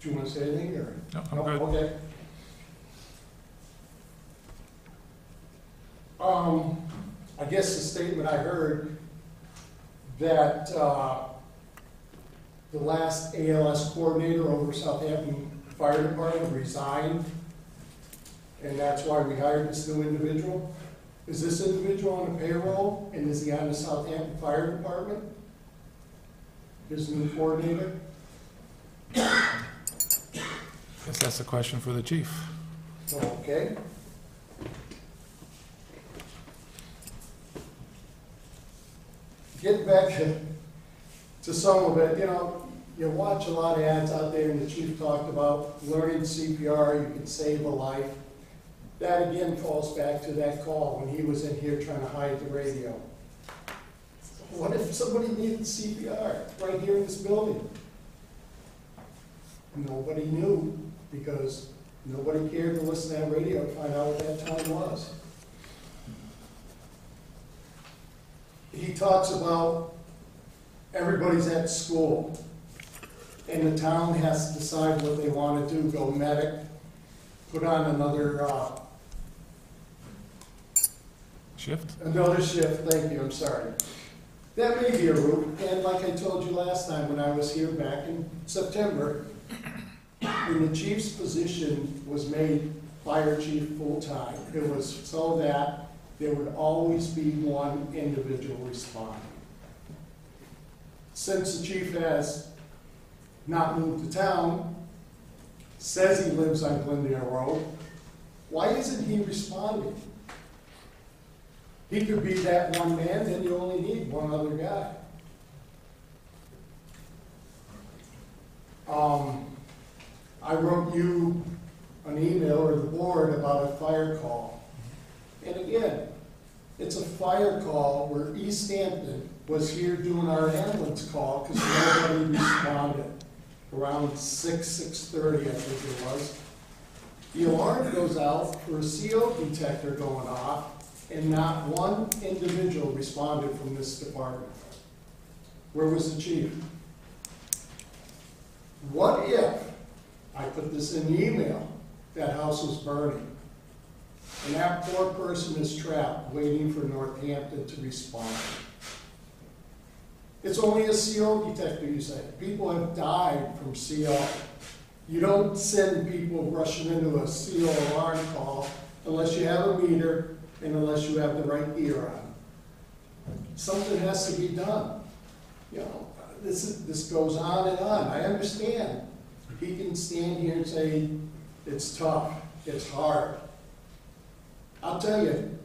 Speaker 18: Do you want to say anything, or?
Speaker 3: No, I'm good.
Speaker 18: Okay. I guess the statement I heard that the last ALS coordinator over Southampton Fire Department resigned, and that's why we hired this new individual. Is this individual on the payroll, and is he on the Southampton Fire Department? His new coordinator?
Speaker 3: Guess that's a question for the chief.
Speaker 18: Okay. Getting back to some of it, you know, you watch a lot of ads out there, and the chief talked about learning CPR, you can save a life. That again falls back to that call when he was in here trying to hide the radio. What if somebody needed CPR right here in this building? Nobody knew, because nobody cared to listen to that radio to find out what that time was. He talks about everybody's at school, and the town has to decide what they want to do, go medic, put on another
Speaker 3: shift?
Speaker 18: Another shift, thank you, I'm sorry. That may be a route, and like I told you last time when I was here back in September, when the chief's position was made fire chief full-time, it was so that there would always be one individual responding. Since the chief has not moved to town, says he lives on Glendale Road, why isn't he responding? He could be that one man, then you only need one other guy. I wrote you an email or the board about a fire call. And again, it's a fire call where Easthampton was here doing our ambulance call because nobody responded. Around 6:30, I think it was. The alarm goes out for a CO detector going off, and not one individual responded from this department. Where was the chief? What if, I put this in the email, that house was burning, and that poor person is trapped waiting for Northampton to respond? It's only a CO detector, you say. People have died from CO. You don't send people rushing into a CO alarm call unless you have a meter and unless you have the right gear on. Something has to be done. You know, this goes on and on. I understand. He can stand here and say, it's tough, it's hard. I'll tell you,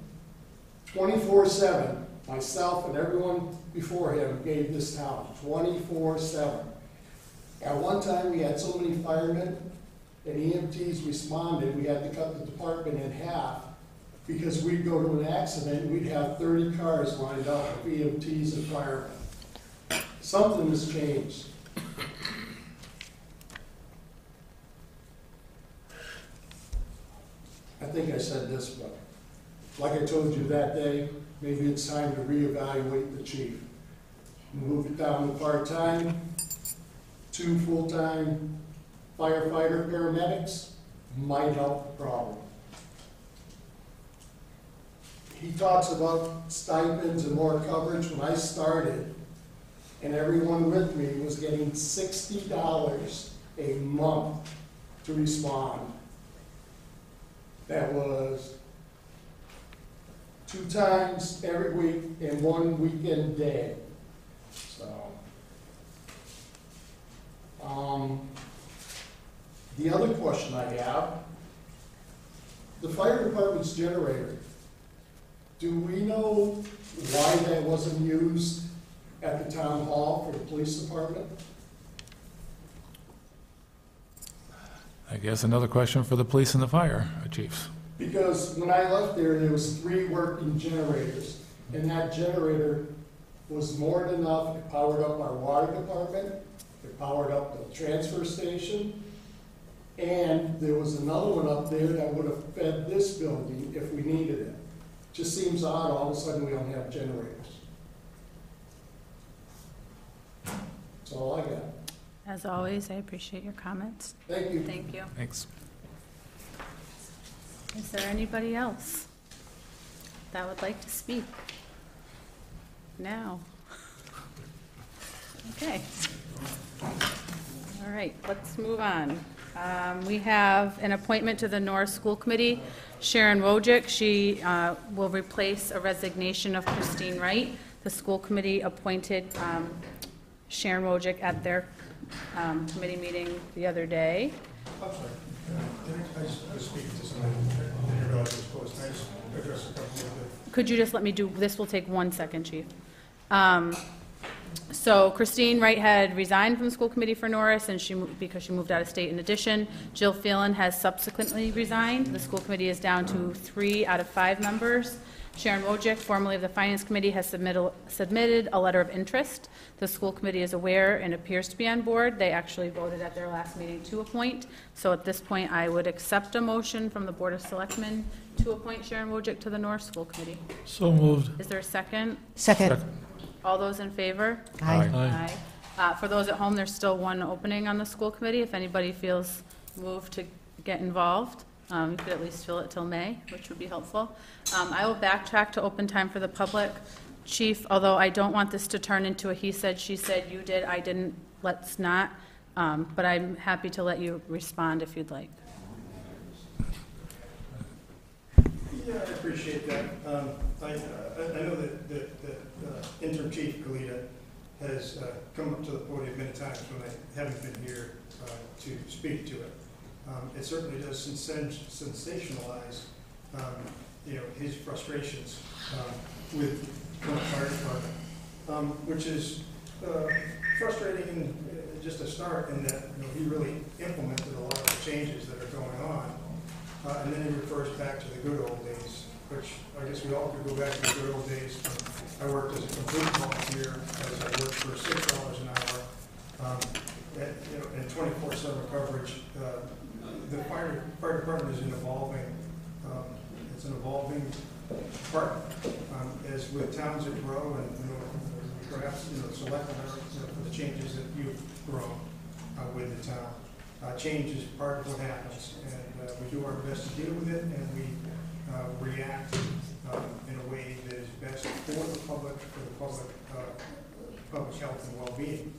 Speaker 18: 24/7, myself and everyone before him gave this town 24/7. At one time, we had so many firemen and EMTs responded, we had to cut the department in half because we'd go to an accident and we'd have 30 cars lined up with EMTs and firemen. Something has changed. I think I said this, but like I told you that day, maybe it's time to reevaluate the chief. move it down to part-time, 2 full-time firefighter paramedics might help the problem. He talks about stipends and more coverage. When I started, and everyone with me was getting $60 a month to respond. That was 2 times every week and 1 weekend day. So, the other question I have, the fire department's generator, do we know why that wasn't used at the town hall for the police department?
Speaker 3: I guess another question for the police and the fire chiefs.
Speaker 18: Because when I left there was 3 working generators, and that generator was more than enough. It powered up our water department, it powered up the transfer station, and there was another one up there that would have fed this building if we needed it. Just seems odd, all of a sudden we don't have generators. That's all I got.
Speaker 7: As always, I appreciate your comments.
Speaker 18: Thank you.
Speaker 7: Thank you.
Speaker 3: Thanks.
Speaker 7: Is there anybody else that would like to speak? Now. Okay. All right, let's move on. We have an appointment to the Norris School Committee. Sharon Wojcik, she will replace a resignation of Christine Wright. The school committee appointed Sharon Wojcik at their committee meeting the other day.
Speaker 14: I'm sorry. I was speaking to somebody. I didn't realize it was closed. Can I just address a couple of the...
Speaker 7: Could you just let me do, this will take 1 second, Chief. So Christine Wright had resigned from the school committee for Norris and because she moved out of state. In addition, Jill Phelan has subsequently resigned. The school committee is down to 3 out of 5 members. Sharon Wojcik, formerly of the Finance Committee, has submitted a letter of interest. The school committee is aware and appears to be on board. They actually voted at their last meeting to appoint. So at this point, I would accept a motion from the Board of Selectmen to appoint Sharon Wojcik to the North School Committee.
Speaker 4: So moved.
Speaker 7: Is there a second?
Speaker 5: Second.
Speaker 7: All those in favor?
Speaker 4: Aye.
Speaker 7: Aye. For those at home, there's still 1 opening on the school committee. If anybody feels moved to get involved, you could at least fill it till May, which would be helpful. I will backtrack to open time for the public. Chief, although I don't want this to turn into a he said, she said, you did, I didn't, let's not. But I'm happy to let you respond if you'd like.
Speaker 14: Yeah, I appreciate that. I know that interim chief Galita has come up to the podium many times when I haven't been here to speak to it. It certainly does sensationalize, his frustrations with the fire department, which is frustrating just to start in that he really implemented a lot of the changes that are going on, and then he refers back to the good old days, which I guess we all could go back to the good old days when I worked as a complete volunteer, as I worked for $6 an hour, and 24/7 coverage. The fire department is an evolving, department. As with towns that grow and perhaps selecting for the changes that you've grown with the town. Change is part of what happens, and we do our best to deal with it, and we react in a way that is best for the public, public health and well-being,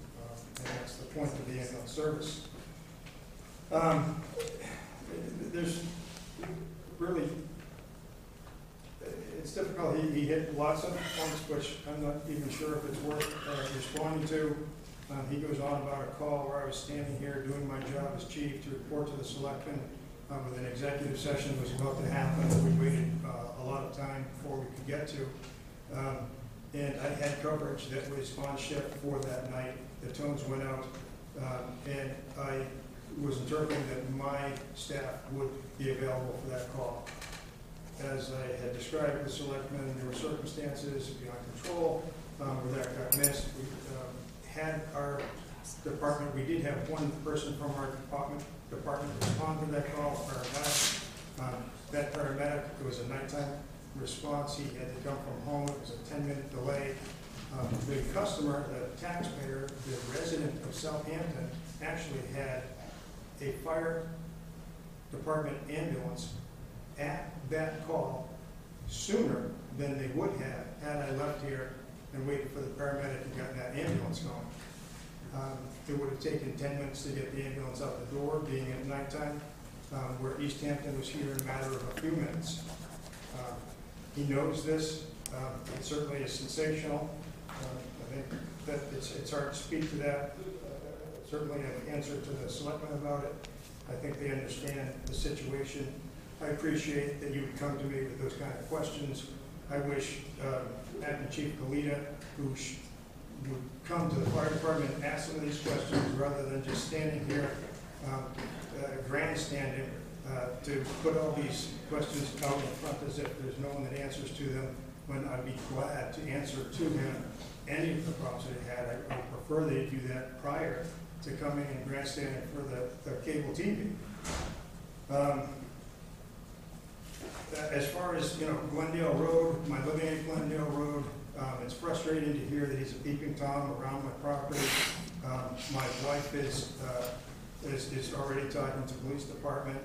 Speaker 14: and that's the point of the ambulance service. There's really, it's difficult. He hit lots of points, which I'm not even sure if it's worth responding to. He goes on about a call where I was standing here doing my job as chief to report to the selectmen with an executive session was about to happen. We waited a lot of time before we could get to. And I had coverage that was on shift for that night. The tones went out, and I was interpreting that my staff would be available for that call. As I had described to the selectmen, there were circumstances beyond control where that got missed. We had our department, we did have 1 person from our department respond to that call, a paramedic. That paramedic, it was a nighttime response. He had to come from home. It was a 10-minute delay. The customer, the taxpayer, the resident of Southampton actually had a fire department ambulance at that call sooner than they would have had I left here and waited for the paramedic and got that ambulance going. It would have taken 10 minutes to get the ambulance out the door, being at nighttime, where Easthampton was here in a matter of a few minutes. He knows this. It certainly is sensational. I think that it's hard to speak to that. Certainly an answer to the selectmen about it. I think they understand the situation. I appreciate that you would come to me with those kind of questions. I wish Acting Chief Kalita, who would come to the fire department and ask some of these questions rather than just standing here grandstanding to put all these questions out in front as if there's no one that answers to them, when I'd be glad to answer to him any of the problems that he had. I would prefer they do that prior to coming and grandstanding for the cable TV. As far as, Glendale Road, my living at Glendale Road, it's frustrating to hear that he's a peeping Tom around my property. My wife is already talking to the police department.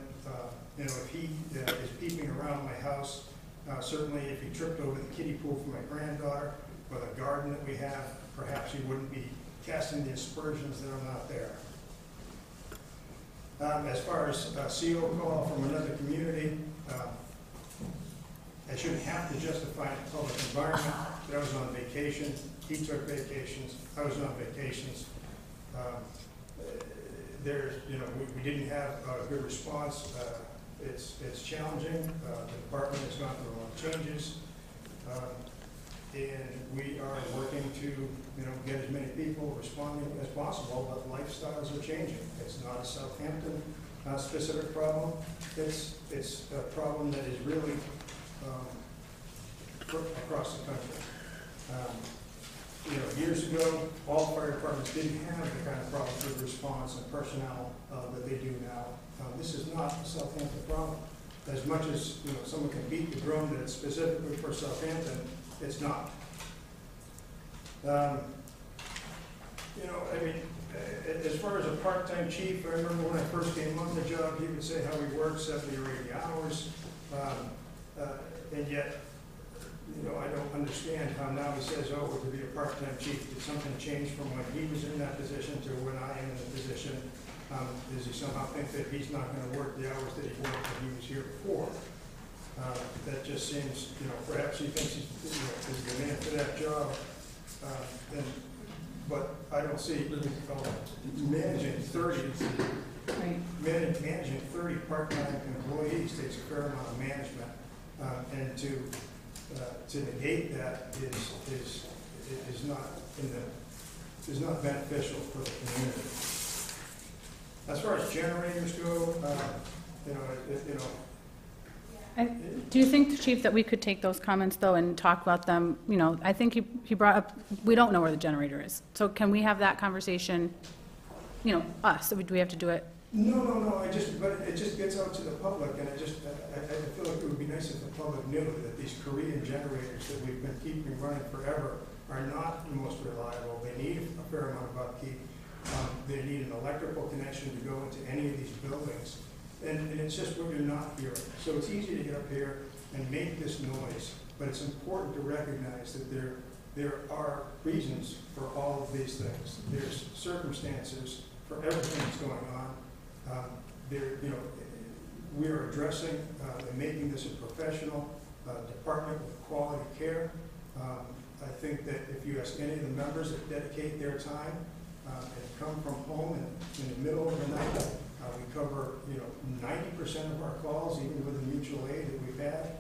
Speaker 14: If he is peeping around my house, certainly if he tripped over the kiddie pool for my granddaughter or the garden that we have, perhaps he wouldn't be casting the aspersions that are not there. As far as a CO call from another community, I shouldn't have to justify the public environment, but I was on vacation. He took vacations. I was on vacations. We didn't have a good response. It's challenging. The department has gone through a lot of changes. And we are working to, get as many people responding as possible, but lifestyles are changing. It's not a Southampton specific problem. It's a problem that is really across the country. Years ago, all fire departments didn't have the kind of problems with response and personnel that they do now. This is not a Southampton problem. As much as someone can beat the drum that it's specifically for Southampton, it's not. As far as a part-time chief, I remember when I first came on the job, he would say how he worked 70 or 80 hours, and yet, I don't understand how now he says, oh, to be a part-time chief. Did something change from when he was in that position to when I am in the position? Does he somehow think that he's not going to work the hours that he worked when he was here before? That just seems, perhaps he thinks he's the man for that job. But I don't see managing 30 part-time employees takes a fair amount of management, and to negate that is not beneficial for the community. As far as generators go,
Speaker 7: Do you think, Chief, that we could take those comments, though, and talk about them? I think he brought up, we don't know where the generator is. So can we have that conversation, us? Do we have to do it?
Speaker 14: No, but it just gets out to the public, and I feel like it would be nice if the public knew that these Korean generators that we've been keeping running forever are not the most reliable. They need a fair amount of upkeep. They need an electrical connection to go into any of these buildings. And it's just what you're not hearing. So it's easy to get up here and make this noise, but it's important to recognize that there are reasons for all of these things. There's circumstances for everything that's going on. We are addressing and making this a professional department with quality care. I think that if you ask any of the members that dedicate their time and come from home in the middle of the night, we cover 90% of our calls, even with the mutual aid that we've had.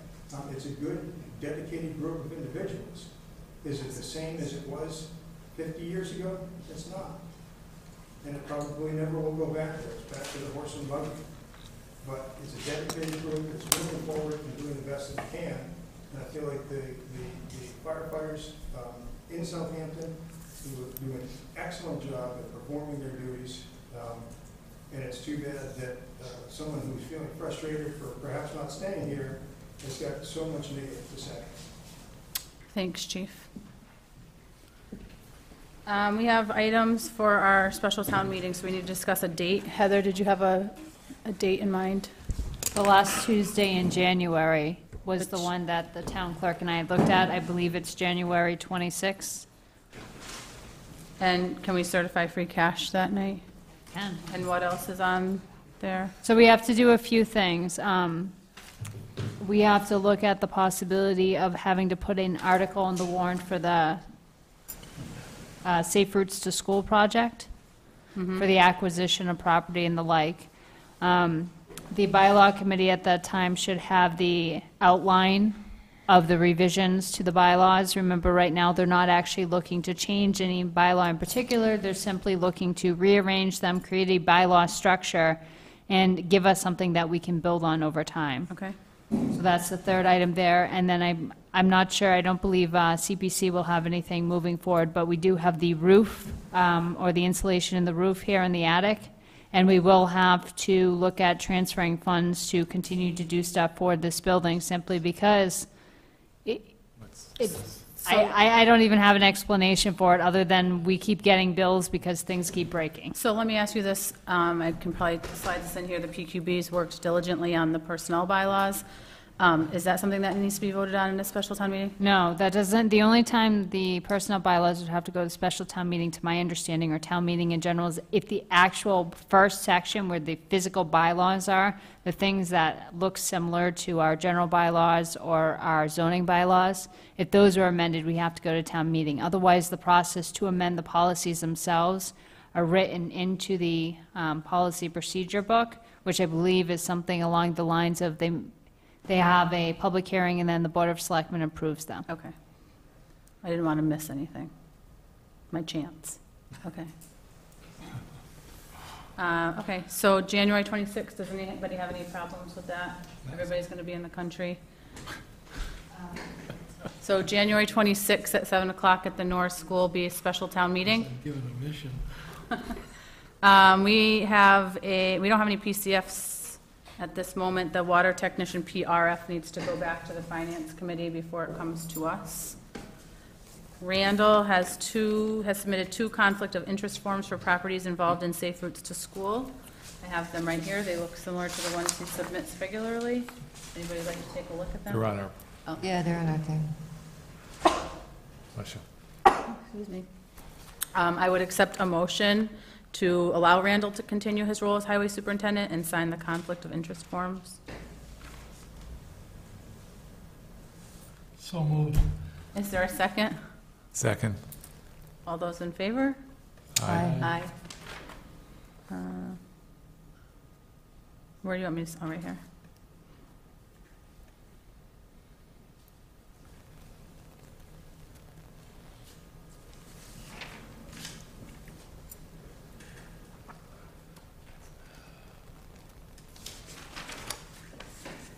Speaker 14: It's a good, dedicated group of individuals. Is it the same as it was 50 years ago? It's not. And it probably never will go back there. It's back to the horse and buggy. But it's a dedicated group that's moving forward and doing the best that it can. And I feel like the firefighters in Southampton do an excellent job at performing their duties. And it's too bad that someone who's feeling frustrated for perhaps not staying here has got so much negative to say.
Speaker 7: Thanks, Chief. We have items for our special town meeting, so we need to discuss a date. Heather, did you have a date in mind?
Speaker 2: The last Tuesday in January was the one that the town clerk and I looked at. I believe it's January 26th.
Speaker 7: And can we certify free cash that night?
Speaker 2: Can.
Speaker 7: And what else is on there?
Speaker 2: So we have to do a few things. We have to look at the possibility of having to put an article on the warrant for the Safe Routes to School project, for the acquisition of property and the like. The bylaw committee at that time should have the outline of the revisions to the bylaws. Remember, right now, they're not actually looking to change any bylaw in particular. They're simply looking to rearrange them, create a bylaw structure, and give us something that we can build on over time.
Speaker 7: Okay.
Speaker 2: So that's the third item there. And then I'm not sure, I don't believe CPC will have anything moving forward, but we do have the roof, or the insulation in the roof here in the attic. And we will have to look at transferring funds to continue to do stuff for this building, simply because I don't even have an explanation for it, other than we keep getting bills because things keep breaking.
Speaker 7: So let me ask you this, I can probably slide this in here, the PQB's worked diligently on the personnel bylaws. Is that something that needs to be voted on in a special town meeting?
Speaker 2: No, that doesn't. The only time the personnel bylaws would have to go to special town meeting, to my understanding, or town meeting in general, is if the actual first section where the physical bylaws are, the things that look similar to our general bylaws or our zoning bylaws, if those are amended, we have to go to town meeting. Otherwise, the process to amend the policies themselves are written into the policy procedure book, which I believe is something along the lines of they have a public hearing, and then the Board of Selectmen approves them.
Speaker 7: Okay. I didn't want to miss anything. My chance. Okay. Okay, so January 26th, does anybody have any problems with that? Everybody's going to be in the country. So January 26th at 7 o'clock at the Norris School be a special town meeting.
Speaker 4: I'm given a mission.
Speaker 7: We don't have any PCFs at this moment. The water technician PRF needs to go back to the finance committee before it comes to us. Randall has submitted 2 conflict of interest forms for properties involved in Safe Routes to School. I have them right here. They look similar to the ones he submits regularly. Anybody like to take a look at them?
Speaker 3: Your Honor.
Speaker 7: Oh.
Speaker 5: Yeah, they're on our thing.
Speaker 3: Bless you.
Speaker 7: Excuse me. I would accept a motion to allow Randall to continue his role as highway superintendent and sign the conflict of interest forms.
Speaker 4: So moved.
Speaker 7: Is there a second?
Speaker 3: Second.
Speaker 7: All those in favor?
Speaker 3: Aye.
Speaker 7: Aye. Where do you want me to, oh, right here.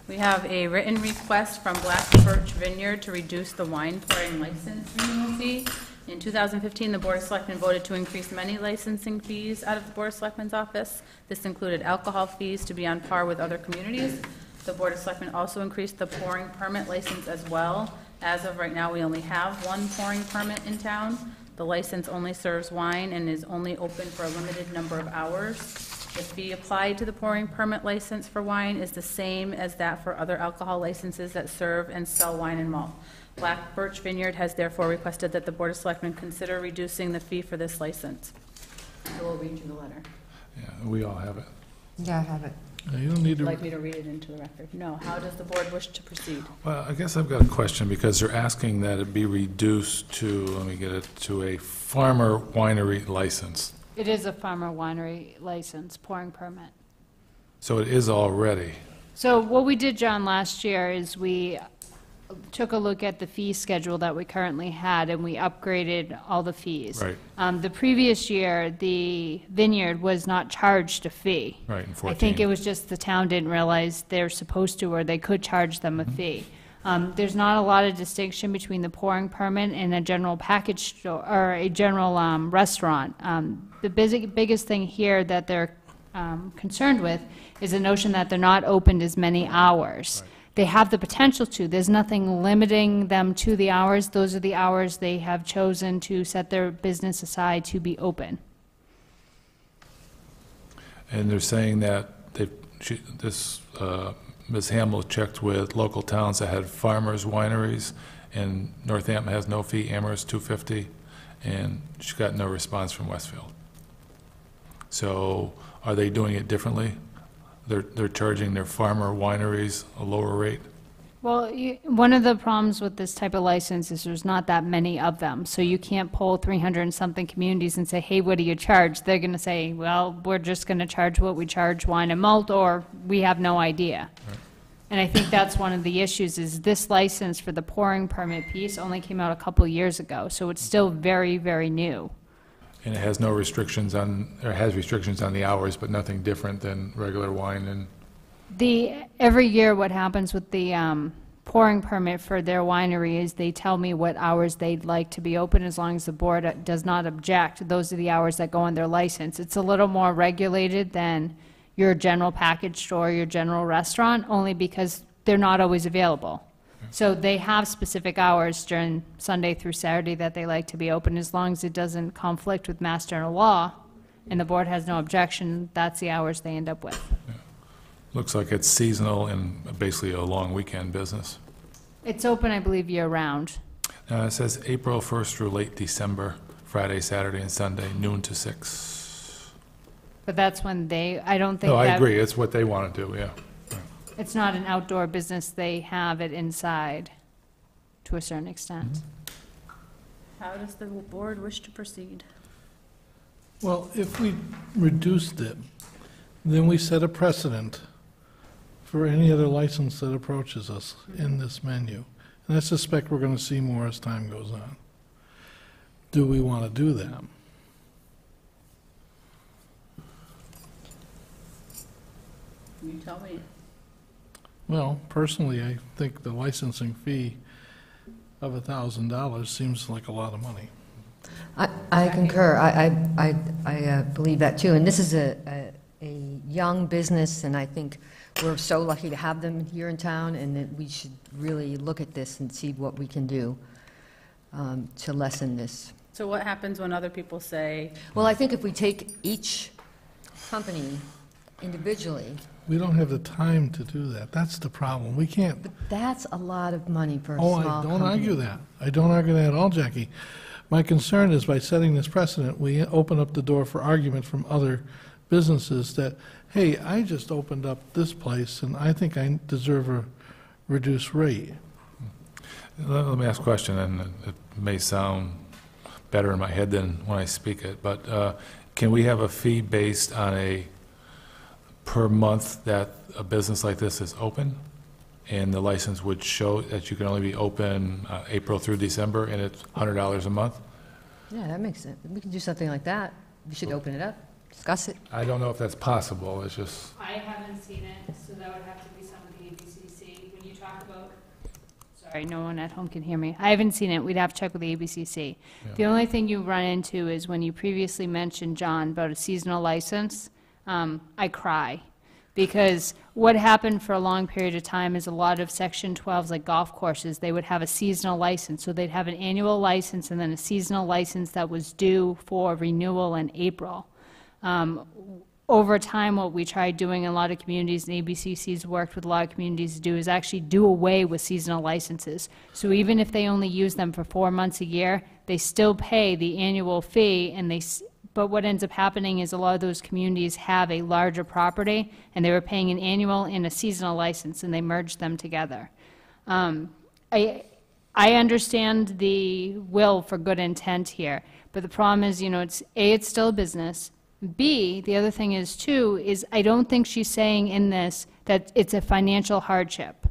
Speaker 7: We have a written request from Black Birch Vineyard to reduce the wine pouring license renewal fee. In 2015, the Board of Selectmen voted to increase many licensing fees out of the Board of Selectmen's office. This included alcohol fees to be on par with other communities. The Board of Selectmen also increased the pouring permit license as well. As of right now, we only have 1 pouring permit in town. The license only serves wine and is only open for a limited number of hours. The fee applied to the pouring permit license for wine is the same as that for other alcohol licenses that serve and sell wine and malt. Black Birch Vineyard has therefore requested that the Board of Selectmen consider reducing the fee for this license. I will read you the letter.
Speaker 3: Yeah, we all have it.
Speaker 5: Yeah, I have it.
Speaker 4: You don't need
Speaker 7: Would you
Speaker 4: to.
Speaker 7: like me to read it into the record? No. How does the board wish to proceed?
Speaker 3: Well, I guess I've got a question, because they're asking that it be reduced to, let me get it, to a farmer winery license.
Speaker 2: It is a farmer winery license, pouring permit.
Speaker 3: So it is already.
Speaker 2: So what we did, John, last year is we took a look at the fee schedule that we currently had, and we upgraded all the fees.
Speaker 3: Right.
Speaker 2: The previous year, the vineyard was not charged a fee.
Speaker 3: Right, in 14.
Speaker 2: I think it was just the town didn't realize they're supposed to, or they could charge them a fee. There's not a lot of distinction between the pouring permit and a general package store, or a general restaurant. The biggest thing here that they're concerned with is the notion that they're not opened as many hours. They have the potential to. There's nothing limiting them to the hours. Those are the hours they have chosen to set their business aside to be open.
Speaker 3: And they're saying that Ms. Hamill checked with local towns that had farmers' wineries, and Northampton has no fee, Amherst $2.50, and she got no response from Westfield. So are they doing it differently? They're charging their farmer wineries a lower rate?
Speaker 2: Well, one of the problems with this type of license is there's not that many of them. So you can't poll 300 and something communities and say, hey, what do you charge? They're going to say, well, we're just going to charge what we charge wine and malt, or we have no idea.
Speaker 3: Right.
Speaker 2: And I think that's one of the issues, is this license for the pouring permit piece only came out a couple years ago. So it's still very, very new.
Speaker 3: And it has no restrictions on, or has restrictions on the hours, but nothing different than regular wine and...
Speaker 2: Every year what happens with the pouring permit for their winery is they tell me what hours they'd like to be open, as long as the board does not object. Those are the hours that go on their license. It's a little more regulated than your general package store, your general restaurant, only because they're not always available. So they have specific hours during Sunday through Saturday that they like to be open, as long as it doesn't conflict with Mass General Law, and the board has no objection, that's the hours they end up with.
Speaker 3: Yeah. Looks like it's seasonal and basically a long weekend business.
Speaker 2: It's open, I believe, year-round.
Speaker 3: It says April 1st through late December, Friday, Saturday, and Sunday, noon to 6.
Speaker 2: But that's when I don't think
Speaker 3: No, I
Speaker 2: that-
Speaker 3: agree, it's what they want to do, yeah.
Speaker 2: It's not an outdoor business, they have it inside to a certain extent.
Speaker 7: How does the board wish to proceed?
Speaker 4: Well, if we reduced it, then we set a precedent for any other license that approaches us in this menu. And I suspect we're going to see more as time goes on. Do we want to do that?
Speaker 7: You tell me.
Speaker 4: Well, personally, I think the licensing fee of $1,000 seems like a lot of money.
Speaker 5: I concur. I believe that too. And this is a young business, and I think we're so lucky to have them here in town, and that we should really look at this and see what we can do to lessen this.
Speaker 7: So what happens when other people say,
Speaker 5: Well, I think if we take each company individually,
Speaker 4: We don't have the time to do that. That's the problem. We can't.
Speaker 5: but that's a lot of money for a
Speaker 4: Oh,
Speaker 5: small
Speaker 4: I
Speaker 5: company.
Speaker 4: don't argue that. I don't argue that at all, Jackie. My concern is by setting this precedent, we open up the door for argument from other businesses that, hey, I just opened up this place, and I think I deserve a reduced rate.
Speaker 3: Let me ask a question, and it may sound better in my head than when I speak it, but can we have a fee based on a per month that a business like this is open? And the license would show that you can only be open April through December, and it's $100 a month?
Speaker 5: Yeah, that makes sense. We can do something like that. We should open it up, discuss it.
Speaker 3: I don't know if that's possible, it's just,
Speaker 2: I haven't seen it, so that would have to be some of the ABCC. When you talk about, sorry, no one at home can hear me. I haven't seen it, we'd have to check with the ABCC.
Speaker 3: Yeah.
Speaker 2: The only thing you run into is when you previously mentioned, John, about a seasonal license, I cry. Because what happened for a long period of time is a lot of Section 12s, like golf courses, they would have a seasonal license. So they'd have an annual license and then a seasonal license that was due for renewal in April. Over time, what we tried doing in a lot of communities, and ABCC's worked with a lot of communities to do, is actually do away with seasonal licenses. So even if they only use them for 4 months a year, they still pay the annual fee, and but what ends up happening is a lot of those communities have a larger property, and they were paying an annual and a seasonal license, and they merged them together. I understand the will for good intent here, but the problem is, it's still a business. B, the other thing is, too, is I don't think she's saying in this that it's a financial hardship.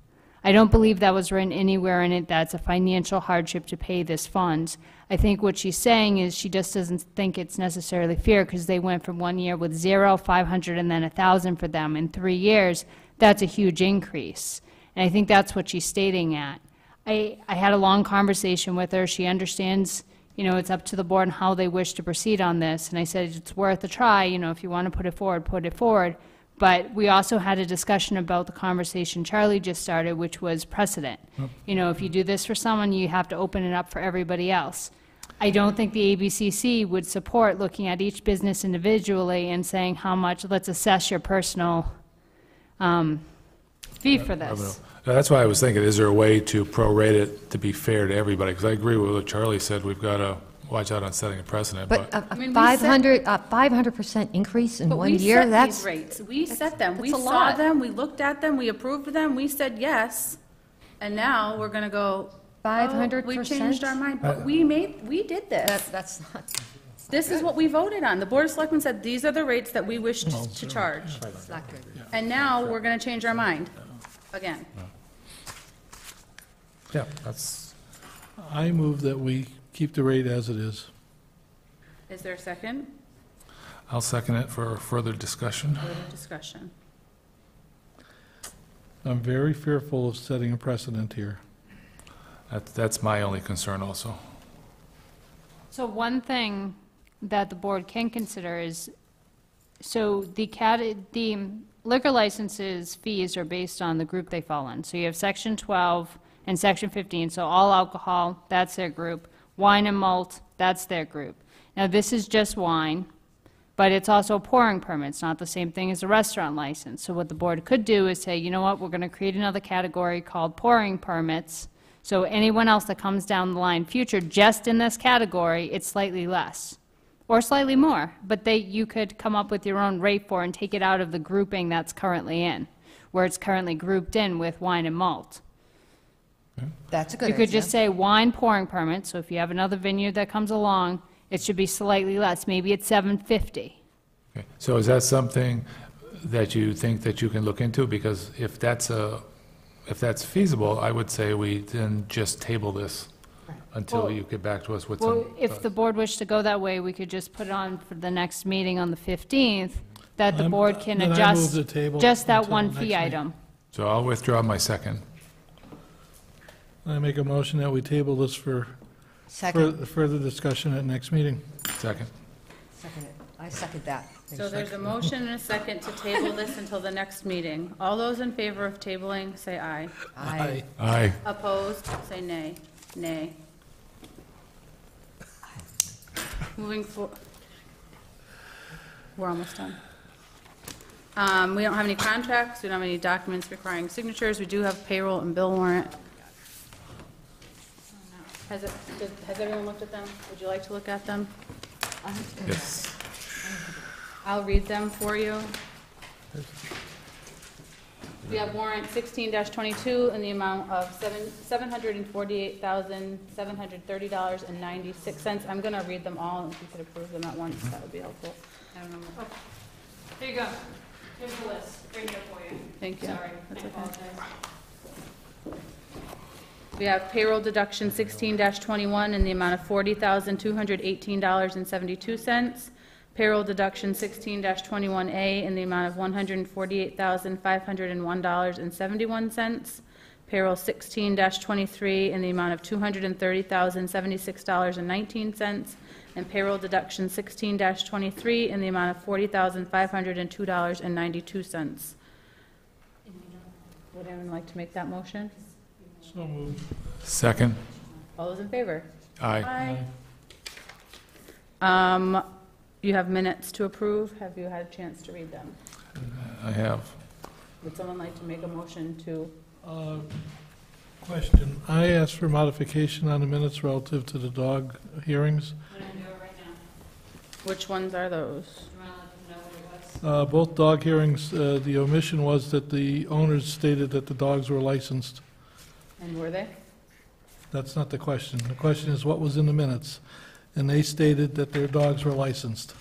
Speaker 2: I don't believe that was written anywhere in it that's a financial hardship to pay this fund. I think what she's saying is she just doesn't think it's necessarily fair, because they went from 1 year with 0, 500, and then 1,000 for them. In 3 years, that's a huge increase. And I think that's what she's stating at. I had a long conversation with her. She understands, it's up to the board and how they wish to proceed on this. And I said, it's worth a try. If you want to put it forward, put it forward. But we also had a discussion about the conversation Charlie just started, which was precedent. You know, if you do this for someone, you have to open it up for everybody else. I don't think the ABCC would support looking at each business individually and saying how much, let's assess your personal fee for this.
Speaker 3: That's why I was thinking, is there a way to prorate it to be fair to everybody? Because I agree with what Charlie said, we've got to watch out on setting a precedent,
Speaker 5: But
Speaker 3: but
Speaker 5: a
Speaker 7: I mean, we set-
Speaker 5: 500% increase in
Speaker 7: But
Speaker 5: one
Speaker 7: we
Speaker 5: year,
Speaker 7: set
Speaker 5: that's...
Speaker 7: these rates. We set them. We
Speaker 5: that's a
Speaker 7: saw
Speaker 5: lot.
Speaker 7: them, we looked at them, we approved them, we said yes. And now we're gonna go, oh,
Speaker 5: 500%?
Speaker 7: we changed our mind. But we did this.
Speaker 5: That's not...
Speaker 7: This is what we voted on. The Board of Selectmen said, these are the rates that we wish to charge.
Speaker 5: It's not good.
Speaker 7: And now we're gonna change our mind again.
Speaker 3: yeah, that's,
Speaker 4: I move that we keep the rate as it is.
Speaker 7: Is there a second?
Speaker 3: I'll second it for further discussion.
Speaker 7: Further discussion.
Speaker 4: I'm very fearful of setting a precedent here.
Speaker 3: That's my only concern also.
Speaker 2: So one thing that the board can consider is, so the liquor licenses fees are based on the group they fall in. So you have Section 12 and Section 15, so all alcohol, that's their group. Wine and malt, that's their group. Now, this is just wine, but it's also a pouring permit. It's not the same thing as a restaurant license. So what the board could do is say, you know what, we're going to create another category called pouring permits. So anyone else that comes down the line future, just in this category, it's slightly less, or slightly more. But you could come up with your own rate for and take it out of the grouping that's currently in, where it's currently grouped in with wine and malt.
Speaker 5: That's a good
Speaker 2: You
Speaker 5: idea.
Speaker 2: could just say wine pouring permit, so if you have another vineyard that comes along, it should be slightly less, maybe it's $7.50.
Speaker 3: Okay. So is that something that you think that you can look into? Because if that's feasible, I would say we then just table this until you get back to us with
Speaker 2: Well,
Speaker 3: some.
Speaker 2: if the board wished to go that way, we could just put it on for the next meeting on the 15th, that the board can
Speaker 4: Then I
Speaker 2: adjust
Speaker 4: move the table
Speaker 2: just that
Speaker 4: until
Speaker 2: one
Speaker 4: next
Speaker 2: fee
Speaker 4: meeting.
Speaker 2: item.
Speaker 3: So I'll withdraw my second.
Speaker 4: I make a motion that we table this for
Speaker 5: Second.
Speaker 4: further discussion at next meeting.
Speaker 3: Second.
Speaker 5: Second it. I second that.
Speaker 7: So there's a motion and a second to table this until the next meeting. All those in favor of tabling, say aye.
Speaker 5: Aye.
Speaker 3: Aye.
Speaker 7: Opposed, say nay. Nay. Moving we're almost done. We don't have any contracts, we don't have any documents requiring signatures, we do have payroll and bill warrant. Has everyone looked at them? Would you like to look at them?
Speaker 3: Yes.
Speaker 7: I'll read them for you. We have warrant 16-22 in the amount of $748,730.96. I'm going to read them all, and if you could approve them at once, that would be helpful. I don't know.
Speaker 2: Here you go. Here's the list, right here for you.
Speaker 7: Thank you.
Speaker 2: Sorry,
Speaker 7: That's
Speaker 2: I
Speaker 7: okay.
Speaker 2: apologize.
Speaker 7: We have payroll deduction 16-21 in the amount of $40,218.72. Payroll deduction 16-21A in the amount of $148,501.71. Payroll 16-23 in the amount of $230,076.19. And payroll deduction 16-23 in the amount of $40,502.92. Would anyone like to make that motion?
Speaker 4: So moved.
Speaker 3: Second.
Speaker 7: All those in favor?
Speaker 3: Aye.
Speaker 7: You have minutes to approve. Have you had a chance to read them?
Speaker 3: I have.
Speaker 7: Would someone like to make a motion to?
Speaker 4: Question. I asked for modification on the minutes relative to the dog hearings.
Speaker 2: I'm going to do it right now.
Speaker 7: Which ones are those?
Speaker 2: Do you want to let them know what it was?
Speaker 4: Both dog hearings, the omission was that the owners stated that the dogs were licensed.
Speaker 7: And were they?
Speaker 4: That's not the question. The question is what was in the minutes. And they stated that their dogs were licensed.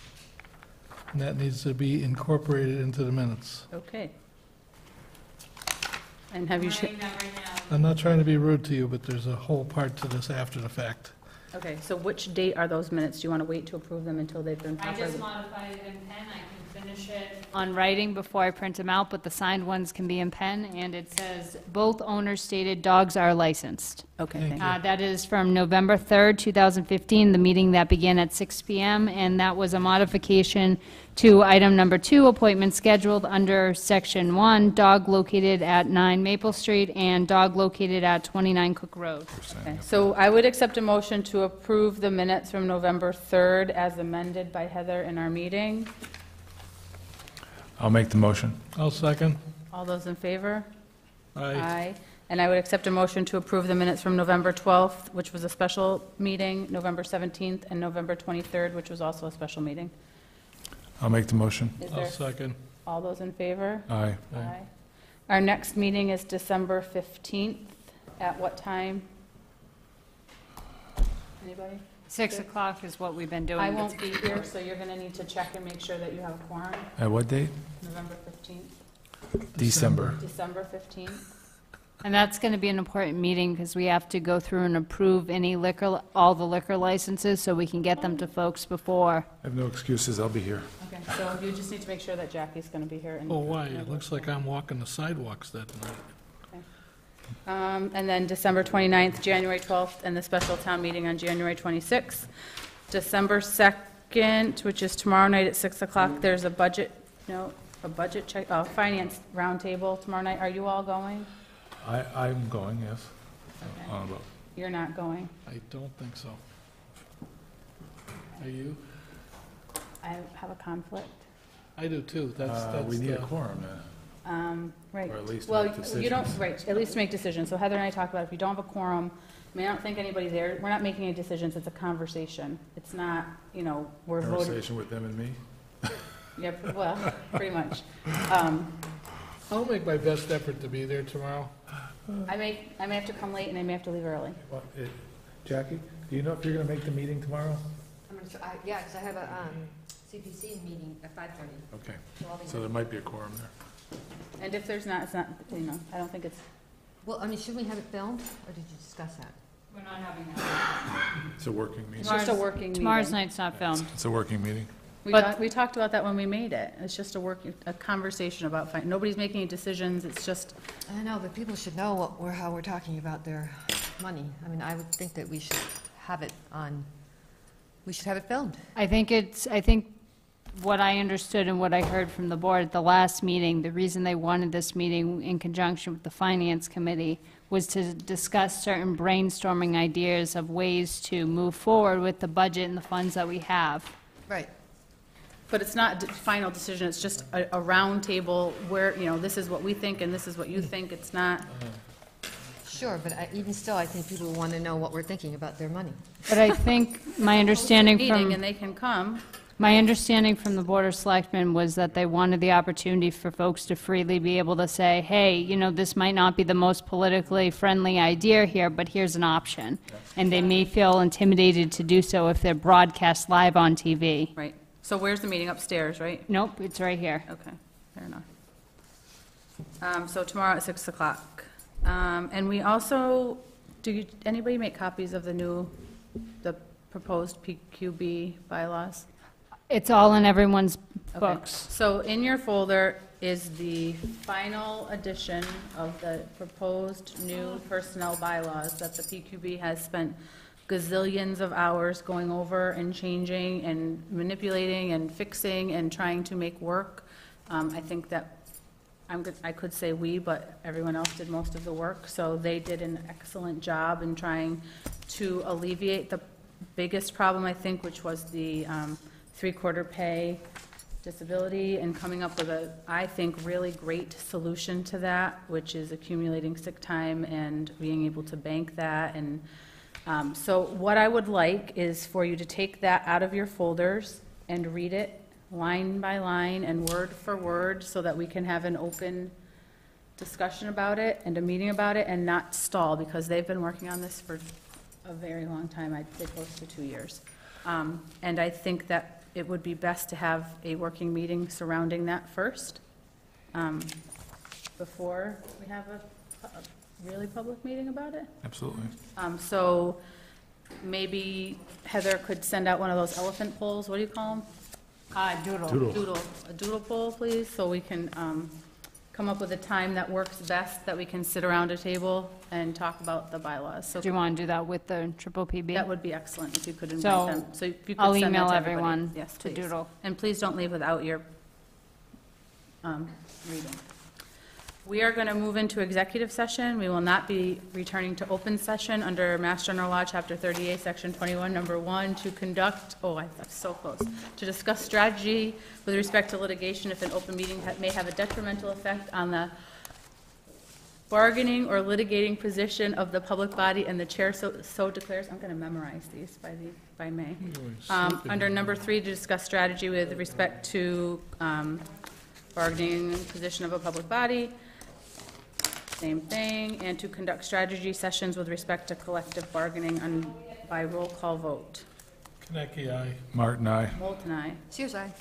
Speaker 4: And that needs to be incorporated into the minutes.
Speaker 7: Okay. And have you,
Speaker 2: Writing that right now.
Speaker 4: I'm not trying to be rude to you, but there's a whole part to this after the fact.
Speaker 7: okay, so which date are those minutes? Do you want to wait to approve them until they've been
Speaker 2: I
Speaker 7: properly?
Speaker 2: just modified it in pen, I can finish it on writing before I print them out, but the signed ones can be in pen, and it says, both owners stated dogs are licensed.
Speaker 7: Okay,
Speaker 4: Thank
Speaker 7: thank
Speaker 4: you.
Speaker 7: you.
Speaker 2: That is from November 3rd, 2015, the meeting that began at 6 PM, and that was a modification to item number 2, appointment scheduled under section 1, dog located at 9 Maple Street and dog located at 29 Cook Road.
Speaker 7: Okay, so I would accept a motion to approve the minutes from November 3rd as amended by Heather in our meeting.
Speaker 3: I'll make the motion.
Speaker 4: I'll second.
Speaker 7: All those in favor?
Speaker 4: Aye.
Speaker 7: And I would accept a motion to approve the minutes from November 12th, which was a special meeting, November 17th, and November 23rd, which was also a special meeting.
Speaker 3: I'll make the motion.
Speaker 7: Is
Speaker 4: I'll
Speaker 7: there,
Speaker 4: second.
Speaker 7: all those in favor?
Speaker 3: Aye.
Speaker 7: Aye. Our next meeting is December 15th. At what time? Anybody?
Speaker 2: 6 o'clock is what we've been doing.
Speaker 7: I won't be here, so you're going to need to check and make sure that you have a quorum.
Speaker 3: At what date?
Speaker 7: November 15th,
Speaker 3: December.
Speaker 7: December 15th.
Speaker 2: And that's going to be an important meeting because we have to go through and approve any liquor, all the liquor licenses, so we can get them to folks before.
Speaker 3: I have no excuses, I'll be here.
Speaker 7: Okay, so you just need to make sure that Jackie's going to be here. and-
Speaker 4: Oh, why? It looks like I'm walking the sidewalks that night.
Speaker 7: And then December 29th, January 12th, and the special town meeting on January 26th. December 2nd, which is tomorrow night at 6 o'clock, there's a budget finance roundtable tomorrow night. Are you all going?
Speaker 3: I'm going, yes.
Speaker 7: Okay.
Speaker 3: On about-
Speaker 7: You're not going?
Speaker 4: I don't think so. Are you?
Speaker 7: I have a conflict.
Speaker 4: I do too. That's
Speaker 3: We need a
Speaker 4: the-
Speaker 3: quorum then.
Speaker 7: Right.
Speaker 3: Or at least
Speaker 7: Well,
Speaker 3: make
Speaker 7: you don't,
Speaker 3: decisions.
Speaker 7: right, at least make decisions. So Heather and I talked about if you don't have a quorum, I mean, I don't think anybody there, we're not making any decisions, it's a conversation. It's not, we're voting.
Speaker 3: Conversation with them and me?
Speaker 7: Yep, well, pretty much.
Speaker 4: I'll make my best effort to be there tomorrow.
Speaker 7: I may have to come late and I may have to leave early.
Speaker 3: Well, Jackie, do you know if you're going to make the meeting tomorrow?
Speaker 5: Yeah, because I have a CPC meeting at 5:30.
Speaker 3: Okay, so there might be a quorum there.
Speaker 7: And if there's not, it's not, I don't think it's,
Speaker 5: Well, I mean, should we have it filmed, or did you discuss that?
Speaker 2: We're not having that.
Speaker 3: It's a working meeting.
Speaker 7: it's just a working meeting.
Speaker 2: Tomorrow's night's not filmed.
Speaker 3: It's a working meeting.
Speaker 7: We talked about that when we made it. It's just a conversation about, nobody's making any decisions, it's just,
Speaker 5: I know, but people should know how we're talking about their money. I mean, I would think that we should have it filmed.
Speaker 2: I think what I understood and what I heard from the board at the last meeting, the reason they wanted this meeting in conjunction with the Finance Committee was to discuss certain brainstorming ideas of ways to move forward with the budget and the funds that we have.
Speaker 5: Right.
Speaker 7: but it's not a final decision, it's just a round table where, this is what we think and this is what you think, it's not.
Speaker 5: Sure, but even still, I think people want to know what we're thinking about their money.
Speaker 2: But I think my understanding
Speaker 7: Meeting and
Speaker 2: from,
Speaker 7: they can come.
Speaker 2: my understanding from the Board of Selectmen was that they wanted the opportunity for folks to freely be able to say, hey, this might not be the most politically friendly idea here, but here's an option. And they may feel intimidated to do so if they're broadcast live on TV.
Speaker 7: Right. So where's the meeting? Upstairs, right?
Speaker 2: Nope, it's right here.
Speaker 7: Okay, fair enough. So tomorrow at 6 o'clock. And we also, anybody make copies of the proposed PQB bylaws?
Speaker 2: It's all in everyone's
Speaker 7: Okay.
Speaker 2: books.
Speaker 7: So in your folder is the final edition of the proposed new personnel bylaws that the PQB has spent gazillions of hours going over and changing and manipulating and fixing and trying to make work. I think that I could say we, but everyone else did most of the work. So they did an excellent job in trying to alleviate the biggest problem, I think, which was the three-quarter pay disability, and coming up with I think, really great solution to that, which is accumulating sick time and being able to bank that. And so what I would like is for you to take that out of your folders and read it line by line and word for word so that we can have an open discussion about it and a meeting about it and not stall, because they've been working on this for a very long time, I'd say close to 2 years. And I think that it would be best to have a working meeting surrounding that first, before we have a really public meeting about it.
Speaker 3: Absolutely.
Speaker 7: So maybe Heather could send out one of those elephant polls, what do you call them?
Speaker 2: Doodle.
Speaker 7: A doodle poll, please, so we can come up with a time that works best, that we can sit around a table and talk about the bylaws. So
Speaker 2: Do you want to do that with the triple PB?
Speaker 7: that would be excellent if you could
Speaker 2: So,
Speaker 7: invite them. So if you could
Speaker 2: I'll
Speaker 7: send that
Speaker 2: email
Speaker 7: to everybody.
Speaker 2: everyone
Speaker 7: Yes,
Speaker 2: to
Speaker 7: please.
Speaker 2: doodle.
Speaker 7: And please don't leave without your reading. We are going to move into executive session. We will not be returning to open session under Mass General Law, Chapter 38, Section 21, Number 1, to conduct, that's so close, to discuss strategy with respect to litigation if an open meeting may have a detrimental effect on the bargaining or litigating position of the public body, and the chair so declares. I'm going to memorize these by May. Under number 3, to discuss strategy with respect to bargaining position of a public body. Same thing, and to conduct strategy sessions with respect to collective bargaining by roll call vote.
Speaker 4: Konecki, aye.
Speaker 3: Martin, aye.
Speaker 7: Moulton, aye.
Speaker 5: Sears, aye.